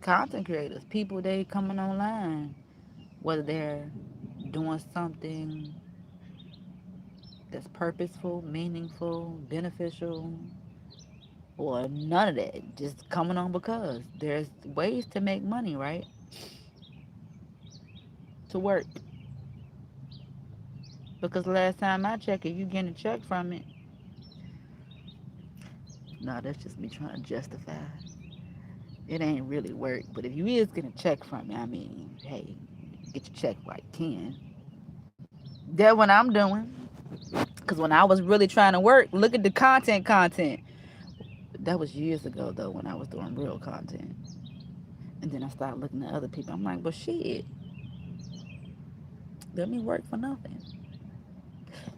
content creators, people they coming online, whether they're doing something that's purposeful, meaningful, beneficial, or none of that. Just coming on because there's ways to make money, right? To work. Because last time I checked, if you getting a check from it, no, that's just me trying to justify. It ain't really work. But if you is getting a check from it, I mean, hey, get your check while you can. That's what I'm doing. Because when I was really trying to work, look at the content. That was years ago, though, when I was doing real content. And then I started looking at other people. I'm like, well, shit. Let me work for nothing.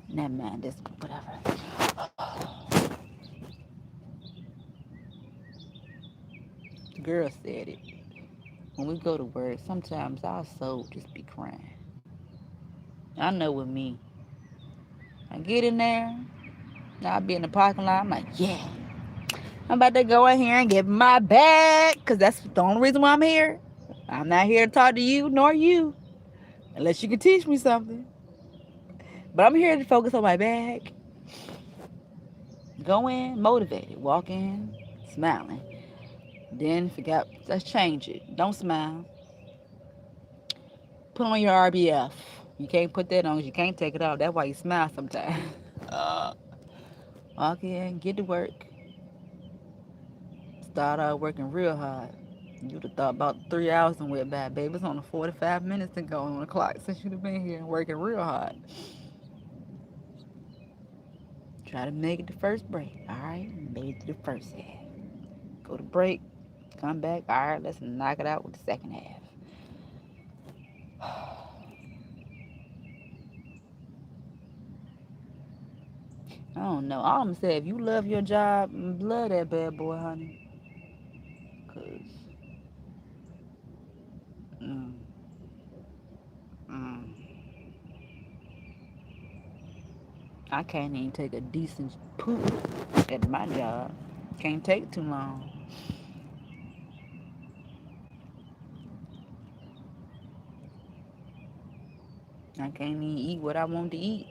Never mind this, whatever. The girl said it. When we go to work, sometimes our soul just be crying. I know with me. I get in there, I'll be in the parking lot. I'm like, yeah, I'm about to go in here and get my bag. Because that's the only reason why I'm here. I'm not here to talk to you nor you. Unless you can teach me something. But I'm here to focus on my bag. Go in, motivated. Walk in, smiling. Then forgot, let's change it. Don't smile. Put on your RBF. You can't put that on because you can't take it off. That's why you smile sometimes. Walk in, get to work. Start out working real hard. You'd have thought about 3 hours and went by, baby. It's only 45 minutes to go on the clock since you'd have been here and working real hard. Try to make it the first break. All right, made it to the first half. Go to break, come back. All right, let's knock it out with the second half. I don't know. All I'm saying, if you love your job, love that bad boy, honey. Cause mm, mm, I can't even take a decent poop at my job. Can't take too long. I can't even eat what I want to eat.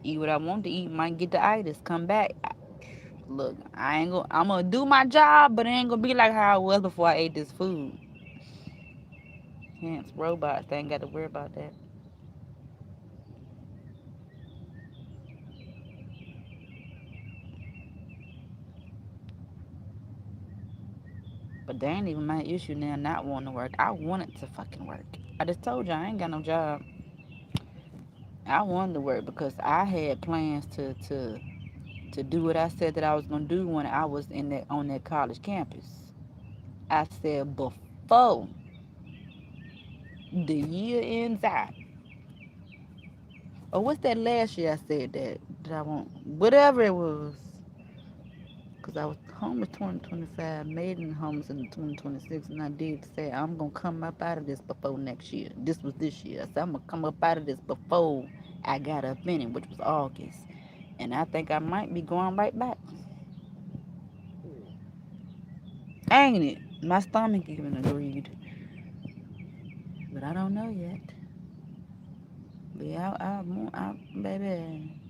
Eat what I want to eat, might get the itis, come back. Look, I'm gonna do my job, but it ain't gonna be like how it was before I ate this food. Hence, robots, they ain't got to worry about that. But that ain't even my issue now, not wanting to work. I wanted to fucking work. I just told you I ain't got no job. I wanted to work because I had plans to do what I said that I was gonna do when I was on that college campus. I said before the year ends out. Or what's that last year I said that I want whatever it was. Cause I was homeless 2025, made in homeless in 2026, and I did say I'm gonna come up out of this before next year. This was this year. I said I'm gonna come up out of this before I got up in it, which was August. And I think I might be going right back. Ain't it? My stomach even agreed. But I don't know yet. But yeah, baby.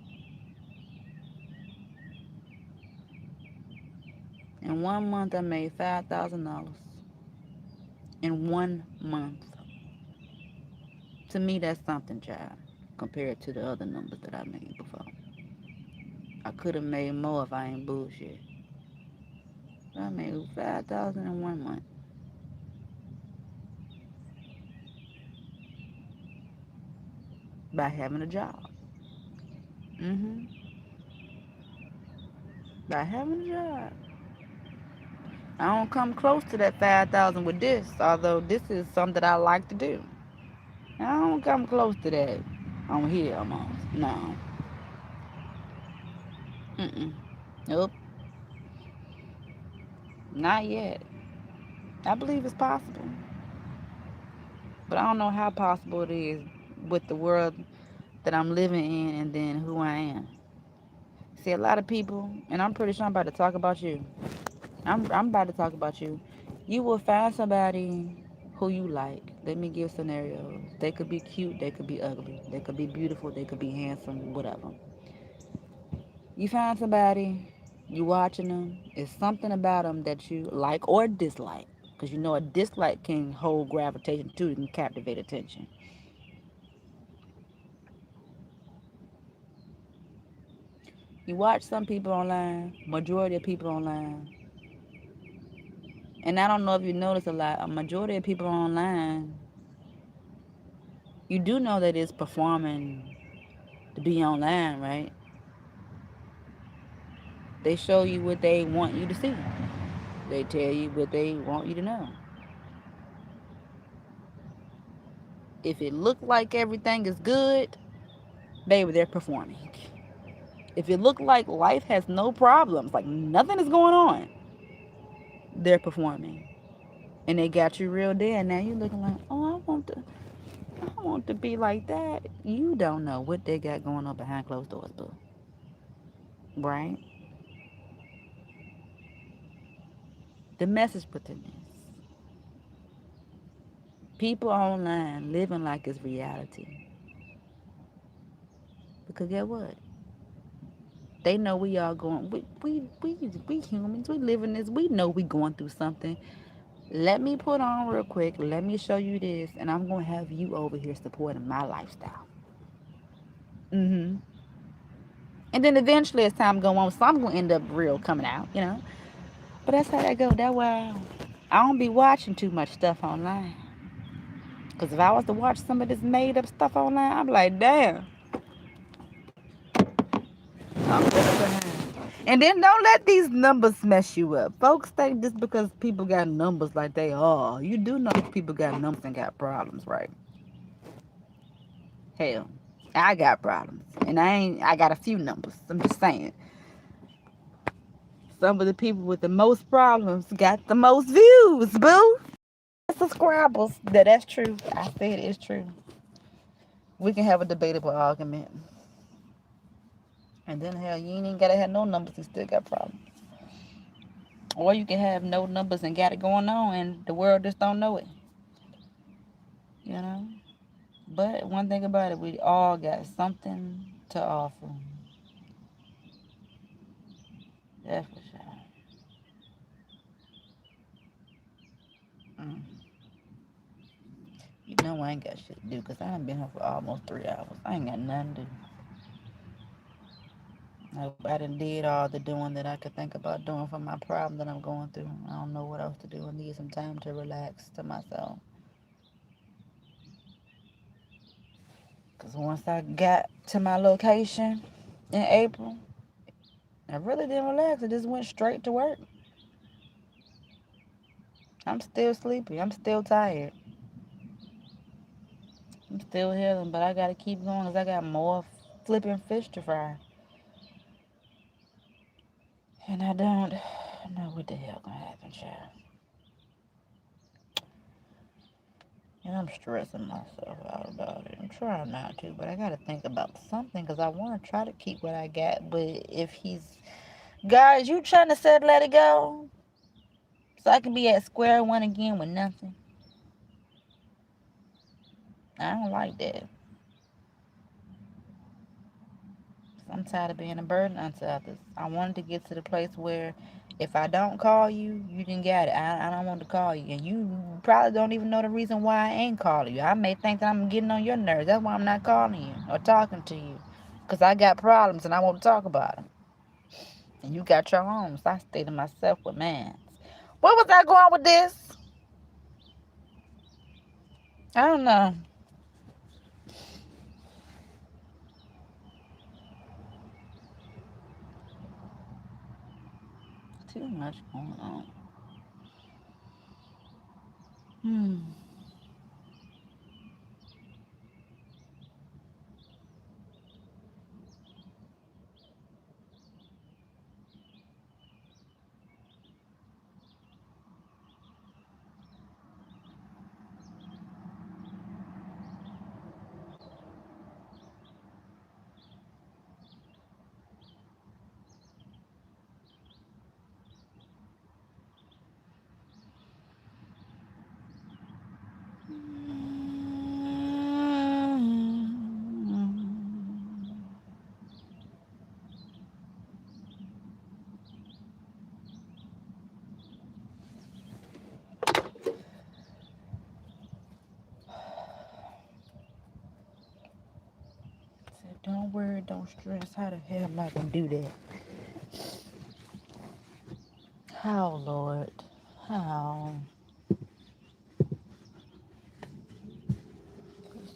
In 1 month, I made $5,000. In 1 month. To me, that's something, child, compared to the other numbers that I made before. I could have made more if I ain't bullshit. I made 5,000 in 1 month by having a job. Mhm. By having a job. I don't come close to that 5,000 with this, although this is something that I like to do. I don't come close to that on here almost. No. Mm-mm. Nope. Not yet. I believe it's possible. But I don't know how possible it is with the world that I'm living in and then who I am. See, a lot of people, and I'm pretty sure I'm about to talk about you. I'm about to talk about you. You will find somebody who you like. Let me give scenarios. They could be cute, they could be ugly, they could be beautiful, they could be handsome, whatever. You find somebody, you watching them, it's something about them that you like or dislike. Because you know a dislike can hold gravitation too, it can captivate attention. You watch some people online, majority of people online, and I don't know if you notice a majority of people online, you do know that it's performing to be online, right? They show you what they want you to see. They tell you what they want you to know. If it look like everything is good, baby, they're performing. If it look like life has no problems, like nothing is going on, they're performing. And they got you real there. Now you looking like, oh, I want to be like that. You don't know what they got going on behind closed doors, boo. Right? The message within this. People online living like it's reality. Because get what? They know we all going, we humans, we living this, we know we going through something. Let me put on real quick, let me show you this, and I'm going to have you over here supporting my lifestyle. Mm-hmm. And then eventually as time go on, some going to end up real coming out, you know. But that's how that go. That's why I don't be watching too much stuff online. Because if I was to watch some of this made up stuff online, I'm like, damn, I'm really behind. And then don't let these numbers mess you up. Folks think just because people got numbers like they are, you do know people got numbers and got problems, right? Hell, I got problems. And I got a few numbers. I'm just saying. Some of the people with the most problems got the most views, boo. Subscribers. That's true. I said it's true. We can have a debatable argument. And then hell, you ain't even gotta have no numbers and still got problems. Or you can have no numbers and got it going on and the world just don't know it. You know? But one thing about it, we all got something to offer. That's for sure. Mm. You know I ain't got shit to do because I done been here for almost 3 hours. I ain't got nothing to do. I done did all the doing that I could think about doing for my problem that I'm going through. I don't know what else to do. I need some time to relax to myself. Because once I got to my location in April, I really didn't relax. I just went straight to work. I'm still sleepy. I'm still tired. I'm still healing, but I got to keep going because I got more flipping fish to fry. And I don't know what the hell gonna happen, child. And I'm stressing myself out about it. I'm trying not to, but I gotta think about something because I want to try to keep what I got. But if he's, guys, you trying to let it go so I can be at square one again with nothing? I don't like that. I'm tired of being a burden unto others. I wanted to get to the place where if I don't call you, you didn't get it. I don't want to call you. And you probably don't even know the reason why I ain't calling you. I may think that I'm getting on your nerves. That's why I'm not calling you or talking to you. Because I got problems and I want to talk about them. And you got your own. So I stay to myself with mine. Where was I going with this? I don't know. Too much going on. Don't worry, don't stress. How the hell am I gonna do that? How, Lord? How?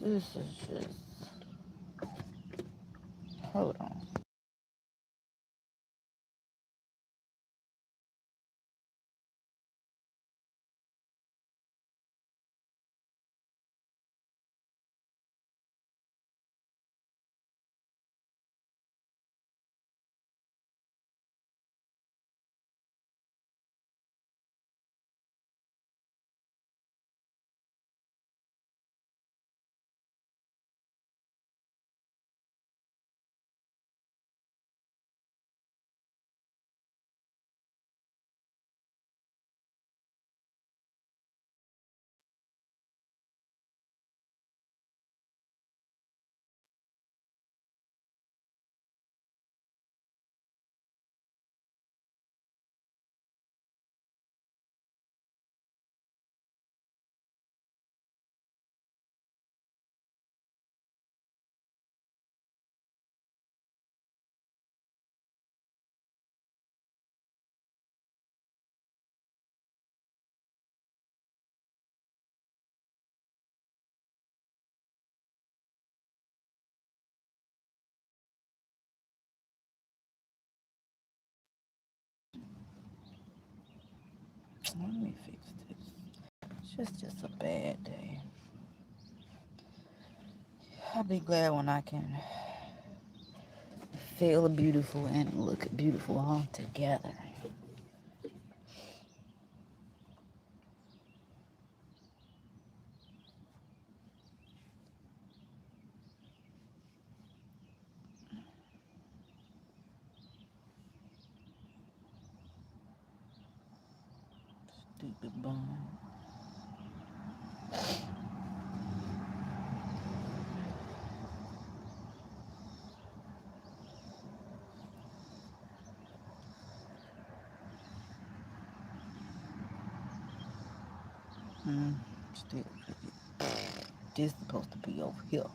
This is just... Hold on. Let me fix this. It's just a bad day. I'll be glad when I can feel beautiful and look beautiful all together. Stupid bum. Still crooked. This is supposed to be over here.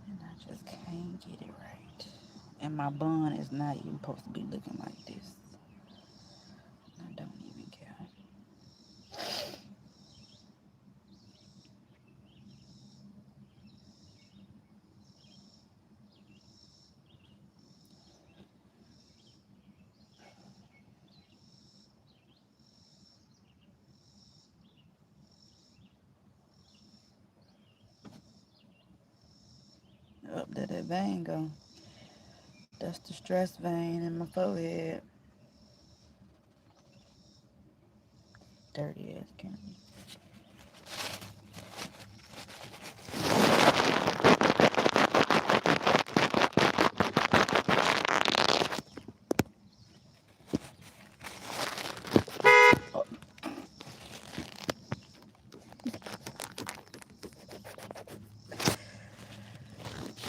And I just can't get it right. And my bun is not even supposed to be looking like this. I don't even care. Up there that vein go. That's the stress vein in my forehead. Dirty ass camera.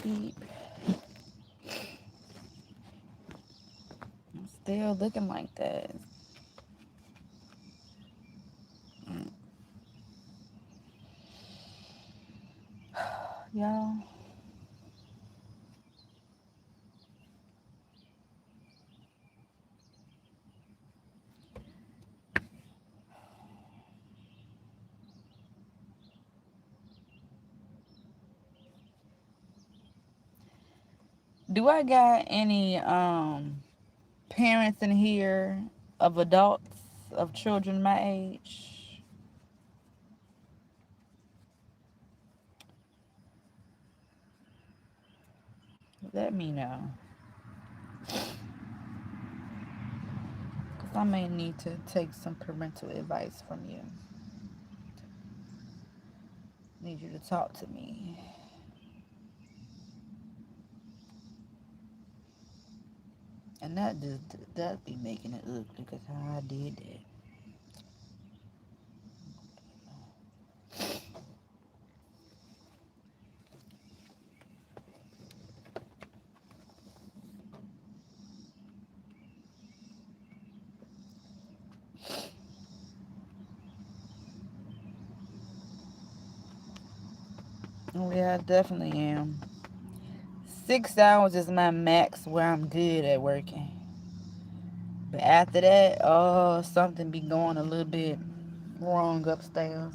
Keep still looking like that. Y'all. Do I got any parents in here of adults of children my age? Let me know. Because I may need to take some parental advice from you. Need you to talk to me. And that be making it ugly because how I did that. Oh yeah, I definitely am. 6 hours is my max where I'm good at working. But after that, oh, something be going a little bit wrong upstairs.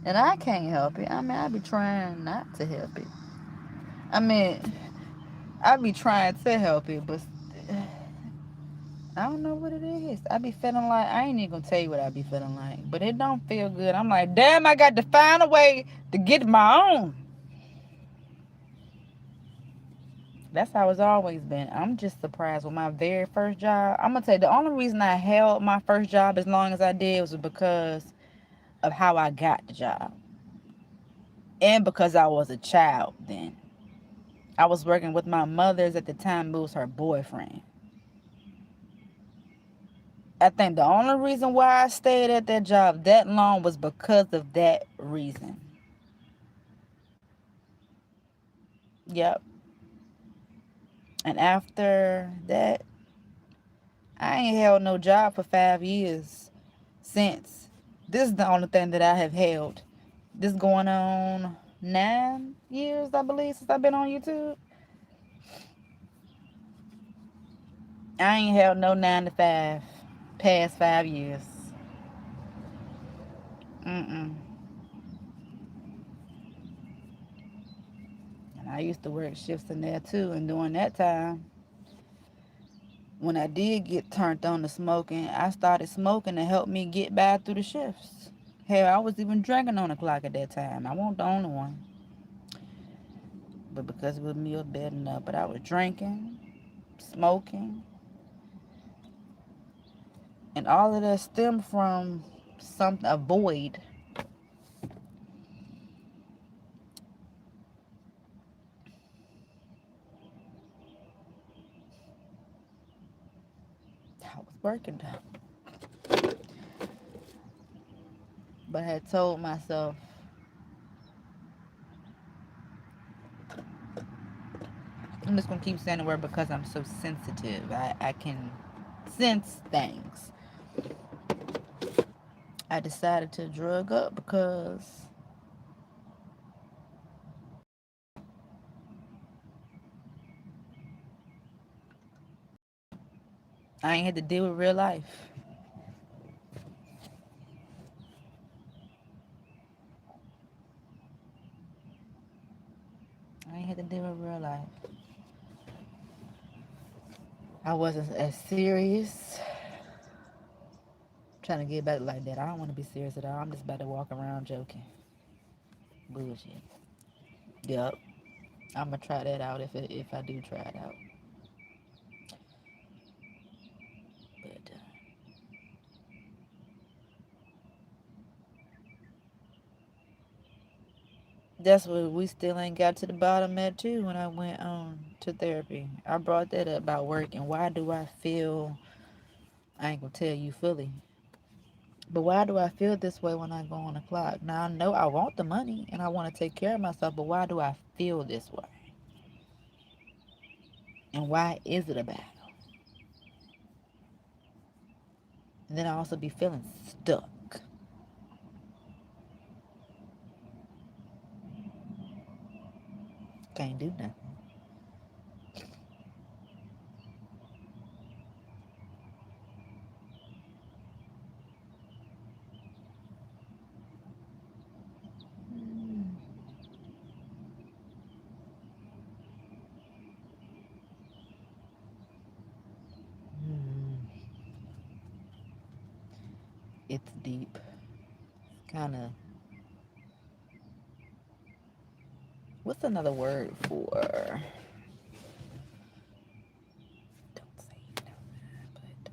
And I can't help it. I mean, I be trying not to help it. I mean, I be trying to help it, but I don't know what it is. I be feeling like, I ain't even gonna tell you what I be feeling like, but it don't feel good. I'm like, damn, I got to find a way to get my own. That's how it's always been. I'm just surprised with my very first job. I'm gonna tell you, the only reason I held my first job as long as I did was because of how I got the job. And because I was a child then. I was working with my mother's at the time, it was her boyfriend. I think the only reason why I stayed at that job that long was because of that reason. Yep. And after that, I ain't held no job for 5 years since. This is the only thing that I have held. This going on 9 years, I believe, since I've been on YouTube. I ain't held no 9 to 5 past 5 years. Mm-mm. And I used to work shifts in there too, and during that time, When I did get turned on to smoking, I started smoking to help me get by through the shifts. Hell, I was even drinking on the clock at that time. I wasn't the only one. But because it was meal bad enough. But I was drinking, smoking, and all of that stemmed from something, a void. I was working though. But I had told myself, I'm just gonna keep saying the word because I'm so sensitive. I can sense things. I decided to drug up because I ain't had to deal with real life. I ain't had to deal with real life. I wasn't as serious. Trying to get back like that. I don't want to be serious at all. I'm just about to walk around joking. Bullshit. Yup. I'm gonna try that out if I do try it out. But that's what we still ain't got to the bottom at too. When I went on to therapy, I brought that up about work and why do I feel, I ain't gonna tell you fully, but why do I feel this way when I go on the clock? Now I know I want the money and I want to take care of myself, but why do I feel this way? And why is it a battle? And then I also be feeling stuck. Can't do nothing. It's deep. Kind of. What's another word for? Don't say no, but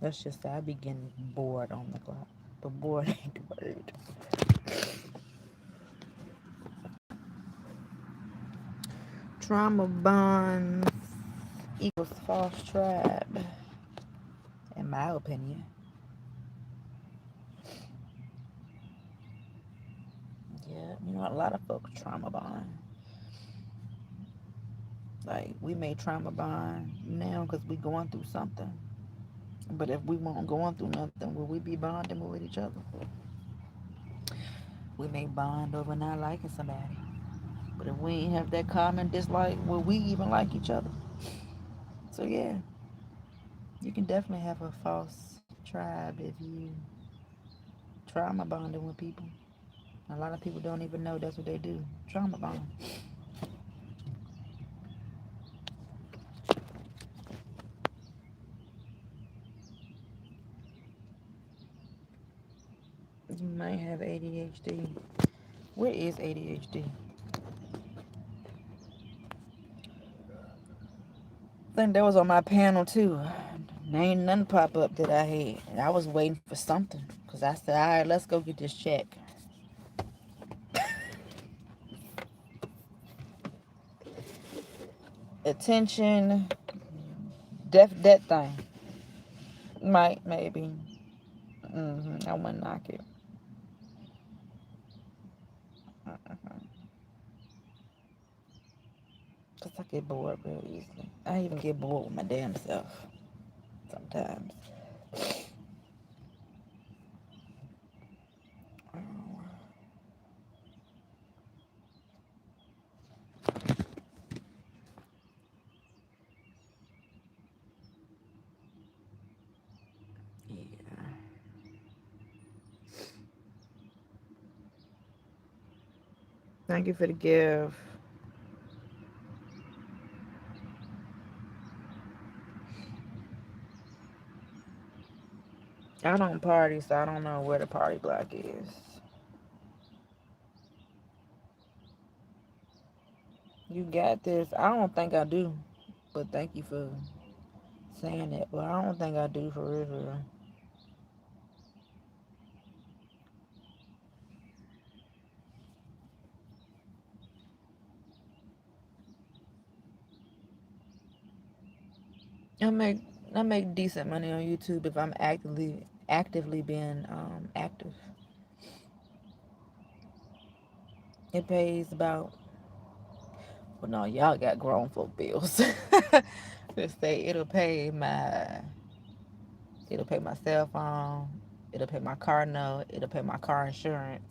let's just say I be getting bored on the clock. But bored ain't the word. Trauma bonds equals false tribe, in my opinion. Yeah, you know, a lot of folks trauma bond. Like, we may trauma bond now because we going through something. But if we weren't going through nothing, will we be bonding with each other? We may bond over not liking somebody. But if we ain't have that common dislike, will we even like each other? So yeah, you can definitely have a false tribe if you trauma bonding with people. A lot of people don't even know that's what they do. Trauma bond. You might have ADHD. What is ADHD? I think that was on my panel too. There ain't nothing pop up that I had. And I was waiting for something. Because I said, all right, let's go get this check. Attention. That thing. Might, maybe. I wouldn't knock it. Because I get bored real easily. I even get bored with my damn self. Sometimes. Yeah. Thank you for the gift. I don't party, so I don't know where the party block is. You got this. I don't think I do. But thank you for saying that. But I don't think I do for real, for real. I make decent money on YouTube if I'm actively being active. It pays about, well, no, y'all got grown folk bills. Let's say it'll pay my cell phone, it'll pay my car note, it'll pay my car insurance,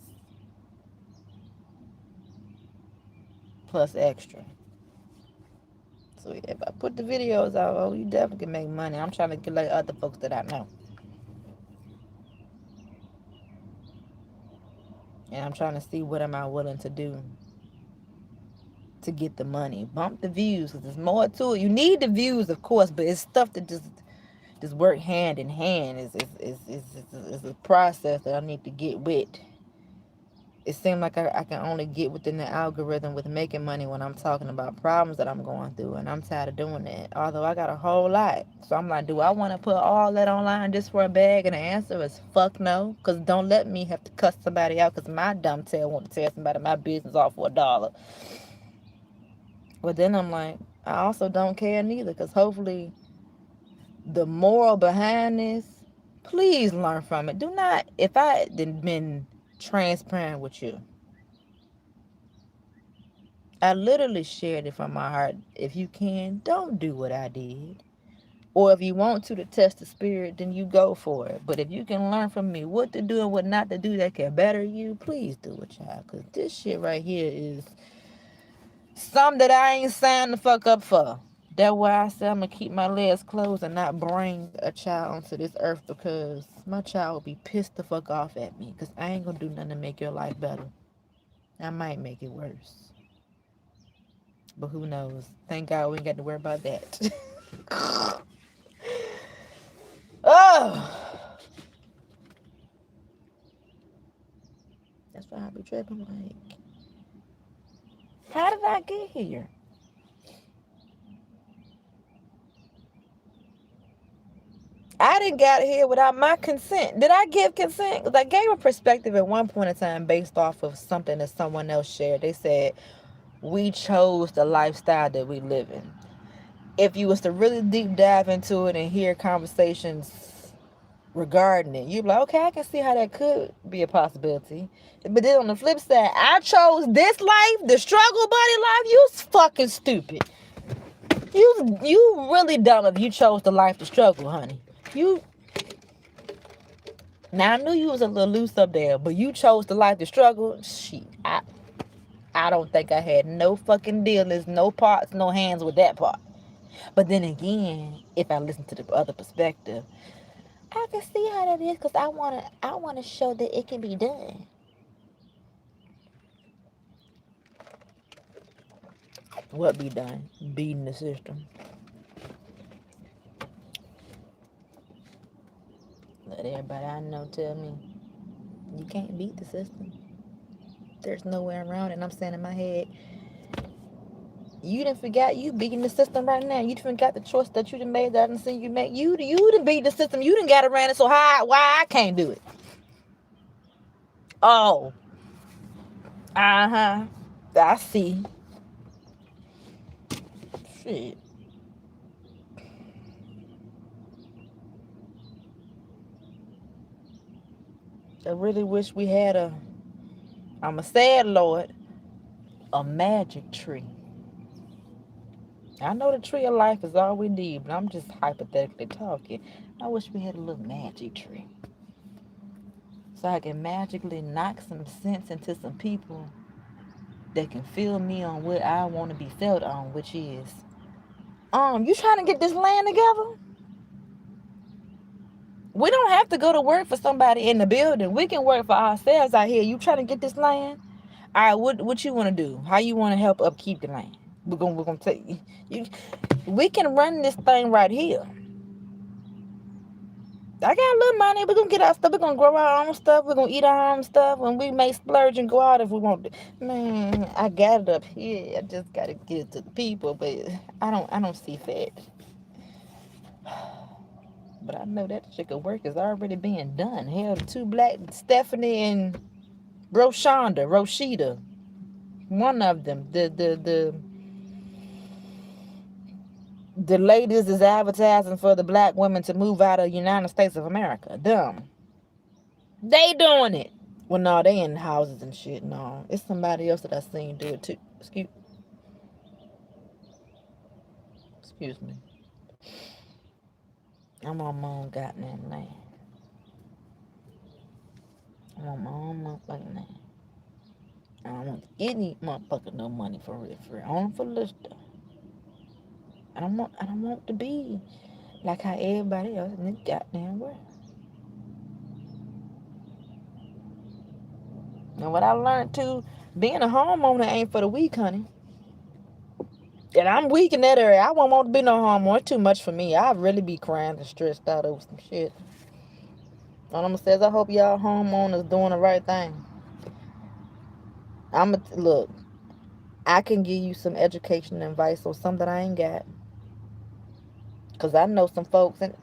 plus extra. So if I put the videos out, oh, you definitely can make money. I'm trying to get like other folks that I know. And I'm trying to see what am I willing to do to get the money. Bump the views, because there's more to it. You need the views, of course, but it's stuff that just work hand in hand. Is a process that I need to get with. It seems like I can only get within the algorithm with making money when I'm talking about problems that I'm going through, and I'm tired of doing that. Although I got a whole lot. So I'm like, do I want to put all that online just for a bag? And the answer is fuck no. Because don't let me have to cuss somebody out because my dumb tail want to tell somebody my business off for $1. But then I'm like, I also don't care neither, because hopefully the moral behind this, please learn from it. Do not, if I had been transparent with you, I literally shared it from my heart. If you can, don't do what I did. Or if you want to test the spirit, then you go for it. But if you can learn from me what to do and what not to do that can better you, please do it, child. Because this shit right here is something that I ain't signed the fuck up for. That's why I said I'm going to keep my legs closed and not bring a child onto this earth, because my child will be pissed the fuck off at me, because I ain't going to do nothing to make your life better. I might make it worse. But who knows? Thank God we ain't got to worry about that. Oh! That's why I be tripping like, how did I get here? I didn't get here without my consent. Did I give consent? Because I gave a perspective at one point in time based off of something that someone else shared. They said, we chose the lifestyle that we live in. If you was to really deep dive into it and hear conversations regarding it, you'd be like, okay, I can see how that could be a possibility. But then on the flip side, I chose this life, the struggle buddy life. You fucking stupid. You really dumb if you chose the life to struggle, honey. Now I knew you was a little loose up there, but you chose the life to struggle. Shit, I don't think I had no fucking dealings, no parts, no hands with that part. But then again, if I listen to the other perspective, I can see how that is, because I wanna show that it can be done. What be done? Beating the system. Let everybody I know tell me, you can't beat the system. There's no way around it. And I'm saying in my head, you done forgot you beating the system right now. You done forgot the choice that you done made that I done seen you make. You done beat the system. You done got around it, so why I can't do it? Oh. Uh-huh. I see. Shit. I really wish we had I'm a sad Lord, a magic tree. I know the tree of life is all we need, but I'm just hypothetically talking. I wish we had a little magic tree, so I can magically knock some sense into some people that can feel me on what I want to be felt on, which is, you trying to get this land together? We don't have to go to work for somebody in the building. We can work for ourselves out here. You trying to get this land? All right, what you want to do? How you want to help upkeep the land? We're gonna take you. We can run this thing right here. I got a little money. We're gonna get our stuff. We're gonna grow our own stuff. We're gonna eat our own stuff. And we may splurge and go out if we want to. Man, I got it up here. I just gotta get it to the people, but I don't see that. But I know that chicken work is already being done. Hell, the two black Stephanie and Roshida, one of them, the ladies is advertising for the black women to move out of the United States of America. Them. They doing it. Well, no, they in houses and shit. No, it's somebody else that I seen do it too. Excuse me. I'm on my own goddamn land. I'm on my own motherfucking land. I don't want any motherfucker no money for real, for real. Only for little stuff. I don't want to be like how everybody else in this goddamn world. And what I learned too, being a homeowner ain't for the weak, honey. And I'm weak in that area. I won't want to be no homeowner. It's too much for me. I really be crying and stressed out over some shit. All I'm gonna say is I hope y'all homeowners doing the right thing. Look, I can give you some education and advice on something that I ain't got. Because I know some folks, and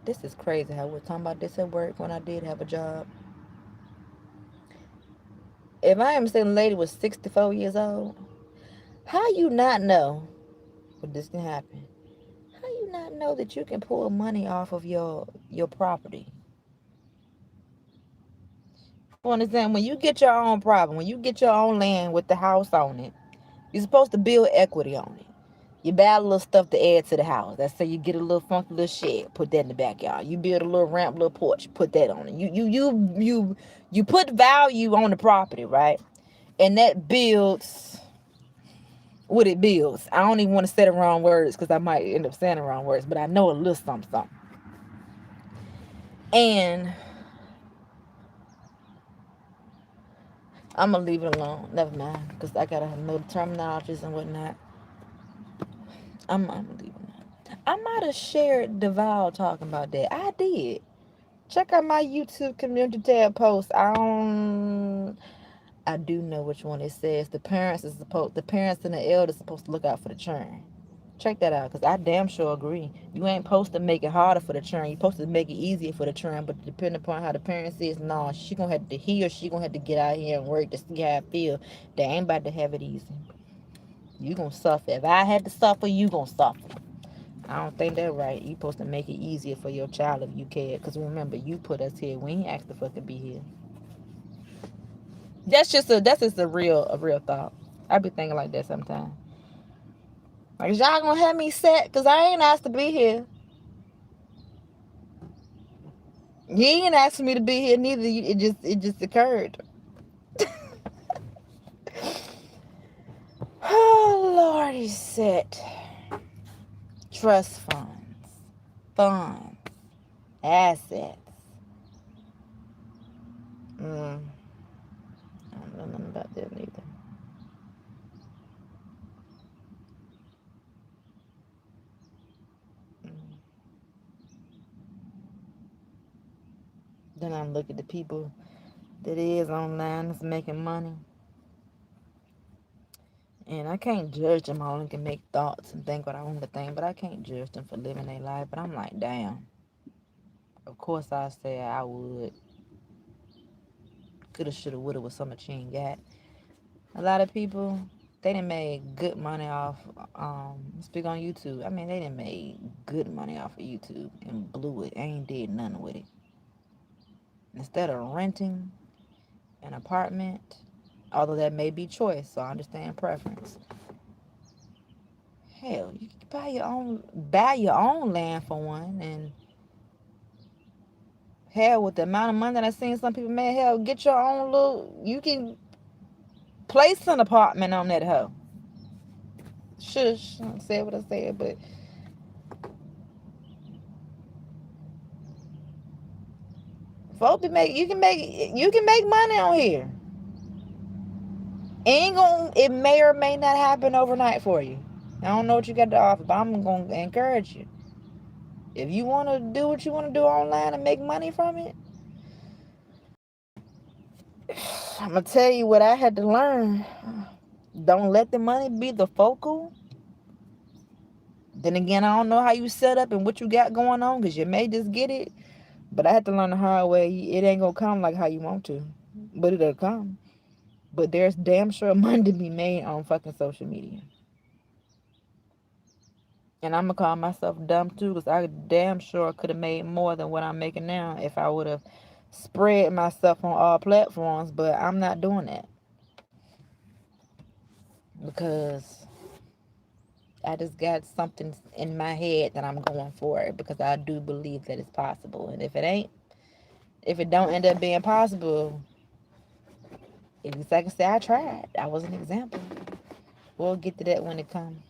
this is crazy how we're talking about this at work when I did have a job. If I am saying the lady was 64 years old, how you not know what this can happen? How you not know that you can pull money off of your property? For example, when you get your own property, when you get your own land with the house on it, you're supposed to build equity on it. You buy a little stuff to add to the house. Let's say you get a little funky little shed, put that in the backyard. You build a little ramp, little porch, put that on it. You put value on the property, right? And that builds what it builds. I don't even want to say the wrong words because I might end up saying the wrong words, but I know a little something. And I'm gonna leave it alone. Never mind, because I gotta know the terminologies and whatnot. I'm gonna leave it alone. I might have shared Deval talking about that. I did. Check out my YouTube community tab post. I do know which one it says. The parents and the elders supposed to look out for the children. Check that out, because I damn sure agree. You ain't supposed to make it harder for the children. You're supposed to make it easier for the children, but depending upon how the parents is, no, she gonna have to get out here and work to see how I feel. They ain't about to have it easy. You gonna suffer. If I had to suffer, you gonna suffer. I don't think that's right. You supposed to make it easier for your child if you care. Because remember, you put us here. We ain't asked the fuck to be here. That's just a real thought. I be thinking like that sometimes. Like, y'all gonna have me set because I ain't asked to be here. You ain't asking me to be here neither. It just occurred. Oh Lord, he said trust funds, assets. I don't know nothing about that neither. Then I look at the people that is online that's making money. And I can't judge them. I only can make thoughts and think what I want to think, but I can't judge them for living their life. But I'm like, damn. Of course I say I would. Coulda, shoulda, woulda was something she ain't got. A lot of people, they done made good money off, speak on YouTube. I mean, they done made good money off of YouTube and blew it. Ain't did nothing with it. Instead of renting an apartment, although that may be choice, so I understand preference. Hell, you can buy your own land for one, and hell, with the amount of money that I seen some people made, hell, get your own you can place an apartment on that hoe. Shush, I said what I said, but folks you can make money on here. It may or may not happen overnight for you. I don't know what you got to offer, but I'm going to encourage you. If you want to do what you want to do online and make money from it, I'm going to tell you what I had to learn. Don't let the money be the focal. Then again, I don't know how you set up and what you got going on, because you may just get it. But I had to learn the hard way. It ain't going to come like how you want to. But it'll come. But there's damn sure money to be made on fucking social media. And I'm going to call myself dumb too, because I damn sure could have made more than what I'm making now if I would have spread myself on all platforms. But I'm not doing that. Because I just got something in my head that I'm going for it, because I do believe that it's possible. And if it don't end up being possible, it's like I say, I tried. I was an example. We'll get to that when it comes.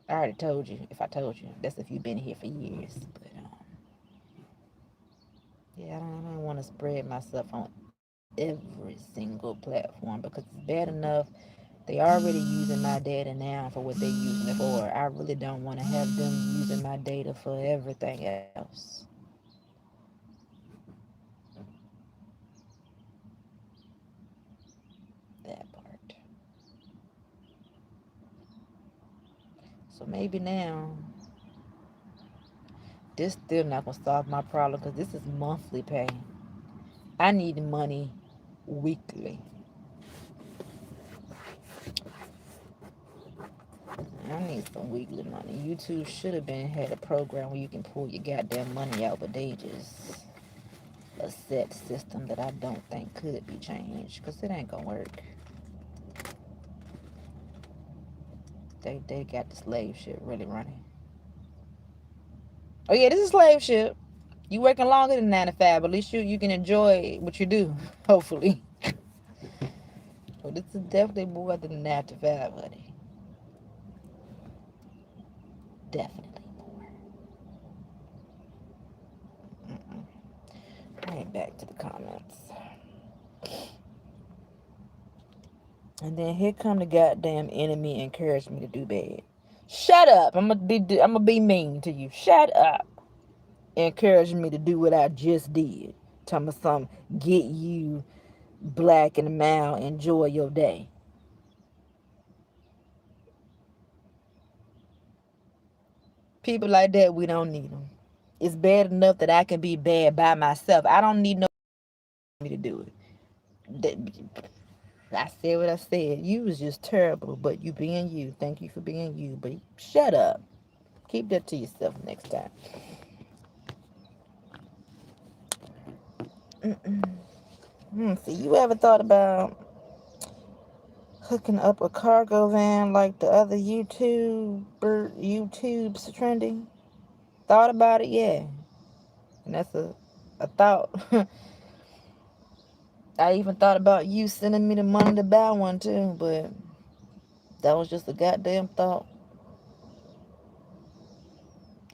I already told you. If I told you, that's if you've been here for years. But yeah, I don't want to spread myself on every single platform, because it's bad enough they already using my data now for what they using it for. I really don't want to have them using my data for everything else. That part. So maybe now, this still not gonna solve my problem, because this is monthly pay. I need money weekly. I need some weekly money. YouTube should have had a program where you can pull your goddamn money out, but they just a set system that I don't think could be changed, because it ain't gonna work. They got the slave ship really running. Oh yeah, this is slave ship. You working longer than 9 to 5, but at least you can enjoy what you do, hopefully. But this is definitely more than 9 to 5, honey. Definitely more. Right, back to the comments. And then here come the goddamn enemy encouraged me to do bad. Shut up. I'm gonna be mean to you. Shut up. Encouraging me to do what I just did. Talking about some get you black and mild, enjoy your day. People like that, we don't need them. It's bad enough that I can be bad by myself. I don't need nobody to do it. I said what I said. You was just terrible, but you being you. Thank you for being you. But shut up. Keep that to yourself next time. See, you ever thought about hooking up a cargo van like the other YouTube's trending? Thought about it? Yeah. And that's a thought. I even thought about you sending me the money to buy one too, but that was just a goddamn thought.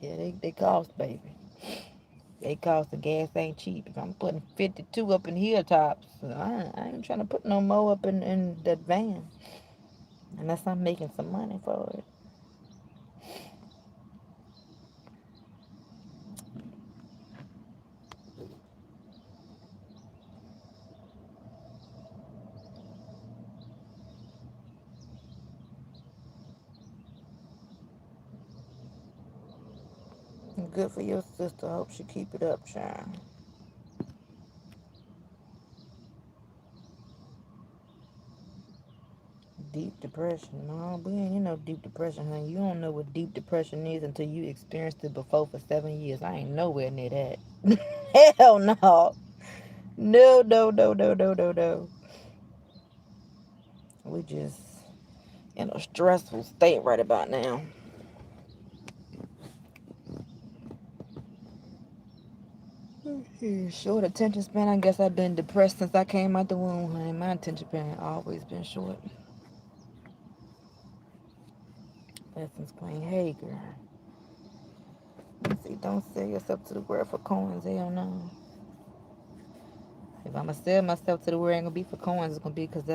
Yeah, they cost, baby. They cost. The gas ain't cheap. If I'm putting 52 up in hilltops, I ain't trying to put no more up in that van. Unless I'm making some money for it. Good for your sister. Hope she keep it up, child. Deep depression. No, we ain't in no deep depression, honey. You don't know what deep depression is until you experienced it before for 7 years. I ain't nowhere near that. Hell no. No, no, no, no, no, no, no. We just in a stressful state right about now. Short attention span. I guess I've been depressed since I came out the womb, honey. My attention span always been short. Essence Queen. Hey, girl. Let's see, don't sell yourself to the world for coins. Hell no. If I'm gonna sell myself to the world, it ain't gonna be for coins. It's gonna be because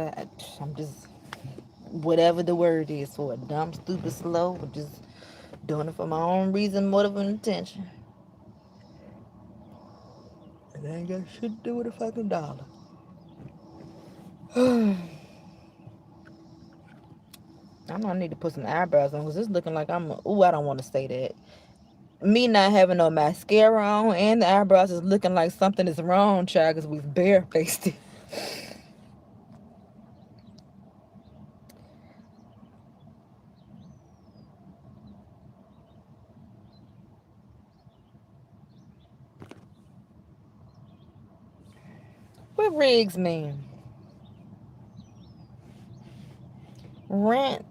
I'm just whatever the word is for it. Dumb, stupid, slow, or just doing it for my own reason, motive, and intention. It ain't got shit to do with a fucking dollar. I know I need to put some eyebrows on because it's looking like ooh, I don't want to say that. Me not having no mascara on and the eyebrows is looking like something is wrong, child, because we've barefaced it. What rigs mean? Rent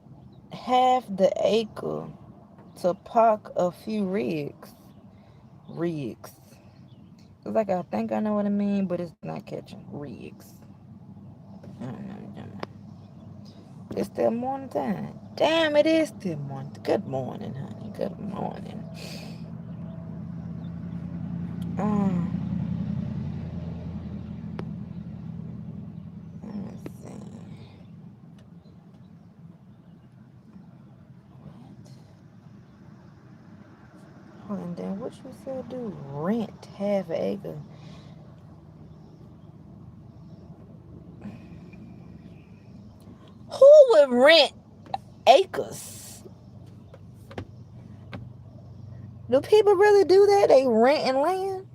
half the acre to park a few rigs. Rigs. It's like I think I know what I mean, but it's not catching. Rigs. I don't know. It's still morning time. Damn, it is still morning. Good morning, honey. Good morning. Let me see. Hold on, then what you said do? Rent half an acre. Who would rent acres? Do people really do that? They renting land?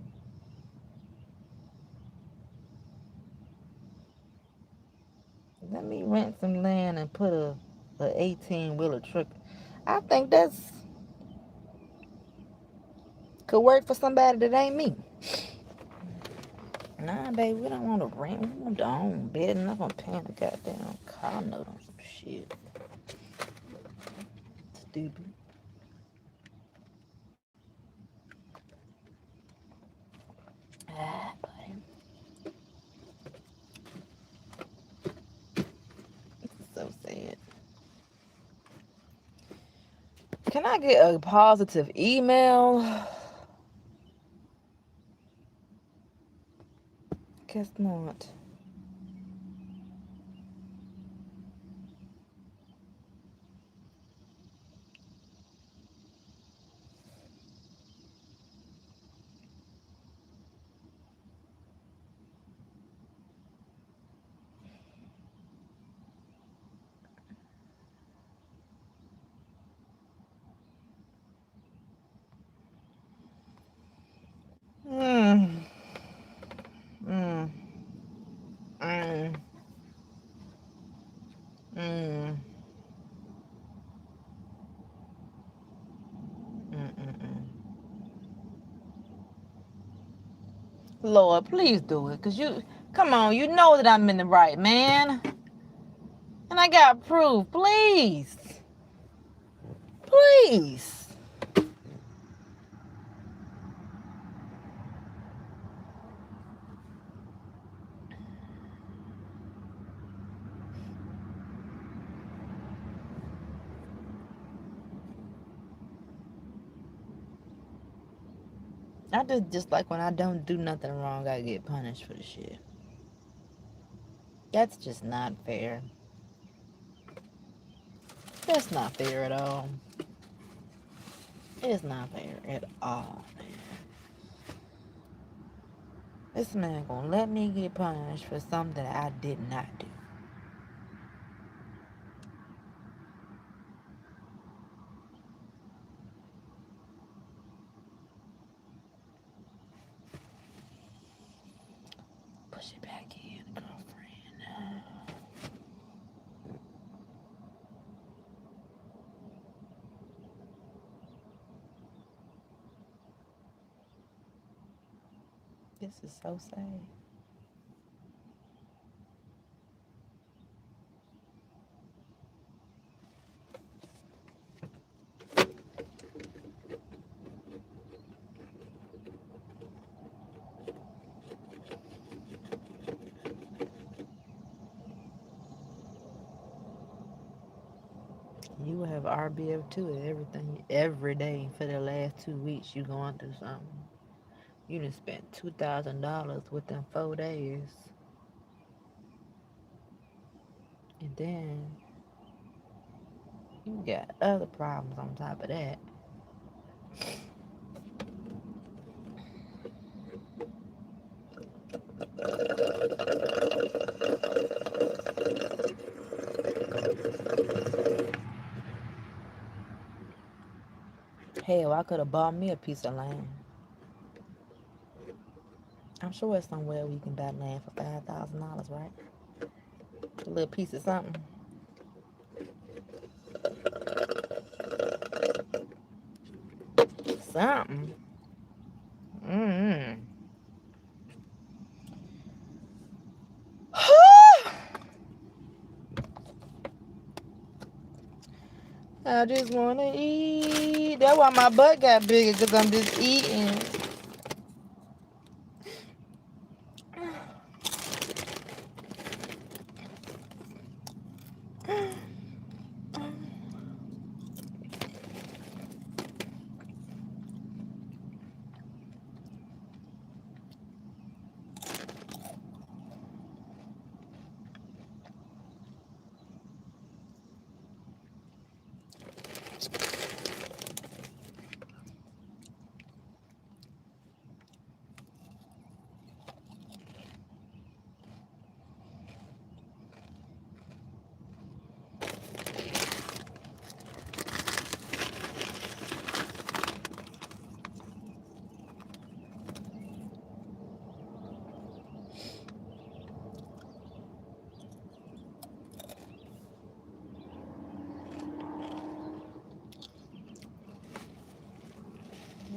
Let me rent some land and put a 18-wheeler truck. I think that's could work for somebody that ain't me. Nah, baby, we don't want to rent. We want our own bed and I'm gonna pay a goddamn car note on some shit. Stupid. Buddy. So sad. Can I get a positive email? Guess not. Mm. Mm. Mm. Mm. Mm. Lord, please do it. Cause come on, you know that I'm in the right, man. And I got proof. Please. Please. I just like when I don't do nothing wrong, I get punished for the shit. That's just not fair. That's not fair at all. It's not fair at all, man. This man gonna let me get punished for something that I did not do. Push it back in, girlfriend. This is so sad. You have RBF2 and everything every day for the last 2 weeks. You going through something. You done spent $2,000 within 4 days. And then you got other problems on top of that. Hell, I could have bought me a piece of land. I'm sure it's somewhere where you can buy land for $5,000, right? A little piece of something. Something. Mm-hmm. I just want to eat. That's why my butt got bigger, because I'm just eating.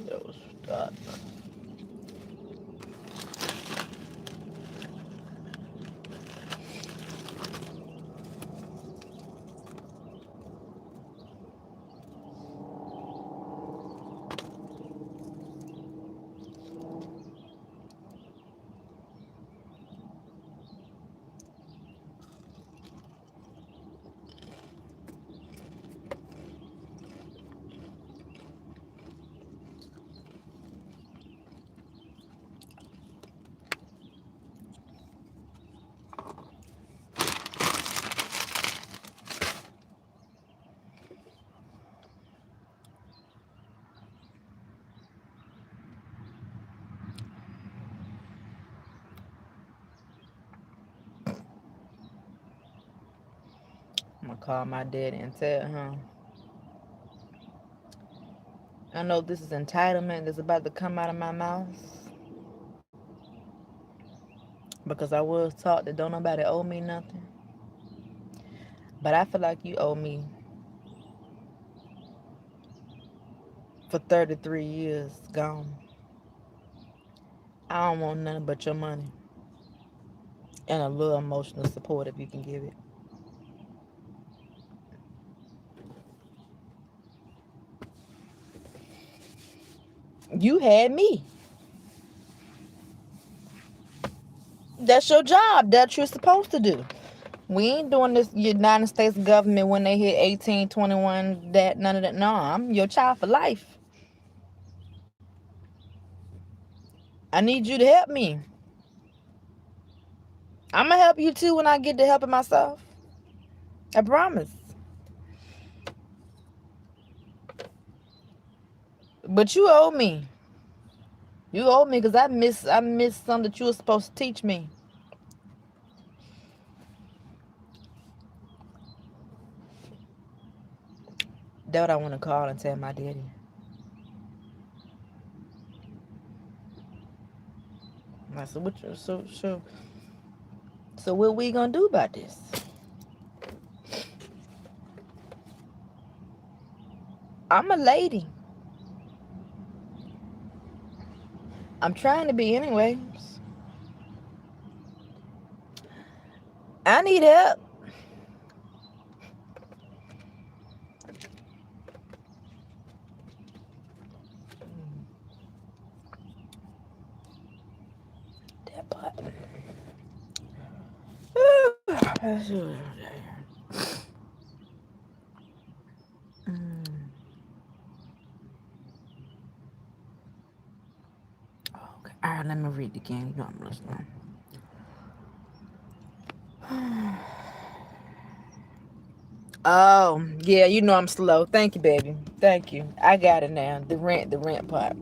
Yo, stop. I'm going to call my daddy and tell him. I know this is entitlement that's about to come out of my mouth, because I was taught that don't nobody owe me nothing. But I feel like you owe me for 33 years gone. I don't want nothing but your money and a little emotional support if you can give it. You had me. That's your job. That's what you're supposed to do. We ain't doing this United States government when they hit 18, 21, that, none of that. No, I'm your child for life. I need you to help me. I'm going to help you too when I get to helping myself. I promise. But you owe me. You owe me because I missed something that you were supposed to teach me. That's what I want to call and tell my daddy. I said, so what we gonna do about this? I'm a lady. I'm trying to be anyways. I need help. That part. Oh All right, let me read it again. You know I'm listening. Oh, yeah, you know I'm slow. Thank you, baby. Thank you. I got it now. The rent part.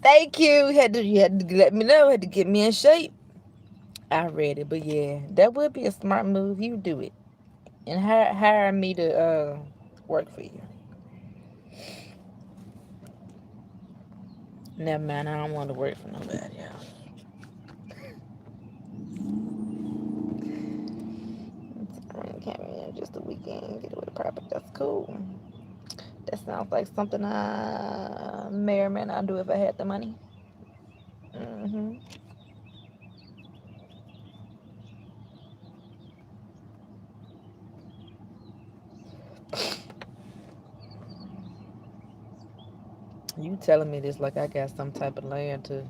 Thank you. You had to let me know. Had to get me in shape. I read it, but yeah, that would be a smart move. You do it and hire me to work for you. Never mind. I don't want to work for nobody else. Came in just a weekend. Get away property. That's cool. That sounds like something I may or may not do if I had the money. Hmm. You telling me this like I got some type of land to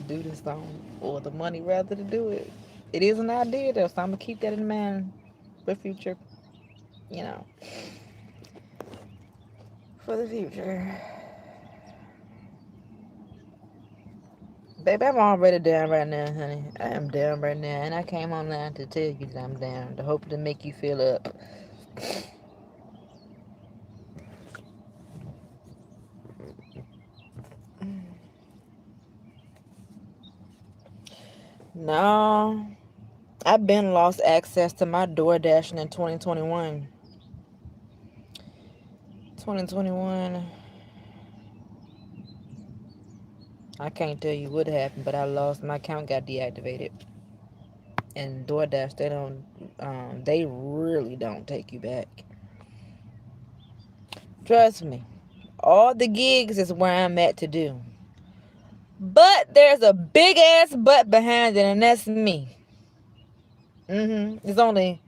do this on, or the money rather to do it. It is an idea though, so I'm gonna keep that in mind for future. You know, for the future. Baby, I'm already down right now, honey. I am down right now, and I came online to tell you that I'm down, to hope to make you feel up. No, I've been lost access to my door dashing in 2021. 2021. I can't tell you what happened, but I lost my account, got deactivated. And DoorDash, they really don't take you back. Trust me, all the gigs is where I'm at to do. But there's a big ass butt behind it, and that's me. There's only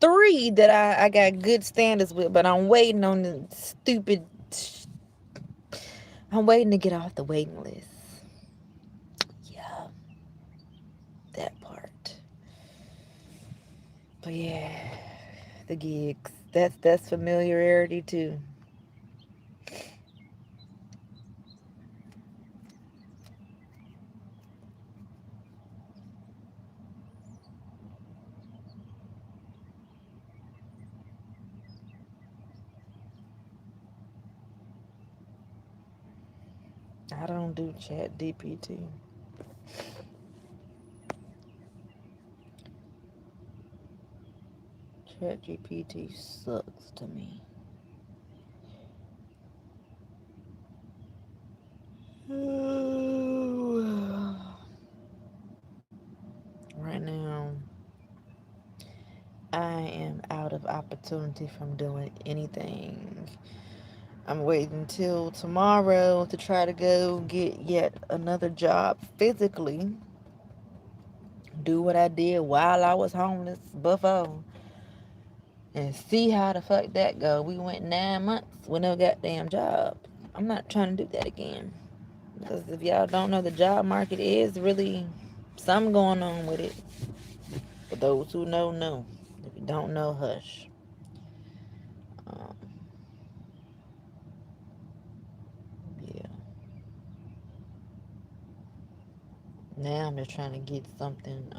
3 that I got good standards with, but I'm waiting on the stupid. I'm waiting to get off the waiting list. Yeah, that part. But yeah, the gigs. That's familiarity too. I don't do chat DPT. Chat GPT sucks to me. Right now, I am out of opportunity from doing anything. I'm waiting until tomorrow to try to go get yet another job physically. Do what I did while I was homeless before. And see how the fuck that go. We went 9 months with no goddamn job. I'm not trying to do that again. Because if y'all don't know, the job market is really something going on with it. For those who know, know. If you don't know, hush. Um, yeah. Now I'm just trying to get something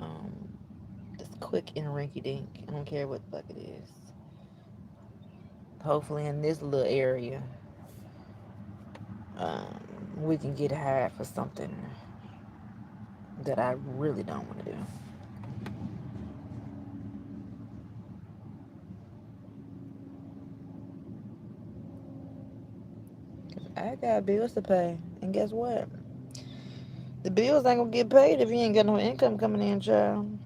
that's quick and rinky dink. I don't care what the fuck it is. Hopefully in this little area, we can get hired for something that I really don't want to do. I got bills to pay. And guess what? The bills ain't gonna get paid if you ain't got no income coming in, child.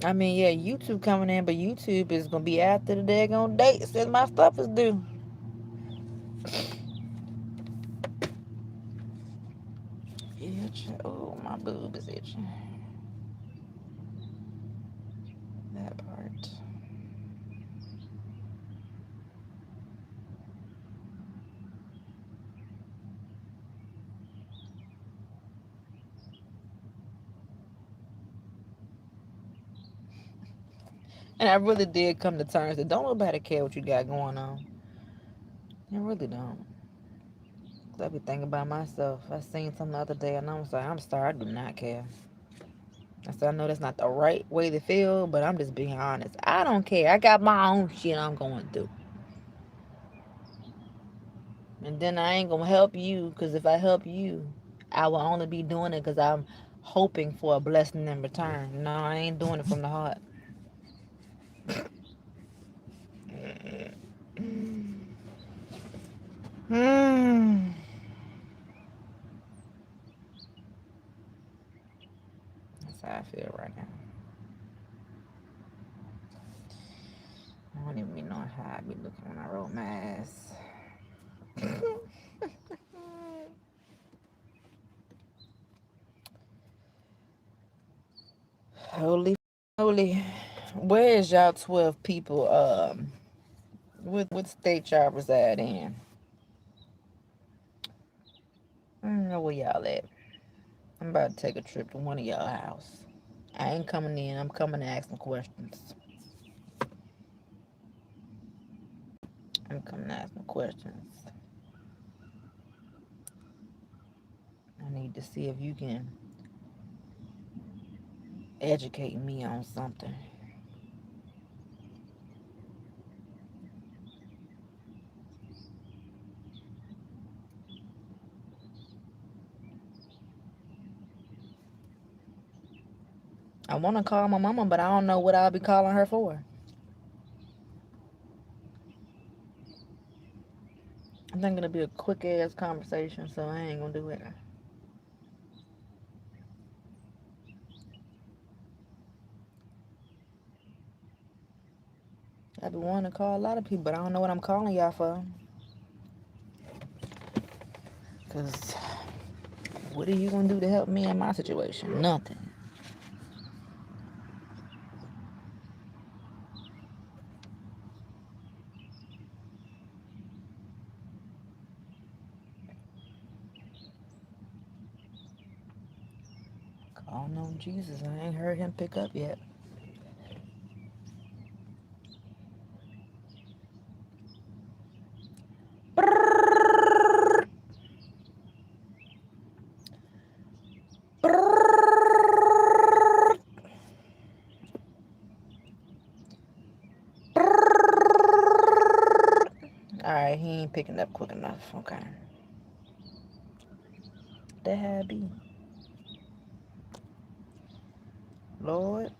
I mean, yeah, YouTube coming in, but YouTube is gonna be after the daggone date since my stuff is due. Yeah, child. Oh, my boob is itching. That part. And I really did come to terms that don't nobody care what you got going on. I really don't. 'Cause I be thinking about myself. I seen something the other day and I was like, I'm sorry, I do not care. I said, I know that's not the right way to feel, but I'm just being honest. I don't care. I got my own shit I'm going through. And then I ain't going to help you, because if I help you, I will only be doing it because I'm hoping for a blessing in return. No, I ain't doing it from the heart. Hmm. That's how I feel right now. I don't even be knowing how I be looking when I roll my ass. Holy, holy. Where is y'all 12 people? What state y'all reside in? I don't know where y'all at. I'm about to take a trip to one of y'all house. I ain't coming in. I'm coming to ask some questions. I'm coming to ask some questions. I need to see if you can educate me on something. I want to call my mama, but I don't know what I'll be calling her for. I think it'll be a quick ass conversation, so I ain't gonna do it. I be wanting to call a lot of people, but I don't know what I'm calling y'all for. Cause what are you gonna do to help me in my situation? Nothing. Call no Jesus. I ain't heard him pick up yet. Alright, he ain't picking up quick enough. Okay. That had be. Lord.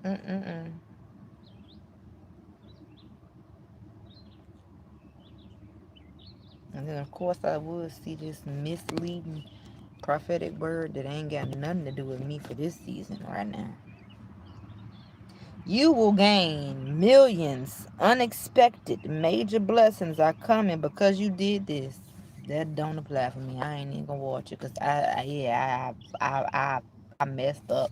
Mm-mm-mm. And then, of course, I would see this misleading prophetic word that ain't got nothing to do with me for this season right now. You will gain millions. Unexpected major blessings are coming because you did this. That don't apply for me. I ain't even gonna watch it because I messed up.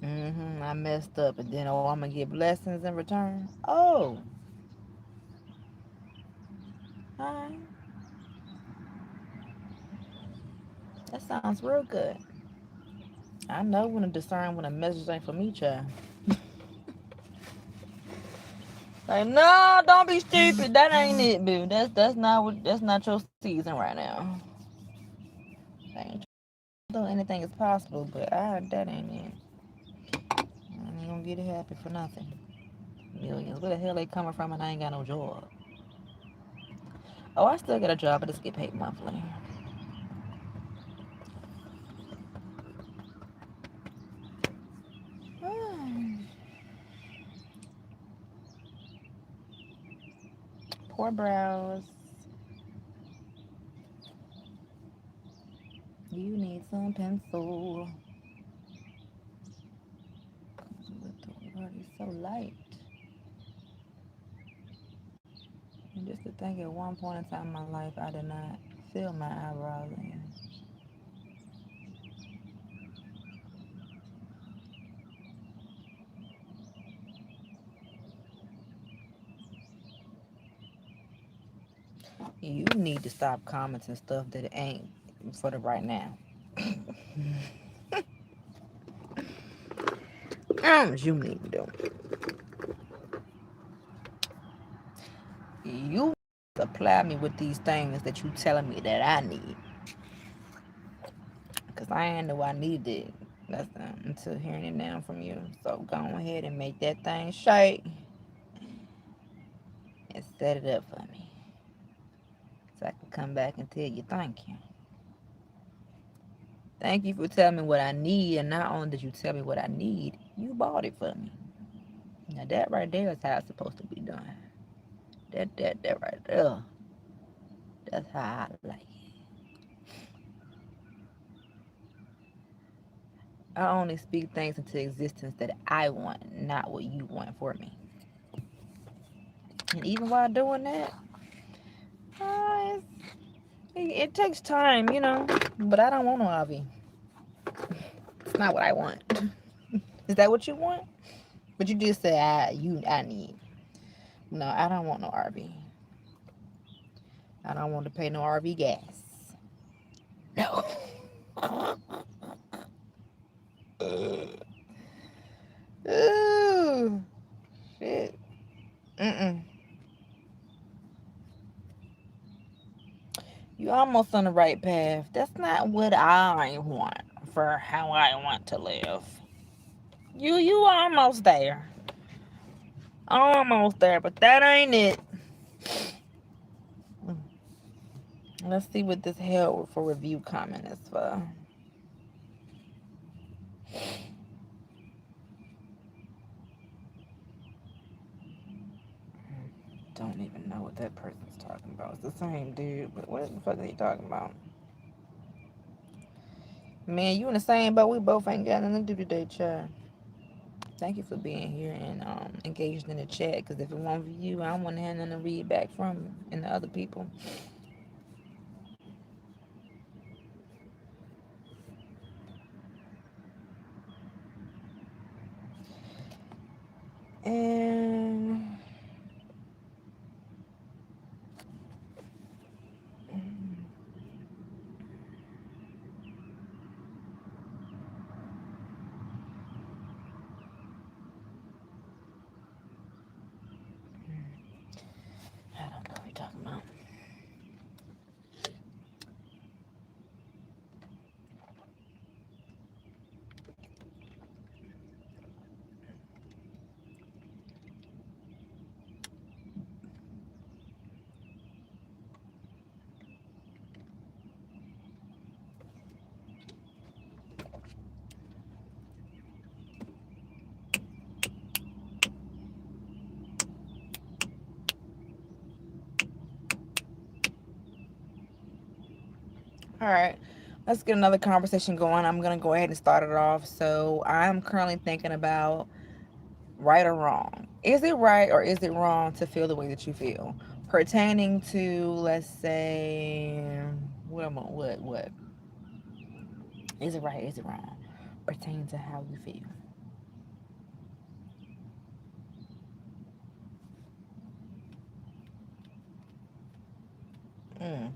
I messed up, and then I'm gonna get blessings in return. Oh, alright. That sounds real good. I know when to discern when a message ain't for me, child. Like, no, don't be stupid. That ain't it, boo. That's not your season right now. Ain't though anything is possible, but that ain't it. I ain't gonna get it happy for nothing. Millions. Where the hell they coming from and I ain't got no job? Oh, I still get a job, but just get paid monthly. Poor brows. You need some pencil. It's so light. And just to think at one point in time in my life, I did not fill my eyebrows in. You need to stop commenting stuff that ain't for the right now. You need to do. You supply me with these things that you telling me that I need. Because I ain't know I needed it. That's until hearing it now from you. So go ahead and make that thing shake and set it up for me. So I can come back and tell you thank you. Thank you for telling me what I need. And not only did you tell me what I need, you bought it for me. Now that right there is how it's supposed to be done. That right there. That's how I like it. I only speak things into existence that I want, not what you want for me. And even while doing that, it takes time, you know. But I don't want no RV. It's not what I want. Is that what you want? But you just said I need. No, I don't want no RV. I don't want to pay no RV gas. No. Ooh, shit. You almost on the right path. That's not what I want for how I want to live. You almost there. Almost there, but that ain't it. Let's see what this hell for review comment is for. Don't even know what that person's talking about. It's the same dude, but what the fuck are you talking about? Man, you in the same boat. We both ain't got nothing to do today, child. Thank you for being here and engaged in the chat. Because if it weren't for you, I wouldn't have nothing to read back from and the other people. And I don't know what you're talking about. All right, let's get another conversation going. I'm going to go ahead and start it off. So I'm currently thinking about right or wrong. Is it right or is it wrong to feel the way that you feel? Pertaining to, let's say, what? Is it right? Is it wrong? Pertaining to how you feel. Mm.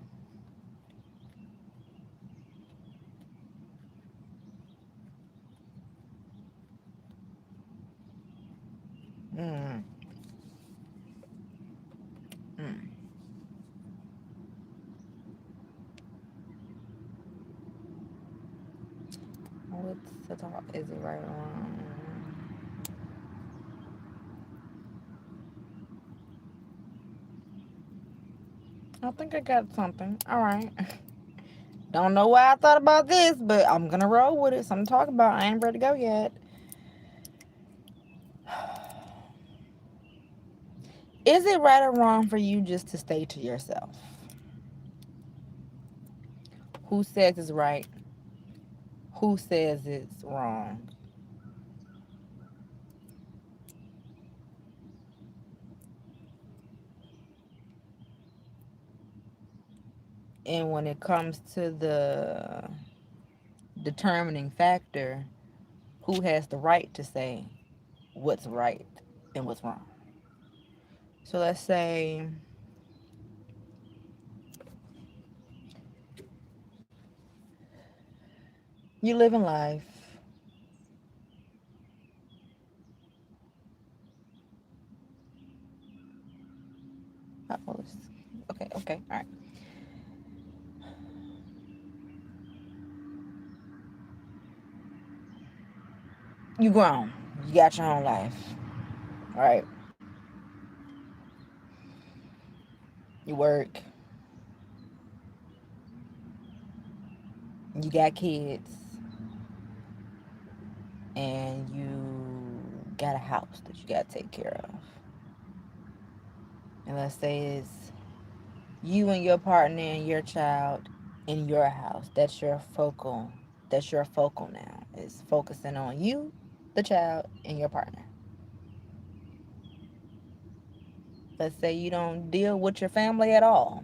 Mm. Mm. What's the talk? Is it right or wrong? I think I got something. All right. Don't know why I thought about this, but I'm gonna roll with it. Something to talk about. I ain't ready to go yet. Is it right or wrong for you just to stay to yourself? Who says it's right? Who says it's wrong? And when it comes to the determining factor, who has the right to say what's right and what's wrong? So let's say you live in life How old is? Okay, okay, all right. You grown. You got your own life. All right. You work. You got kids, and you got a house that you got to take care of. And let's say it's you and your partner and your child in your house. That's your focal now. Is focusing on you, the child, and your partner. Let's say you don't deal with your family at all.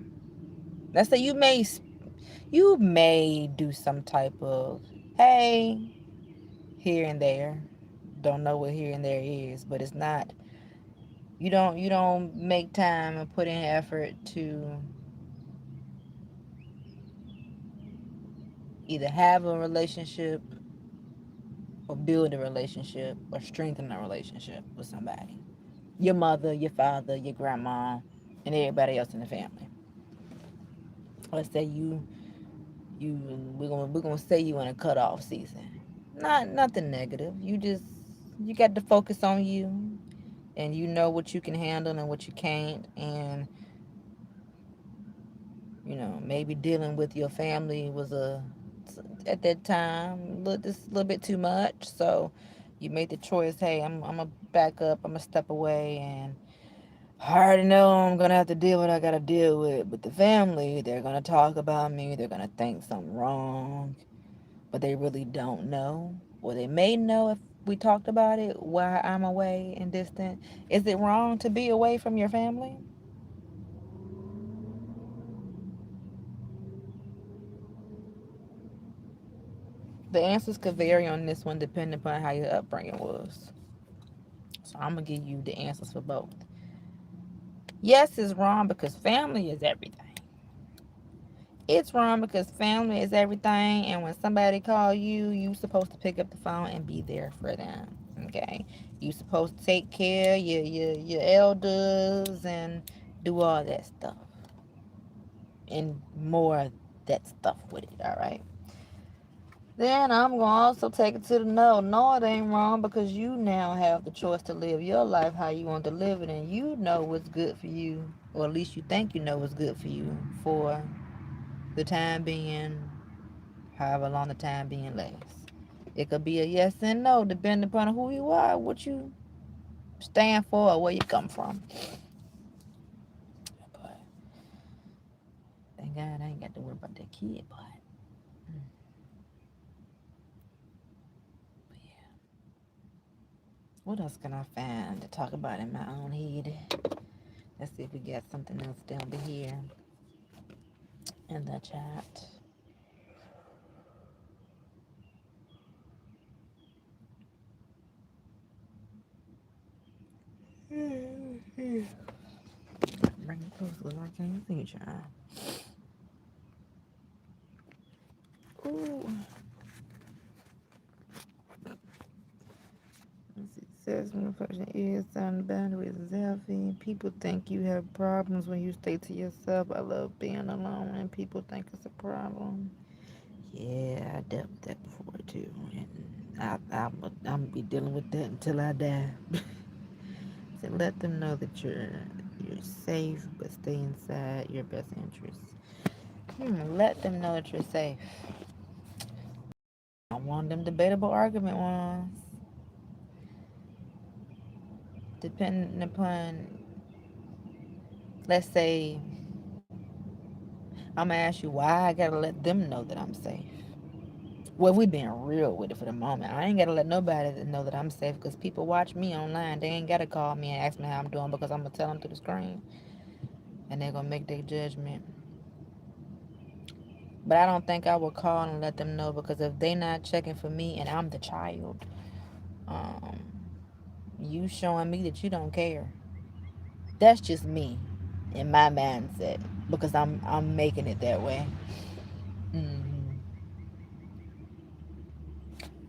Let's say you may do some type of hey here and there. Don't know what here and there is, but it's not, you don't make time and put in effort to either have a relationship or build a relationship or strengthen a relationship with somebody. Your mother, your father, your grandma, and everybody else in the family. Let's say you we're gonna say you in a cutoff season. Not nothing negative. You got to focus on you, and you know what you can handle and what you can't, and maybe dealing with your family was at that time just a little bit too much. So you made the choice. Hey, I'm gonna back up. I'm gonna step away, and I already know I'm gonna have to deal with what I gotta deal with. But the family, they're gonna talk about me. They're gonna think something wrong, but they really don't know, or they may know if we talked about it while I'm away and distant. Is it wrong to be away from your family? The answers could vary on this one depending upon how your upbringing was. So I'm gonna give you the answers for both. Yes, it's wrong because family is everything. It's wrong because family is everything, and when somebody call you, you supposed to pick up the phone and be there for them. Okay, you supposed to take care of your elders and do all that stuff and more of that stuff with it. All right. Then I'm going to also take it to the no. No, it ain't wrong because you now have the choice to live your life how you want to live it, and you know what's good for you, or at least you think you know what's good for you for the time being, however long the time being lasts. It could be a yes and no, depending upon who you are, what you stand for, or where you come from. But thank God I ain't got to worry about that kid, but yeah. What else can I find to talk about in my own head? Let's see if we got something else down here in the chat. Bring it close because I can't see, child. Ooh. Let's see. It says when a person is on the boundaries is healthy. People think you have problems when you stay to yourself. I love being alone and people think it's a problem. Yeah, I dealt with that before too. And I'm gonna be dealing with that until I die. So let them know that you're safe, but stay inside your best interests. Let them know that you're safe. I want them debatable argument ones. Depending upon, let's say, I'm gonna ask you why I gotta let them know that I'm safe. Well, we being real with it for the moment. I ain't gotta let nobody know that I'm safe because people watch me online. They ain't gotta call me and ask me how I'm doing because I'm gonna tell them through the screen, and they're gonna make their judgment. But I don't think I will call and let them know because if they not checking for me and I'm the child, um, you showing me that you don't care. That's just me in my mindset because I'm making it that way. hmm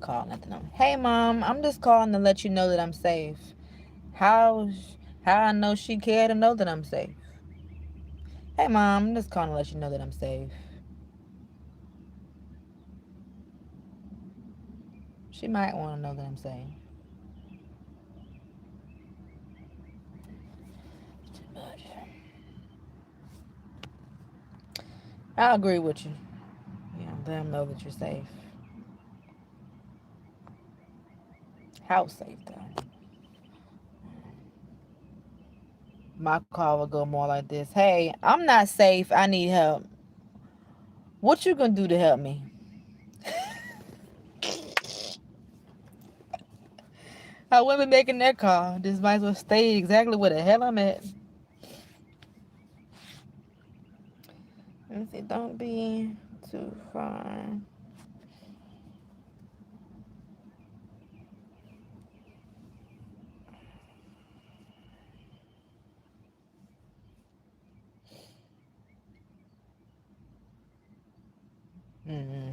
Calling at the number. Hey mom, I'm just calling to let you know that I'm safe. How how I know she care to know that I'm safe? Hey, Mom, I'm just calling to let you know that I'm safe. She might want to know that I'm safe. Too much. I agree with you. Yeah, let them know that you're safe. How safe, though? My call would go more like this. Hey, I'm not safe. I need help. What you gonna do to help me? I wouldn't be making that call. Just might as well stay exactly where the hell I'm at. Let me see. Don't be too far. Mm-hmm.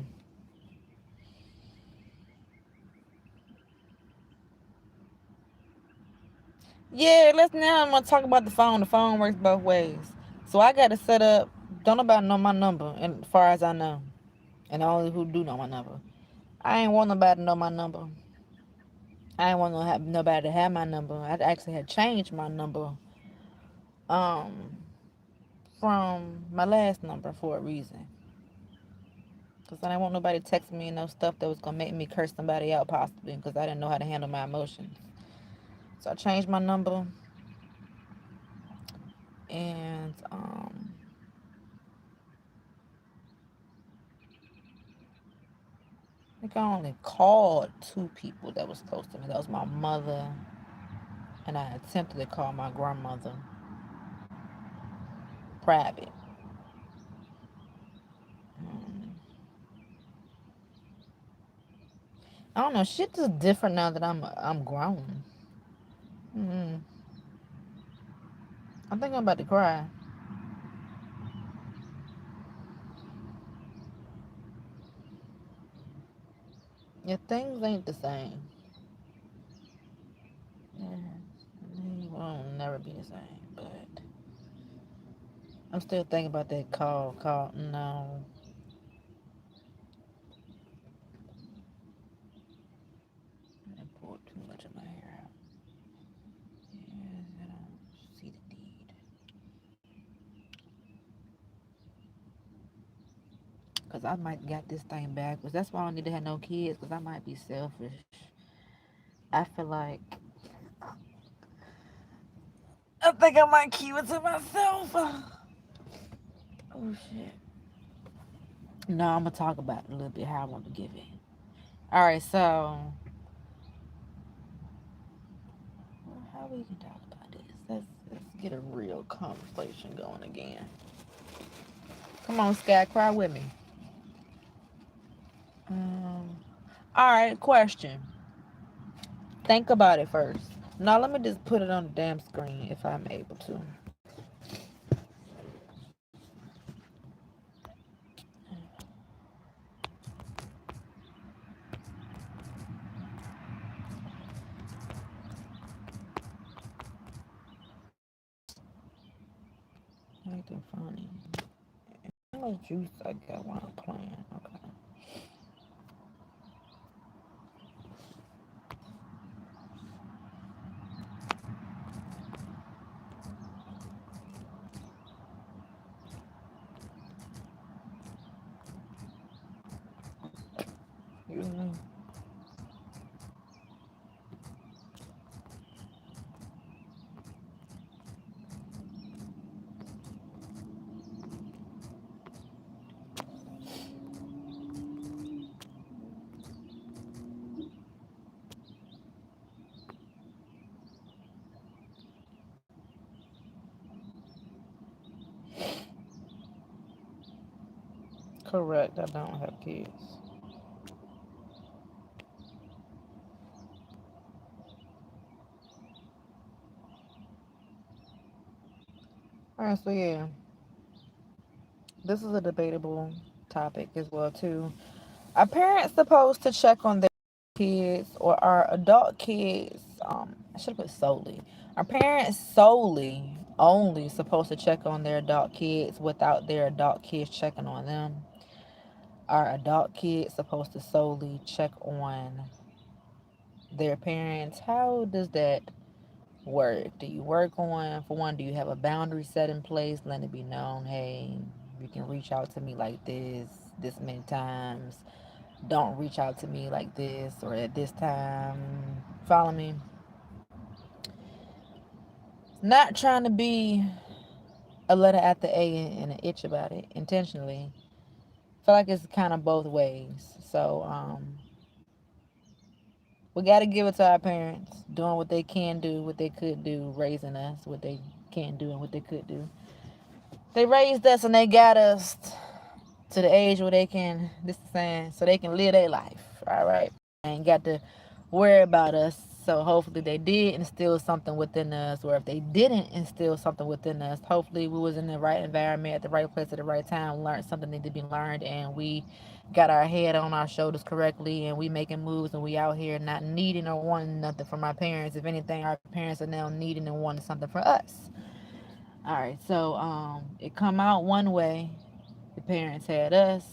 Yeah, let's now. I'm gonna talk about the phone. The phone works both ways. So I got to set up. Don't nobody know my number, and as far as I know, and only who do know my number. I ain't want nobody to know my number. I ain't want nobody to have my number. I actually had changed my number, um, from my last number for a reason. Cause I didn't want nobody texting me no stuff that was gonna make me curse somebody out possibly. Cause I didn't know how to handle my emotions. So I changed my number, and I think I only called two people that was close to me. That was my mother, and I attempted to call my grandmother private. Um, I don't know. Shit is different now that I'm grown. Mm, I think I'm about to cry. Yeah, things ain't the same. Yeah, they will never be the same. But I'm still thinking about that call. No, I done poured too much of my hair out. Yes, I don't see the need. Cause I might got this thing backwards. That's why I don't need to have no kids. Cause I might be selfish. I feel like I think I might keep it to myself. Oh shit. No, I'm gonna talk about it a little bit how I want to give it. All right, so how we can talk about this? Let's get a real conversation going again. Come on, Sky, cry with me. Um. All right, question. Think about it first. Now let me just put it on the damn screen if I'm able to. Anything funny? How much juice I got while I'm playing? Okay. Excuse me. Correct. I don't have kids. All right. So yeah, this is a debatable topic as well too. Are parents supposed to check on their kids, or are adult kids? I should have put solely. Are parents solely only supposed to check on their adult kids without their adult kids checking on them? Are adult kids supposed to solely check on their parents? How does that work? Do you work on, for one, do you have a boundary set in place, letting it be known, hey, you can reach out to me like this many times. Don't reach out to me like this or at this time. Follow me? Not trying to be a letter at the A and an itch about it intentionally. I feel like it's kind of both ways. So we got to give it to our parents, doing what they can do, what they could do, raising us, what they can do and what they could do. They raised us and they got us to the age where they can, this is saying, so they can live their life. All right. Ain't got to worry about us. So hopefully they did instill something within us, or if they didn't instill something within us, hopefully we was in the right environment at the right place at the right time, learned something that needed to be learned, and we got our head on our shoulders correctly, and we making moves, and we out here not needing or wanting nothing from our parents. If anything, our parents are now needing and wanting something for us. All right, so it come out one way. The parents had us,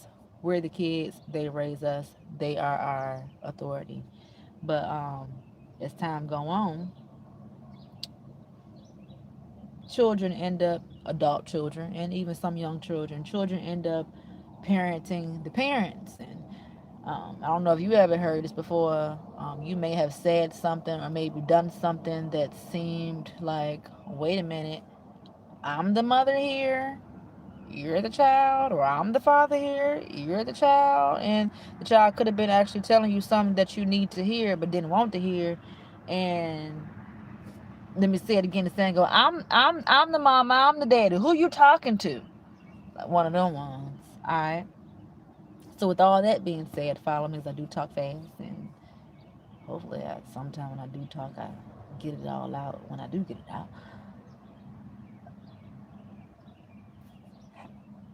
we're the kids, they raise us, they are our authority. But as time go on, children end up, adult children and even some young children end up parenting the parents. And I don't know if you ever heard this before. You may have said something or maybe done something that seemed like, wait a minute, I'm the mother here, you're the child, or I'm the father here, you're the child, and the child could have been actually telling you something that you need to hear but didn't want to hear. And let me say it again, the saying go, I'm the mama, I'm the daddy. Who you talking to? Like one of them ones. Alright. So with all that being said, follow me as I do talk fast, and hopefully sometime when I do talk I get it all out when I do get it out.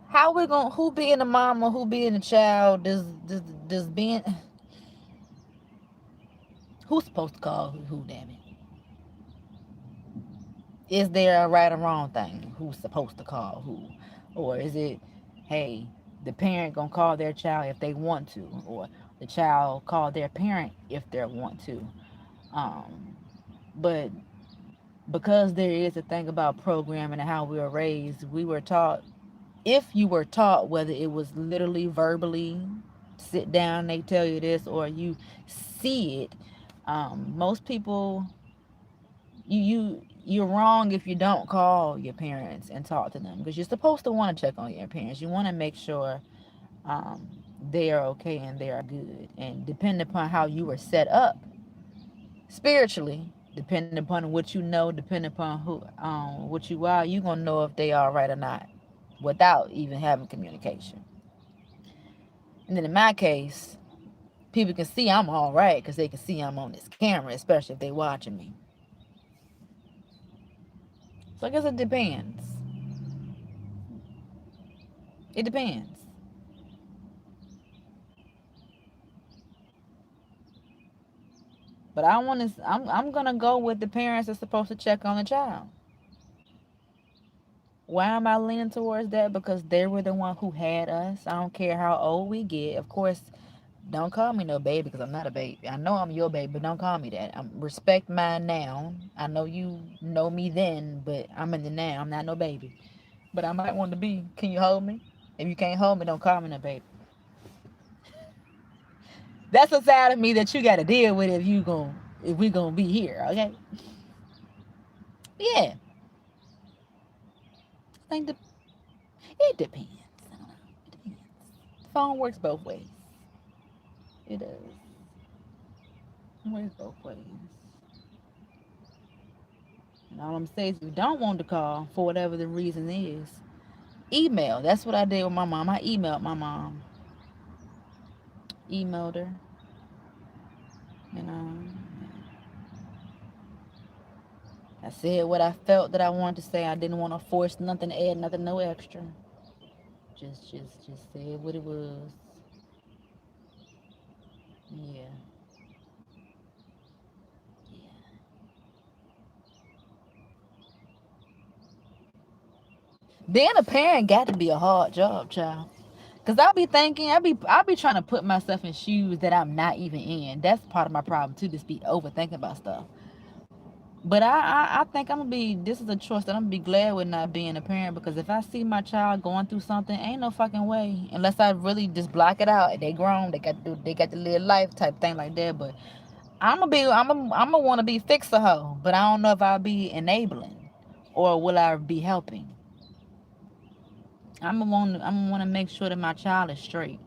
How we gonna, who being the mama, who being the child, does being, who's supposed to call who, damn it? Is there a right or wrong thing? Who's supposed to call who? Or is it, hey, the parent gonna call their child if they want to, or the child call their parent if they want to? But because there is a thing about programming and how we were raised, we were taught, if you were taught, whether it was literally verbally, sit down, they tell you this, or you see it, most people, you're wrong if you don't call your parents and talk to them, because you're supposed to want to check on your parents. You want to make sure they are okay and they are good. And depending upon how you were set up spiritually, depending upon what you know, depending upon who what you are, you're gonna know if they are right or not without even having communication. And then in my case, people can see I'm all right because they can see I'm on this camera, especially if they watching me. So I guess it depends. It depends. But I want to. I'm gonna go with the parents are supposed to check on the child. Why am I leaning towards that? Because they were the one who had us. I don't care how old we get. Of course, don't call me no baby because I'm not a baby. I know I'm your baby, but don't call me that. Respect mine now. I know you know me then, but I'm in the now. I'm not no baby. But I might want to be. Can you hold me? If you can't hold me, don't call me no baby. That's a side of me that you got to deal with if we gonna be here, okay? Yeah, I think it depends. I don't know. It depends. The phone works both ways. It does. It works both ways. And all I'm saying is, if you don't want to call for whatever the reason is, email. That's what I did with my mom. I emailed my mom. Emailed her. You know, I said what I felt that I wanted to say. I didn't want to force nothing, add nothing, no extra. Just said what it was. Yeah. Yeah. Being a parent got to be a hard job, child. Cause I'll be thinking, I'll be trying to put myself in shoes that I'm not even in. That's part of my problem too, just be overthinking about stuff. But I think I'm gonna be. This is a choice that I'm gonna be glad with not being a parent, because if I see my child going through something, ain't no fucking way. Unless I really just block it out. They grown, they got to live life type thing like that. But I'm gonna want to be fixer hoe. But I don't know if I'll be enabling, or will I be helping. I'm gonna want to make sure that my child is straight.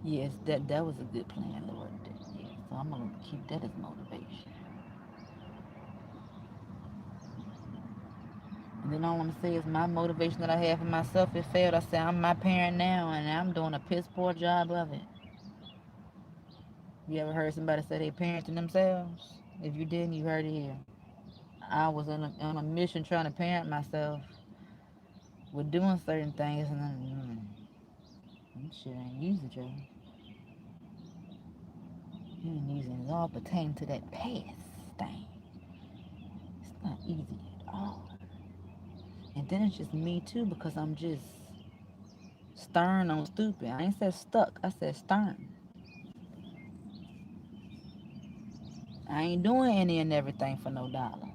Yes, that was a good plan, Lord. Yeah, so I'm gonna keep that as motivation. And then all I'm gonna say is my motivation that I have for myself, it failed. I say I'm my parent now, and I'm doing a piss poor job of it. You ever heard somebody say they parenting themselves? If you didn't, you heard it here. I was on a mission trying to parent myself with doing certain things, and then that shit ain't easy, Joe. It ain't easy. It all pertains to that past thing. It's not easy at all. And then it's just me too, because I'm just stern on stupid. I ain't said stuck. I said stern. I ain't doing any and everything for no dollar.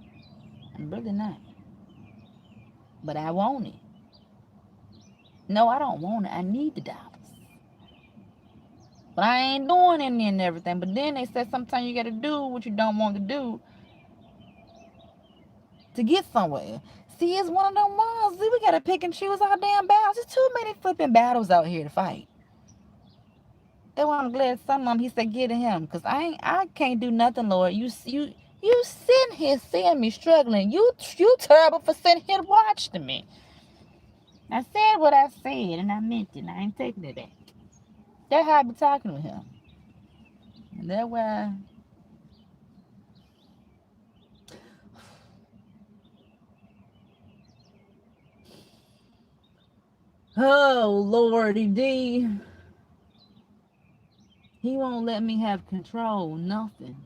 I'm really not. But I want it. No, I don't want it. I need the dollars. But I ain't doing any and everything. But then they said sometimes you gotta do what you don't want to do to get somewhere. See, it's one of them ones. See, we gotta pick and choose our damn battles. There's too many flipping battles out here to fight. That's why I'm glad some of them he said get to him. Cause I can't do nothing, Lord. You sitting here seeing me struggling. You terrible for sitting here watching me. I said what I said and I meant it. I ain't taking it back. That's how I be talking with him. And that's why. Oh Lordy D. He won't let me have control, nothing.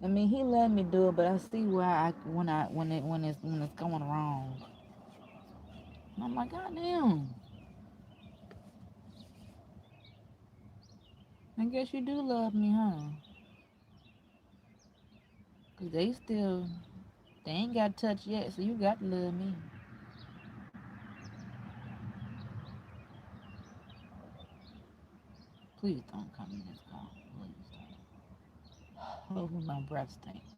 I mean, he let me do it, but I see why when it's going wrong. And I'm like, God damn. I guess you do love me, huh? Cause they ain't got touched yet, so you got to love me. Please don't come in this car. Please don't. Oh, my breath stinks.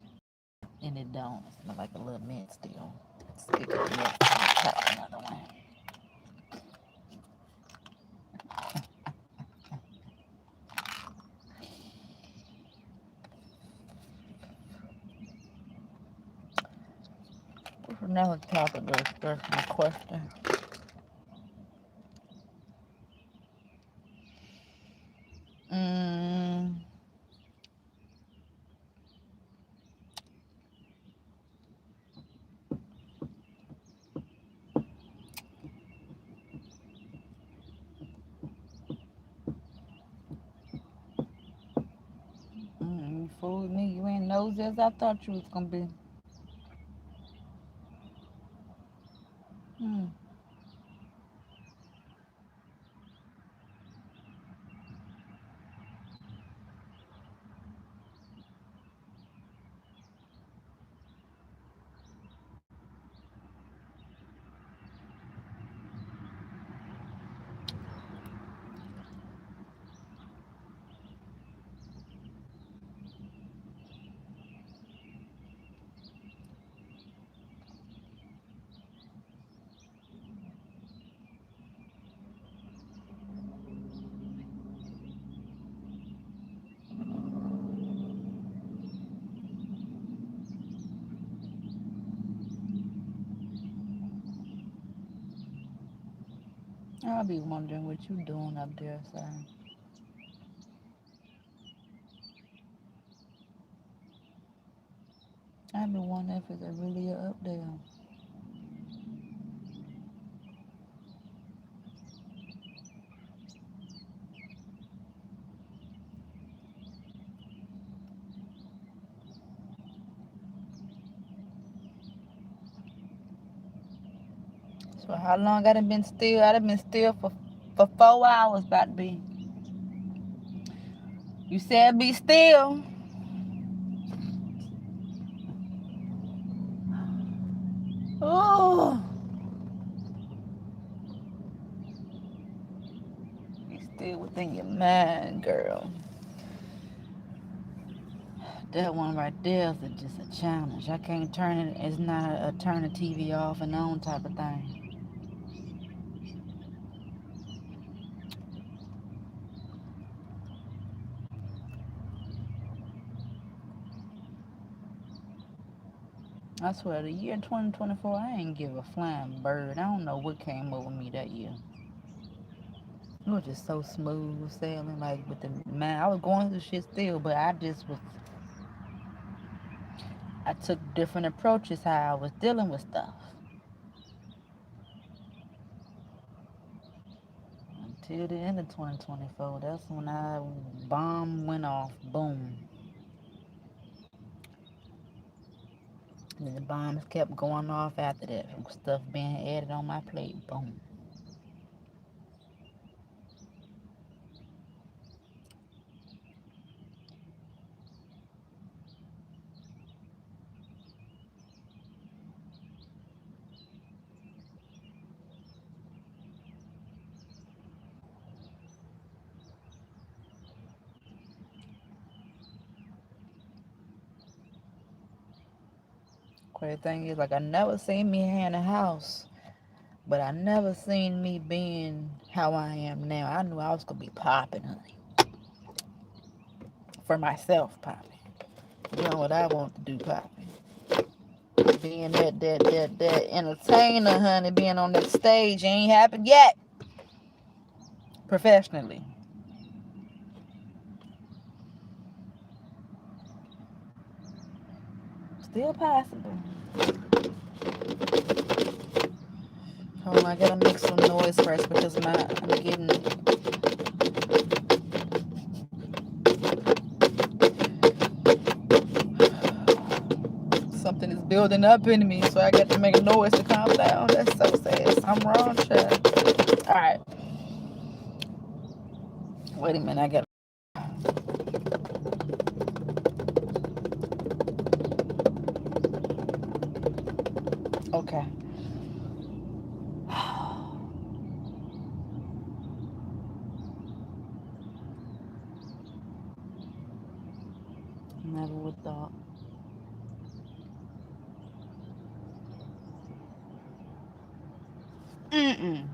And it don't. It smells like a little mint still. Skip the mint. I'll another one. What's another topic that's my question? Mm, you fooled me. You ain't nosy as I thought you was gonna be. Hmm. I'll be wondering what you doing up there, son. I've been wondering if it's really up there. So how long I done been still? I done been still for 4 hours about to be. You said be still. Oh, be still within your mind, girl. That one right there is just a challenge. I can't turn it. It's not a turn the TV off and on type of thing. I swear, the year 2024, I ain't give a flying bird. I don't know what came over me that year. It was just so smooth sailing, like with the man. I was going through shit still, but I took different approaches how I was dealing with stuff. Until the end of 2024, that's when I bomb went off. Boom. And then the bombs kept going off after that from stuff being added on my plate. Boom. Crazy thing is, like, I never seen me in a house, but I never seen me being how I am now. I knew I was gonna be popping, honey. For myself, popping. Doing what I want to do, popping. Being that entertainer, honey. Being on that stage ain't happened yet. Professionally. Still possible. Hold on, I gotta make some noise first because I'm getting something is building up in me, so I got to make a noise to calm down. That's so sad. I'm wrong, child. All right. Wait a minute, I got. Okay. Never would thought. Mm-mm.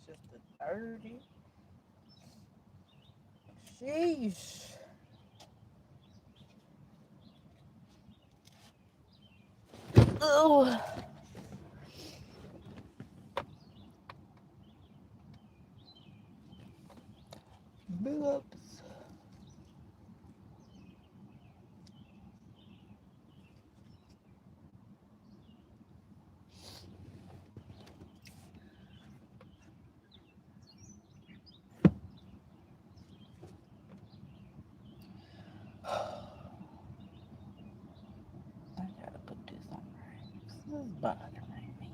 just the 30. Sheesh. Oh. Oops. I gotta put this on right. This is bothering me.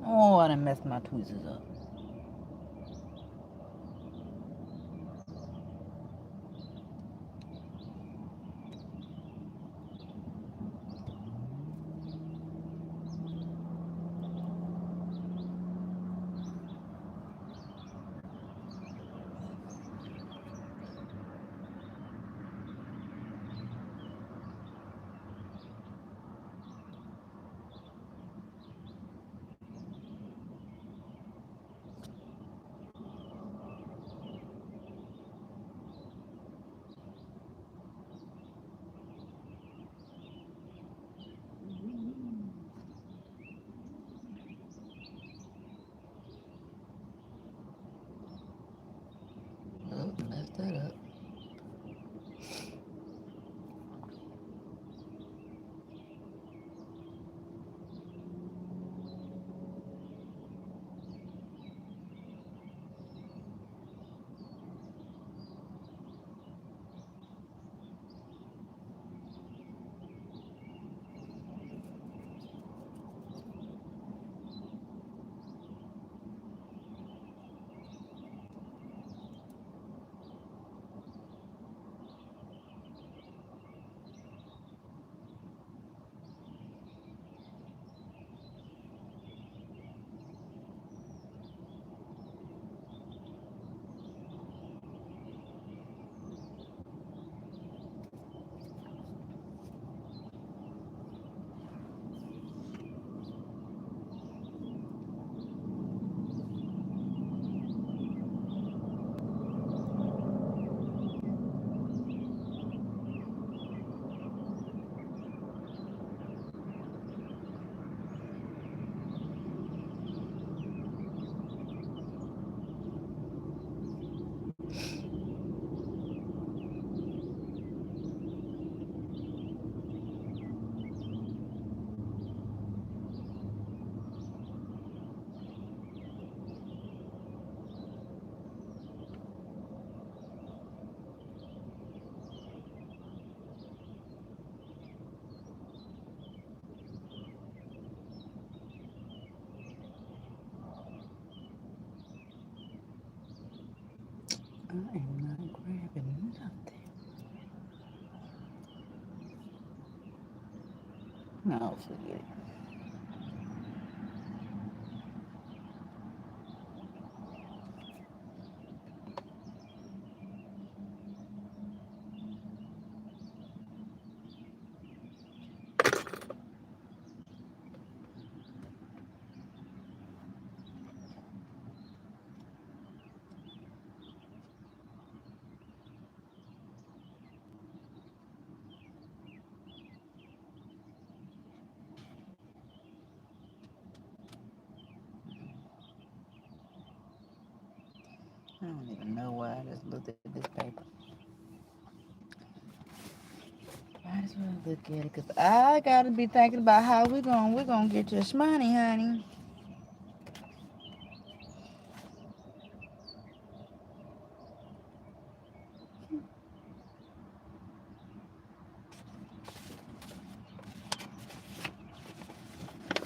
Oh, I done messed my tweezers up. Oh, messed that up. I am not grabbing nothing. No, forget it. I don't even know why I just looked at this paper. Might as well look at it, cause I gotta be thinking about how we're gonna get this money, honey.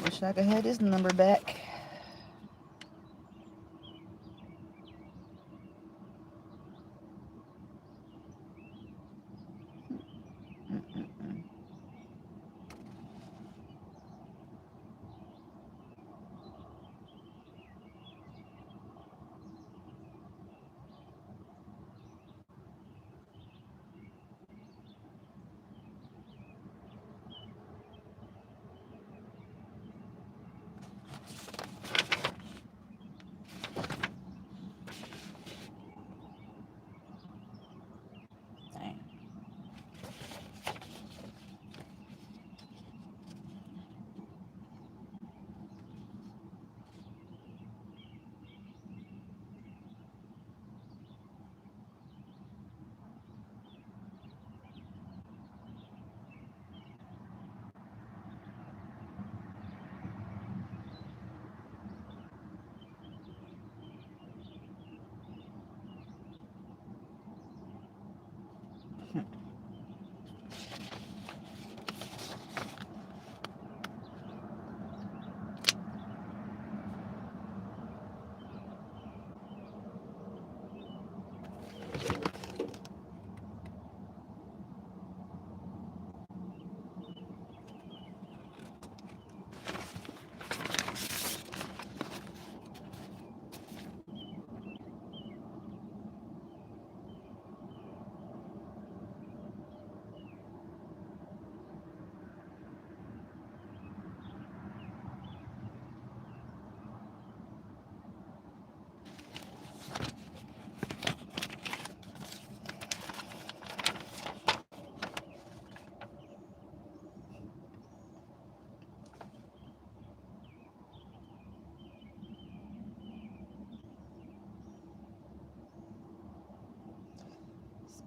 Wish I could have this number back.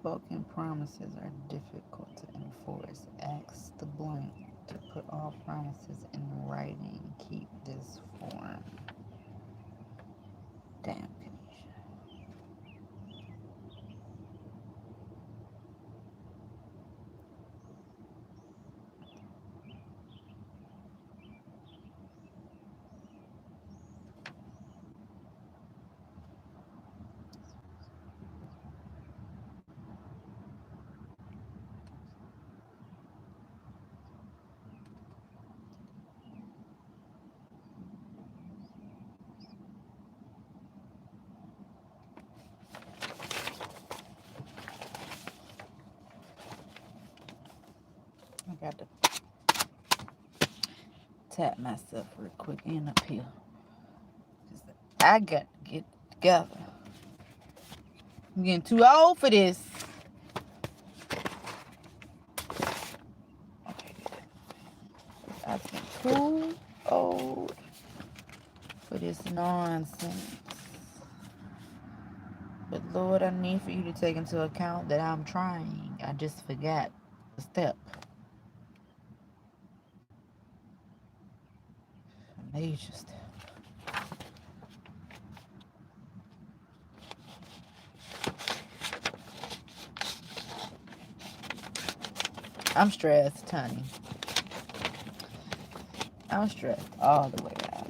Spoken promises are difficult to enforce. Ask the blank to put all promises in writing. Keep this form. Damn, Kanisha. I got to tap myself real quick and up here. I got to get together. I'm getting too old for this. Okay. I've been too old for this nonsense. But Lord, I need for you to take into account that I'm trying. I just forgot the step. A major step. I'm stressed, Tony. I'm stressed all the way out.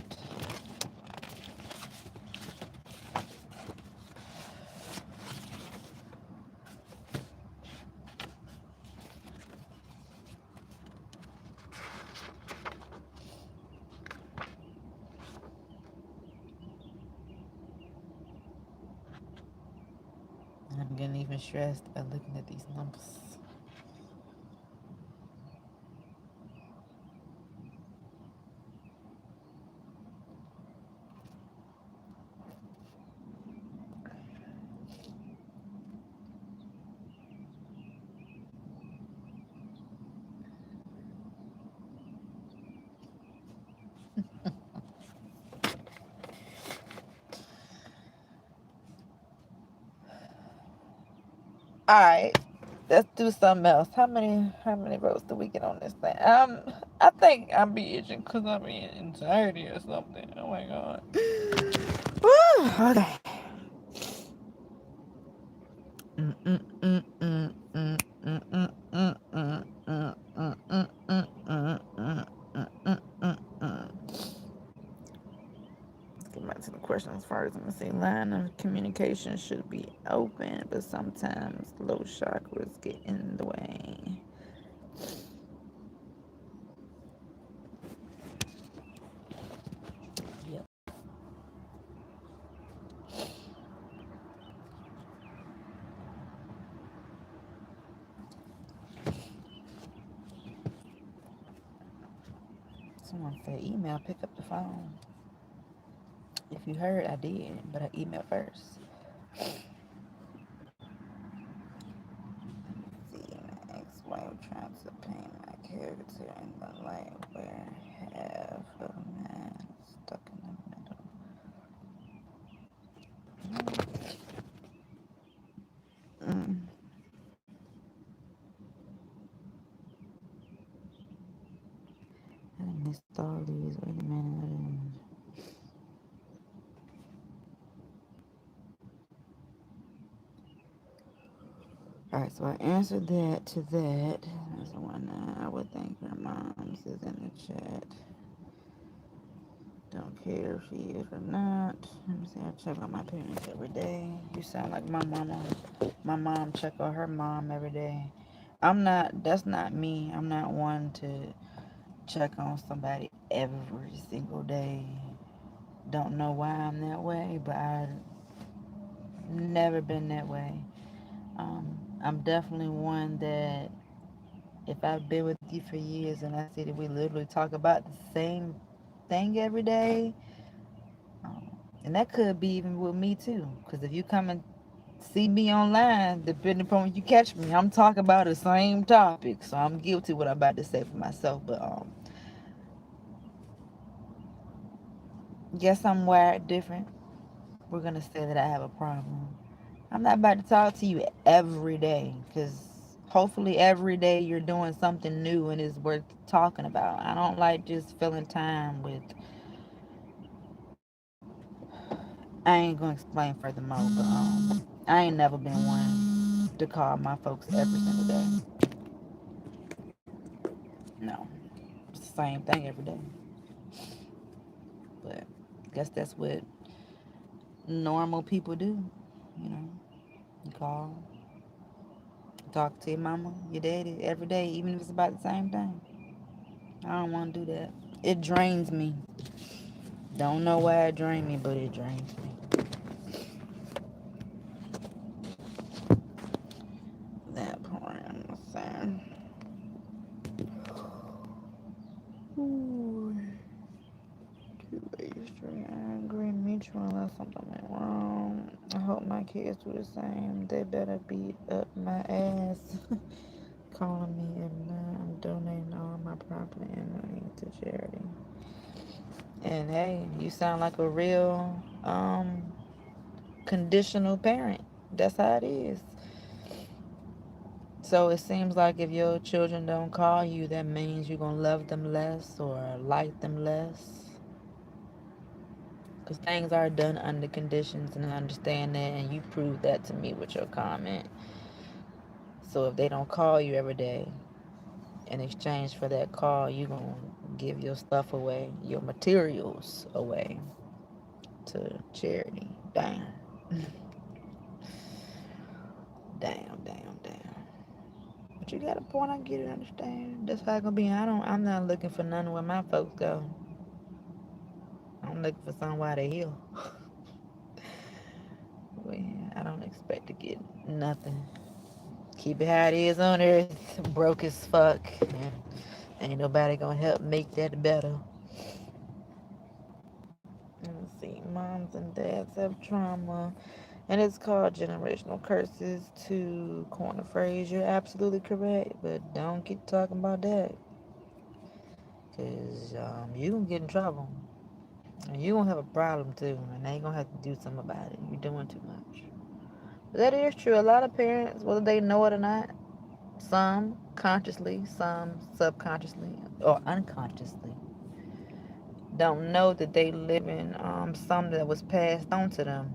I'm getting even stressed by looking at these numbers. All right, let's do something else. How many votes do we get on this thing? I think I'm be itching because I'm in anxiety or something. Oh my god. Woo, okay. Let's get back to the question as far as I'm gonna say. Line of communication should be open, but sometimes low chakras get in the way. Yep. Someone said email, pick up the phone. If you heard, I did, but I emailed first. See, my ex-wife trying to paint my character in the light where half of mine stuck in the middle. I didn't list all these. Wait a minute. All right, so I answered that to that. That's the one I would think her mom's is in the chat. Don't care if she is or not. Let me see. I check on my parents every day. You sound like my mama. My mom check on her mom every day. I'm not. That's not me. I'm not one to check on somebody every single day. Don't know why I'm that way, but I've never been that way. I'm definitely one that if I've been with you for years and I see that we literally talk about the same thing every day, and that could be even with me too. Because if you come and see me online, depending upon when you catch me, I'm talking about the same topic. So I'm guilty of what I'm about to say for myself. But guess I'm wired different. We're gonna say that I have a problem. I'm not about to talk to you every day because hopefully every day you're doing something new and is worth talking about. I don't like just filling time with. I ain't gonna explain furthermore, but I ain't never been one to call my folks every single day. No, it's the same thing every day. But I guess that's what normal people do. You know, you call, talk to your mama, your daddy every day, even if it's about the same thing. I don't want to do that. It drains me. Don't know why it drains me, but it drains me. That part, I'm saying. Ooh. 2 ways straight angry, mutual unless something went wrong. I hope my kids do the same. They better beat up my ass. Calling me and I'm donating all my property and money to charity. And hey, you sound like a real conditional parent. That's how it is. So it seems like if your children don't call you, that means you're gonna love them less or like them less. Because things are done under conditions, and I understand that, and you proved that to me with your comment. So if they don't call you every day, in exchange for that call, you're gonna give your stuff away, your materials away to charity. Damn. Damn. But you got a point. I get it. Understand. That's how it's gonna be. I'm not looking for none where my folks go. I'm looking for somewhere to heal. Well, I don't expect to get nothing. Keep it how it is on earth. Broke as fuck. And ain't nobody gonna help make that better. Let's see. Moms and dads have trauma. And it's called generational curses to coin a phrase. You're absolutely correct. But don't get talking about that. Because you gonna get in trouble. And you gonna have a problem too. And they gonna have to do something about it. You're doing too much. But that is true. A lot of parents, whether they know it or not, some consciously, some subconsciously or unconsciously, don't know that they live in something that was passed on to them.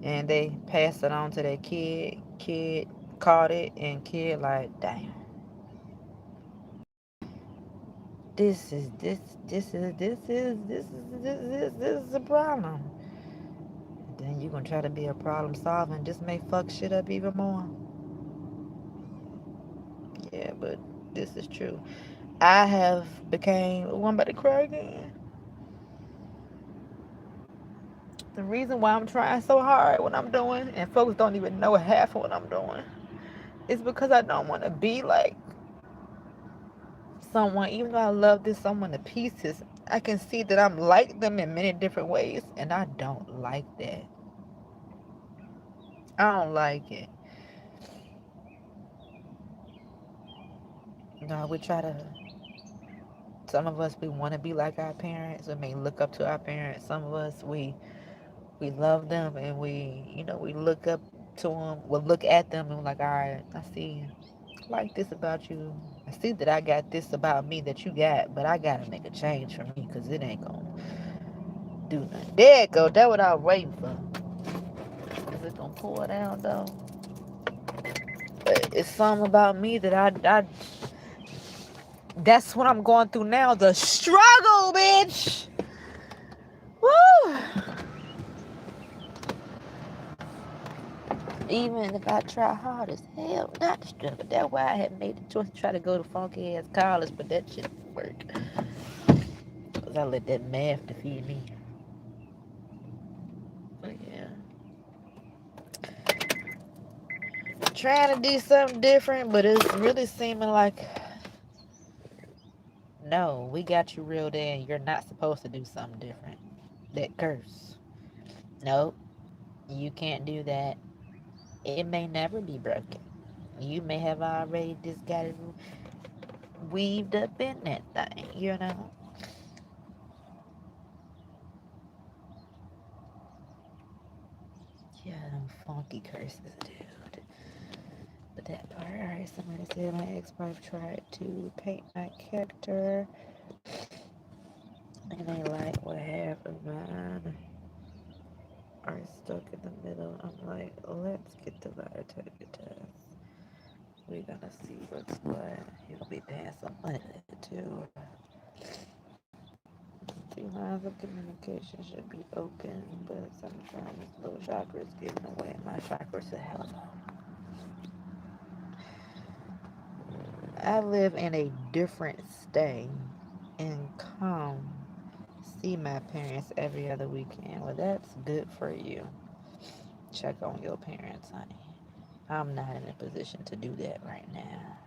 And they pass it on to their kid. Kid caught it, and kid like, damn. This is a problem. Then you're gonna try to be a problem solver and just make fuck shit up even more. Yeah, but this is true. I have became one about to cry again. The reason why I'm trying so hard what I'm doing, and folks don't even know half of what I'm doing, is because I don't want to be like someone. Even though I love this someone to pieces, I can see that I'm like them in many different ways, and I don't like that. I don't like it. No, we try to. Some of us we want to be like our parents. We may look up to our parents. Some of us we love them and we look up to them. We'll look at them and we're like, all right, I see like this about you. I see that I got this about me that you got, but I gotta make a change for me because it ain't gonna do nothing. There it go. That's what I was waiting for. Is it gonna pour down though? It's something about me that I that's what I'm going through now. The struggle, bitch. Woo! Even if I try hard as hell not to struggle. That's why I had made the choice to try to go to funky ass college, but that shit didn't work. Because I let that math defeat me. But yeah. Trying to do something different, but it's really seeming like, no, we got you reeled in. You're not supposed to do something different. That curse. Nope, you can't do that. It may never be broken. You may have already just got it weaved up in that thing, you know? Yeah, them funky curses, dude. But that part, alright, somebody said my ex-wife tried to paint my character and they like what half of mine are stuck in the middle. I'm like, let's get the lie test. We're gonna see what's what. He'll be paying some money too. 2 lines of communication should be open, but sometimes little chakras get in the way. My chakras are hell no. I live in a different state and come see my parents every other weekend. Well, that's good for you. Check on your parents, honey. I'm not in a position to do that right now.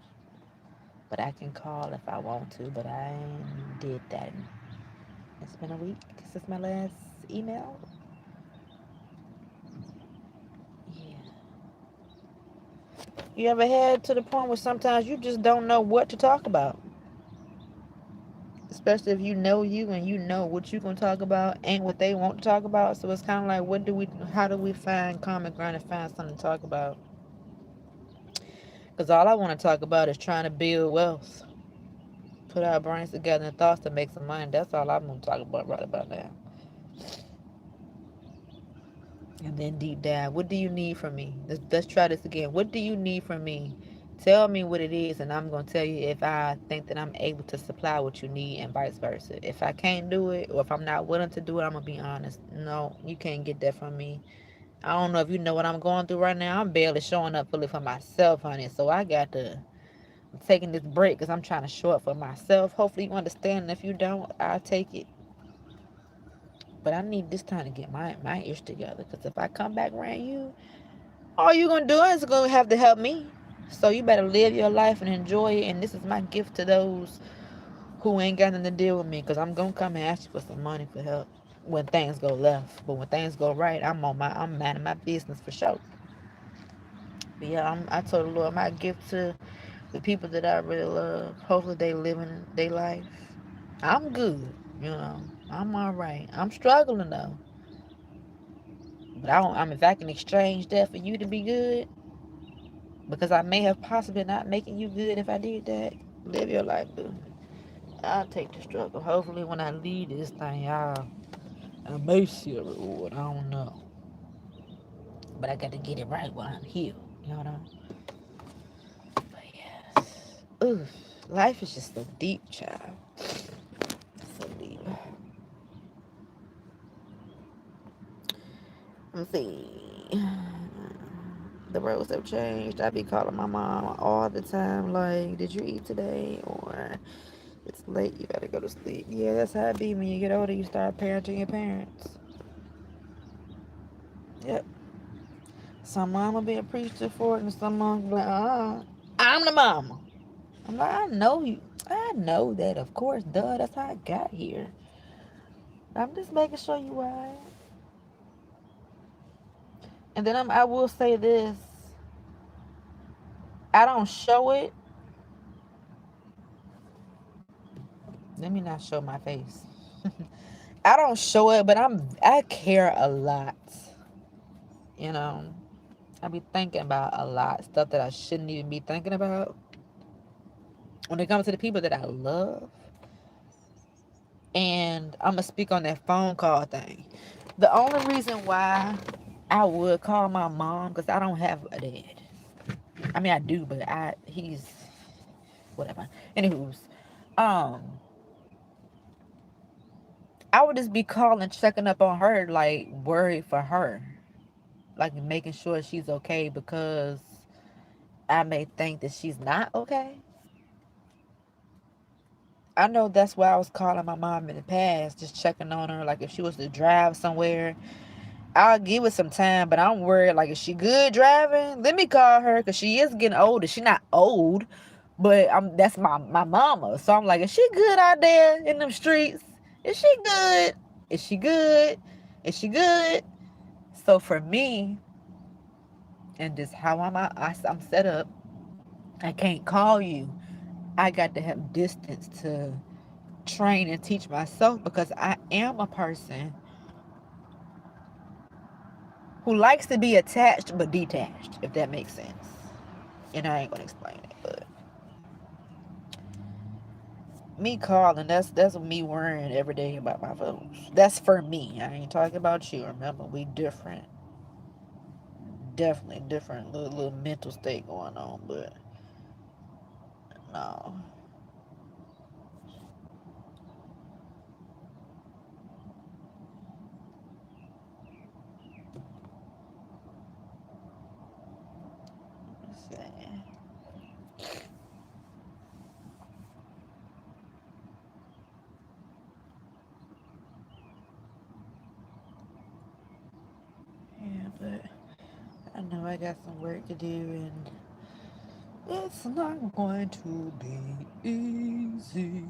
But I can call if I want to, but I ain't did that. It's been a week since my last email. Yeah. You ever had to the point where sometimes you just don't know what to talk about? Especially if you know you and you know what you gonna talk about ain't what they want to talk about. So it's kind of like, how do we find common ground and find something to talk about? Because all I want to talk about is trying to build wealth. Put our brains together and thoughts to make some money. That's all I'm gonna talk about right about now. And then deep dive. What do you need from me? Let's try this again. What do you need from me? Tell me what it is, and I'm going to tell you if I think that I'm able to supply what you need and vice versa. If I can't do it, or if I'm not willing to do it, I'm going to be honest. No, you can't get that from me. I don't know if you know what I'm going through right now. I'm barely showing up fully for myself, honey. So I'm taking this break because I'm trying to show up for myself. Hopefully you understand. And if you don't, I'll take it. But I need this time to get my ish together. Because if I come back around you, all you're going to do is going to have to help me. So you better live your life and enjoy it. And this is my gift to those who ain't got nothing to deal with me. Because I'm going to come and ask you for some money for help when things go left. But when things go right, I'm minding my business for sure. But yeah, I told the Lord my gift to the people that I really love. Hopefully they living their life. I'm good, you know. I'm all right. I'm struggling though. But if I can exchange that for you to be good, because I may have possibly not making you good if I did that, live your life, boo. I'll take the struggle. Hopefully when I leave this thing, I may see a reward. I don't know. But I got to get it right while I'm here, you know? But yes. Ooh, life is just so deep, child. So deep. Let's see. The roads have changed. I be calling my mom all the time, like, did you eat today? Or it's late, you gotta go to sleep. Yeah, that's how it be when you get older, you start parenting your parents. Yep. Some mama be appreciative for it, and some mama be like, I'm the mama. I'm like, I know you. I know that, of course, duh, that's how I got here. I'm just making sure you right. And then I will say this. I don't show it. Let me not show my face. I don't show it, but I care a lot. You know, I be thinking about a lot stuff that I shouldn't even be thinking about when it comes to the people that I love. And I'm gonna speak on that phone call thing. The only reason why I would call my mom, because I don't have a dad. I mean, I do, but he's whatever. Anywho's, um, I would just be calling, checking up on her, like worried for her, like making sure she's okay because I may think that she's not okay. I know that's why I was calling my mom in the past, just checking on her. Like if she was to drive somewhere, I'll give it some time, but I'm worried. Like, is she good driving? Let me call her because she is getting older. She not old, but that's my mama. So I'm like, is she good out there in them streets? Is she good? Is she good? Is she good? So for me, and just how I'm set up, I can't call you. I got to have distance to train and teach myself because I am a person who likes to be attached but detached, if that makes sense. And I ain't gonna explain it, but me calling, that's me worrying every day about my folks. That's for me. I ain't talking about you. Remember, we different. Definitely different little mental state going on, but no. Yeah, but I know I got some work to do and it's not going to be easy.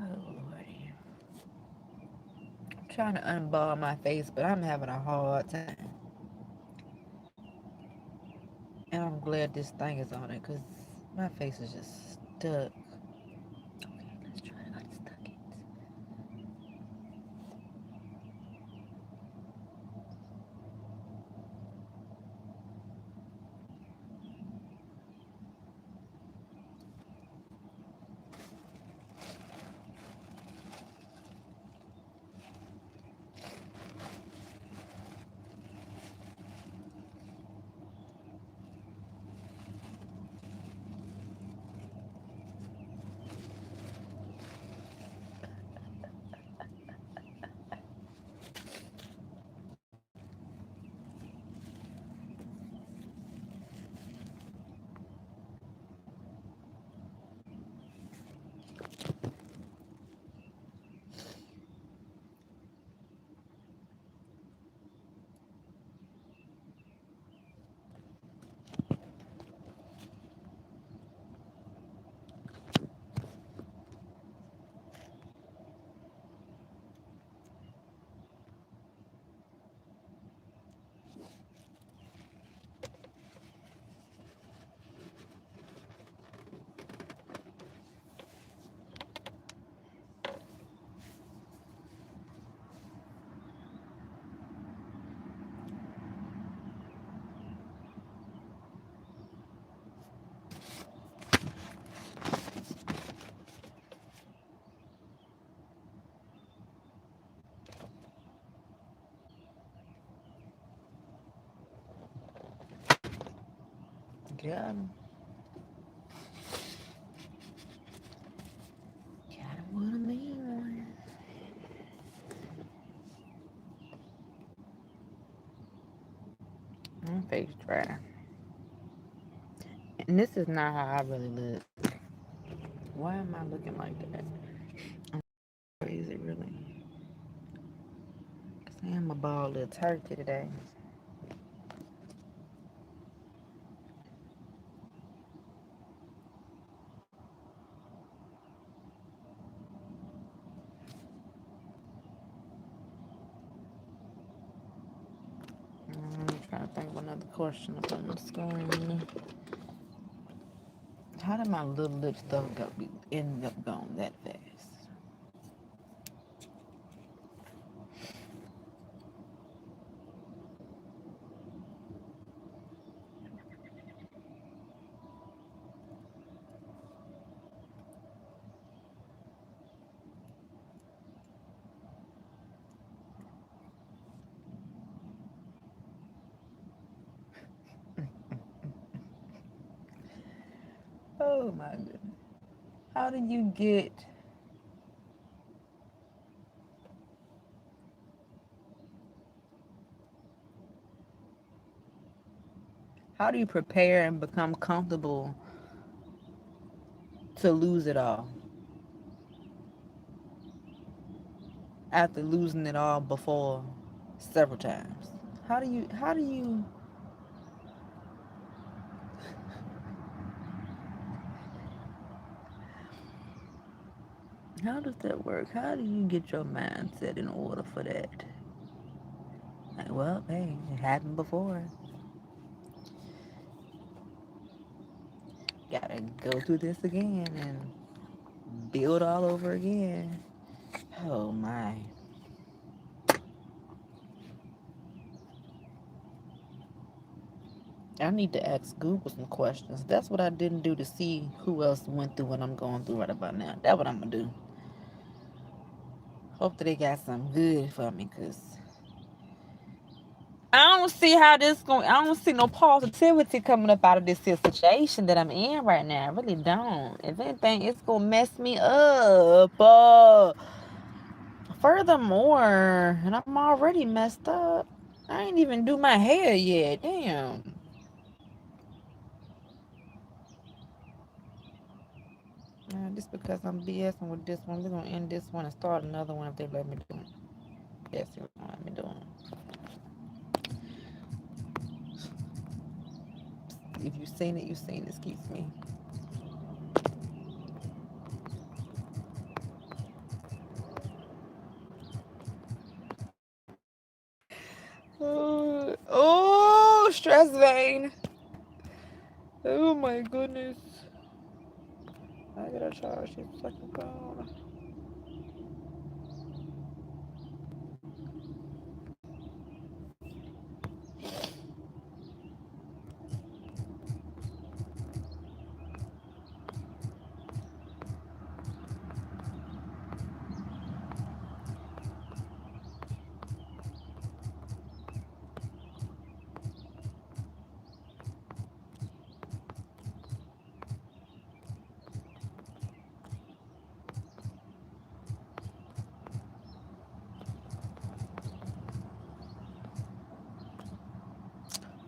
Oh, Lordy. I'm trying to unball my face, but I'm having a hard time. And I'm glad this thing is on it because my face is just stuck. Okay, let's try to unstuck it. Got him. Got him with a mean one. face dry. And this is not how I really look. Why am I looking like that? Is it really? Cause I am a bald little turkey today. I'm trying to think of another question up on the screen. How did my little lip stuff end up going that fast? Oh my goodness. How do you get how do you prepare and become comfortable to lose it all after losing it all before several times? How does that work? How do you get your mindset in order for that? Like, well, hey, it happened before. Gotta go through this again and build all over again. Oh my. I need to ask Google some questions. That's what I didn't do to see who else went through what I'm going through right about now. That's what I'm gonna do. Hope that they got something good for me, cause I don't see how this going. I don't see no positivity coming up out of this situation that I'm in right now. I really don't. If anything, it's gonna mess me up. Furthermore, and I'm already messed up. I ain't even do my hair yet. Damn. Just because I'm BSing with this one, we're gonna end this one and start another one if they let me do it. Yes, they gonna let me do it. If you've seen it, you've seen it. Excuse me. Oh, stress vein. Oh my goodness. I gotta charge this second phone.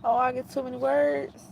Oh, I get too many words.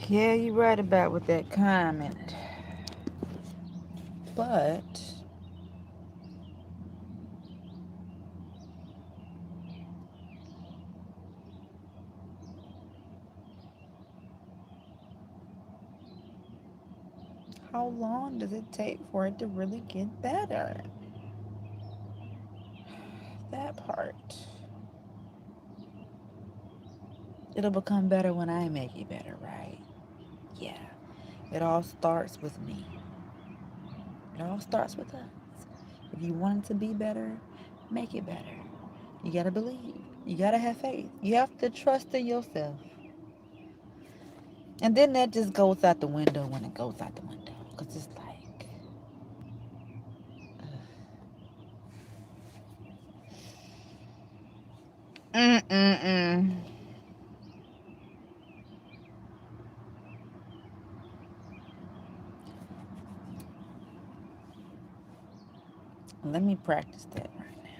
Yeah, you're right about with that comment. But how long does it take for it to really get better? That part. It'll become better when I make it better, right? Yeah. It all starts with me. It all starts with us. If you want it to be better, make it better. You gotta believe. You gotta have faith. You have to trust in yourself. And then that just goes out the window when it goes out the window. Because it's like, mm-mm-mm. Let me practice that right now.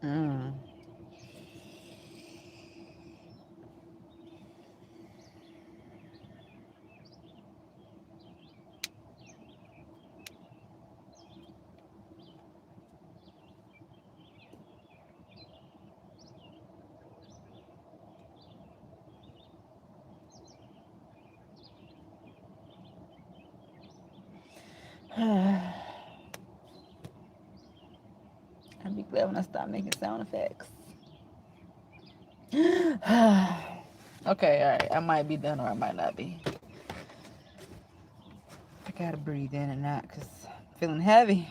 Mm. I'll be glad when I stop making sound effects. Okay, alright. I might be done or I might not be. I gotta breathe in and out because I'm feeling heavy.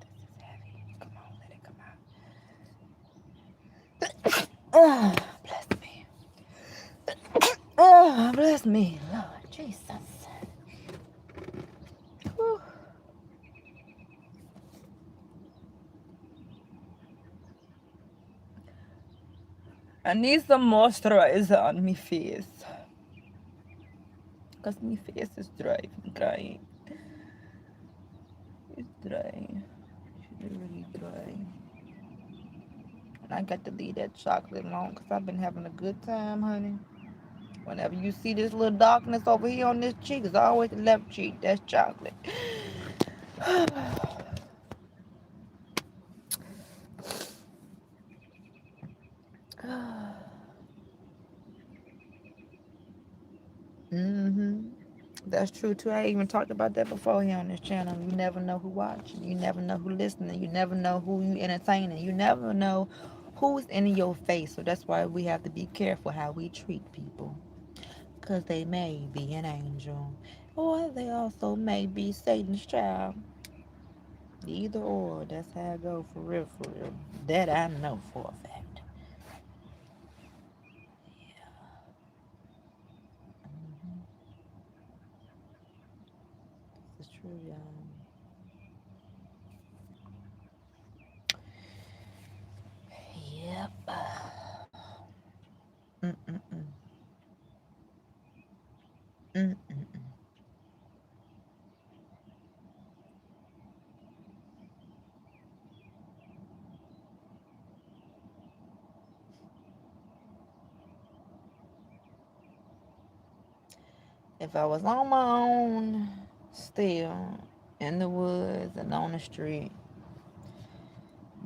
This is heavy. Come on, let it come out. Bless me. Bless me, Lord Jesus. Whew. I need some moisturizer on my face. Because my face is dry. It's dry. It's really dry. And I got to leave that chocolate alone because I've been having a good time, honey. Whenever you see this little darkness over here on this cheek, it's always the left cheek. That's chocolate. Mm-hmm. That's true too. I even talked about that before here on this channel. You never know who watching. You never know who listening. You never know who you entertaining. You never know who's in your face. So that's why we have to be careful how we treat people. Because they may be an angel. Or they also may be Satan's child. Either or. That's how I go for real, for real. That I know for a fact. Yeah. Mm-hmm. This is true, y'all. Yep. Mm-mm-mm. Mm-mm-mm. If I was on my own, still in the woods and on the street,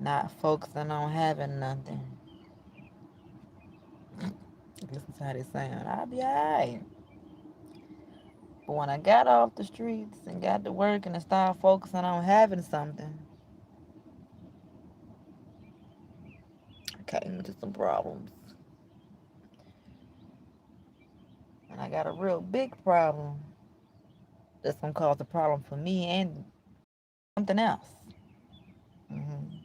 not focusing on having nothing, listen to how they sound, I'll be alright. But when I got off the streets and got to work and I started focusing on having something, I came into some problems. And I got a real big problem that's gonna cause a problem for me and something else. Mm-hmm.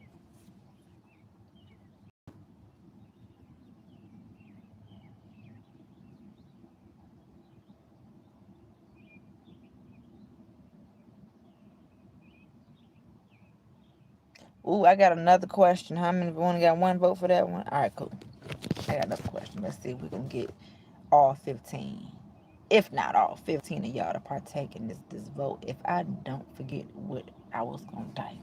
Ooh, I got another question. How many? We only got one vote for that one. All right, cool. I got another question. Let's see if we can get all 15, if not all 15 of y'all to partake in this vote. If I don't forget what I was gonna type.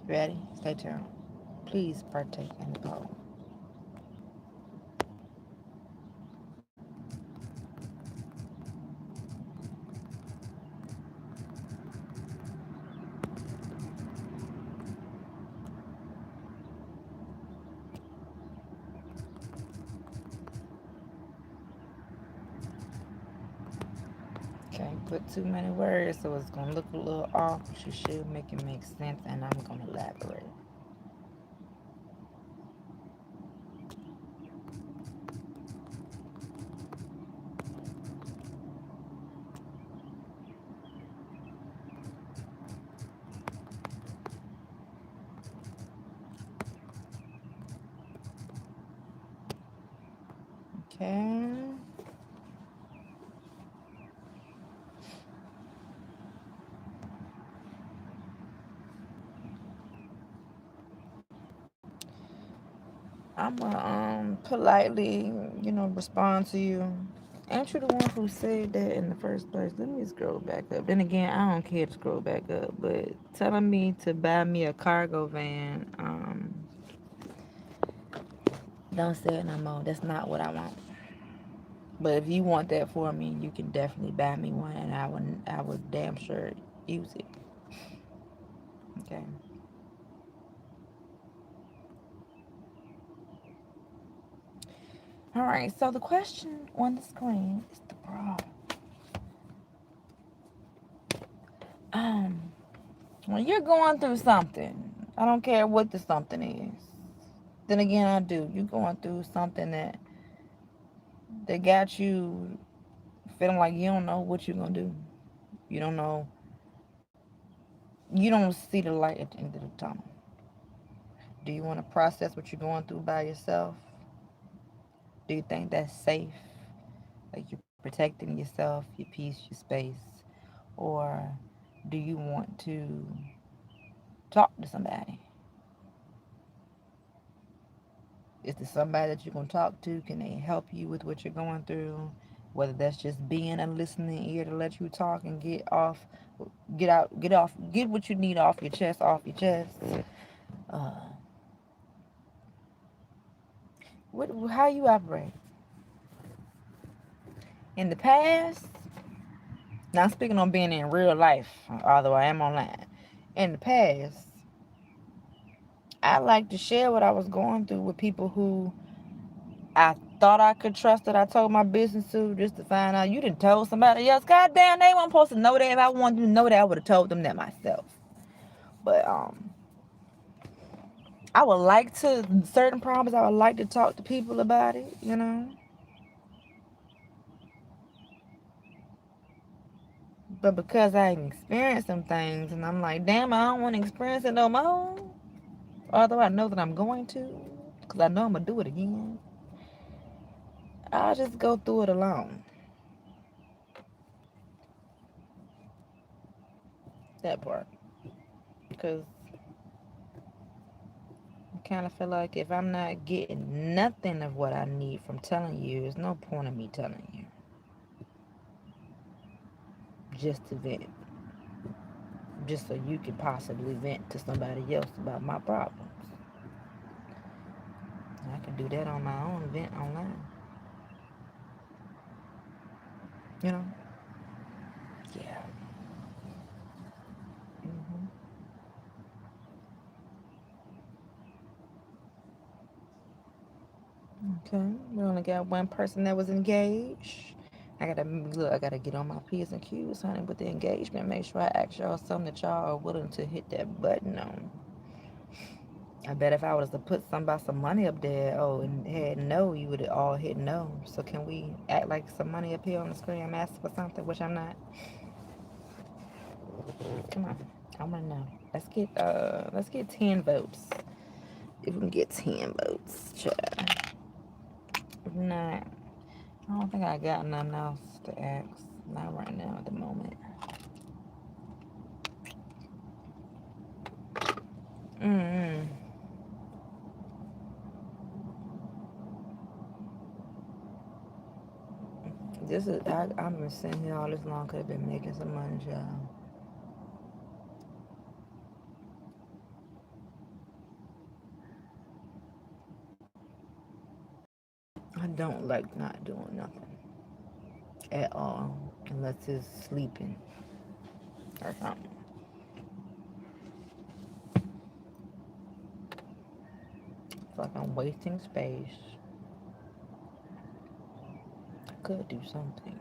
Ready? Stay tuned. Please partake in the vote. Can't put too many words, so it's gonna look a little off, but you should make it make sense, and I'm gonna elaborate. Okay. I'm gonna politely, respond to you. Ain't you the one who said that in the first place? Let me scroll back up. Then again, I don't care to scroll back up, but telling me to buy me a cargo van, don't say it no more. That's not what I want. But if you want that for me, you can definitely buy me one, and I would damn sure use it. Okay. All right. So the question on the screen is the bra. When you're going through something, I don't care what the something is. Then again, I do. You're going through something that got you feeling like you don't know what you're gonna do. You don't know. You don't see the light at the end of the tunnel. Do you want to process what you're going through by yourself? Do you think that's safe? Like you're protecting yourself, your peace, your space? Or do you want to talk to somebody? Is there somebody that you're going to talk to? Can they help you with what you're going through? Whether that's just being a listening ear to let you talk and get what you need off your chest. Uh, how you operate? In the past, now I'm speaking on being in real life, although I am online. In the past, I like to share what I was going through with people who I thought I could trust, that I told my business to, just to find out you done told somebody else. God damn, they weren't supposed to know that. If I wanted to know that, I would have told them that myself. But I would like to, certain problems, I would like to talk to people about it, But because I experienced some things, and I'm like, damn, I don't want to experience it no more. Although I know that I'm going to, because I know I'm going to do it again. I'll just go through it alone. That part. Because I kind of feel like if I'm not getting nothing of what I need from telling you, there's no point in me telling you. Just to vent. Just so you can possibly vent to somebody else about my problems. I can do that on my own, vent online. You know? Yeah. hmm Okay. We only got one person that was engaged. I gotta get on my P's and Q's, honey, with the engagement. Make sure I ask y'all something that y'all are willing to hit that button on. I bet if I was to put some money up there, and had no, you would have all hit no. So can we act like some money up here on the screen? I'm asking for something, which I'm not. Come on, I wanna know. Let's get 10 votes. If we can get 10 votes, child. If not, I don't think I got nothing else to ask. Not right now at the moment. Mm-hmm. I've been sitting here all this long because I've been making some money, y'all. I don't like not doing nothing at all unless it's sleeping or something. It's like I'm wasting space. I could do something.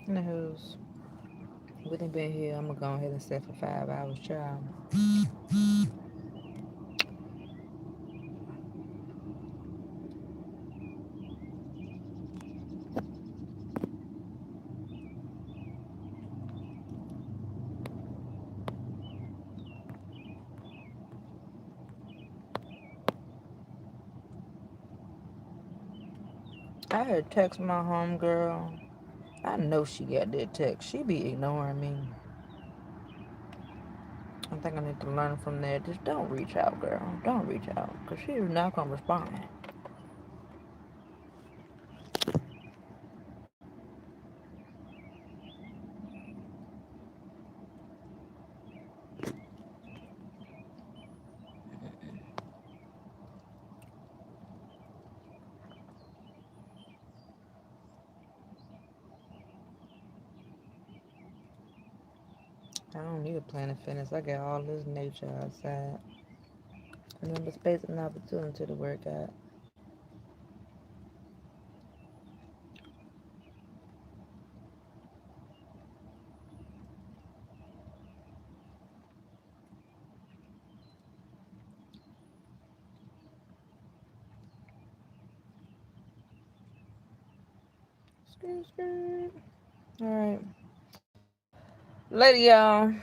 Anywho's, with it being here, I'm gonna go ahead and set for 5 hours, child. I had text my homegirl. I know she got that text. She be ignoring me. I think I need to learn from that. Just don't reach out, girl. Don't reach out. Because she is not going to respond. I don't need a Planet Fitness. I got all this nature outside. Remember, space and opportunity to work out. Skirt, skirt. All right. Later, y'all.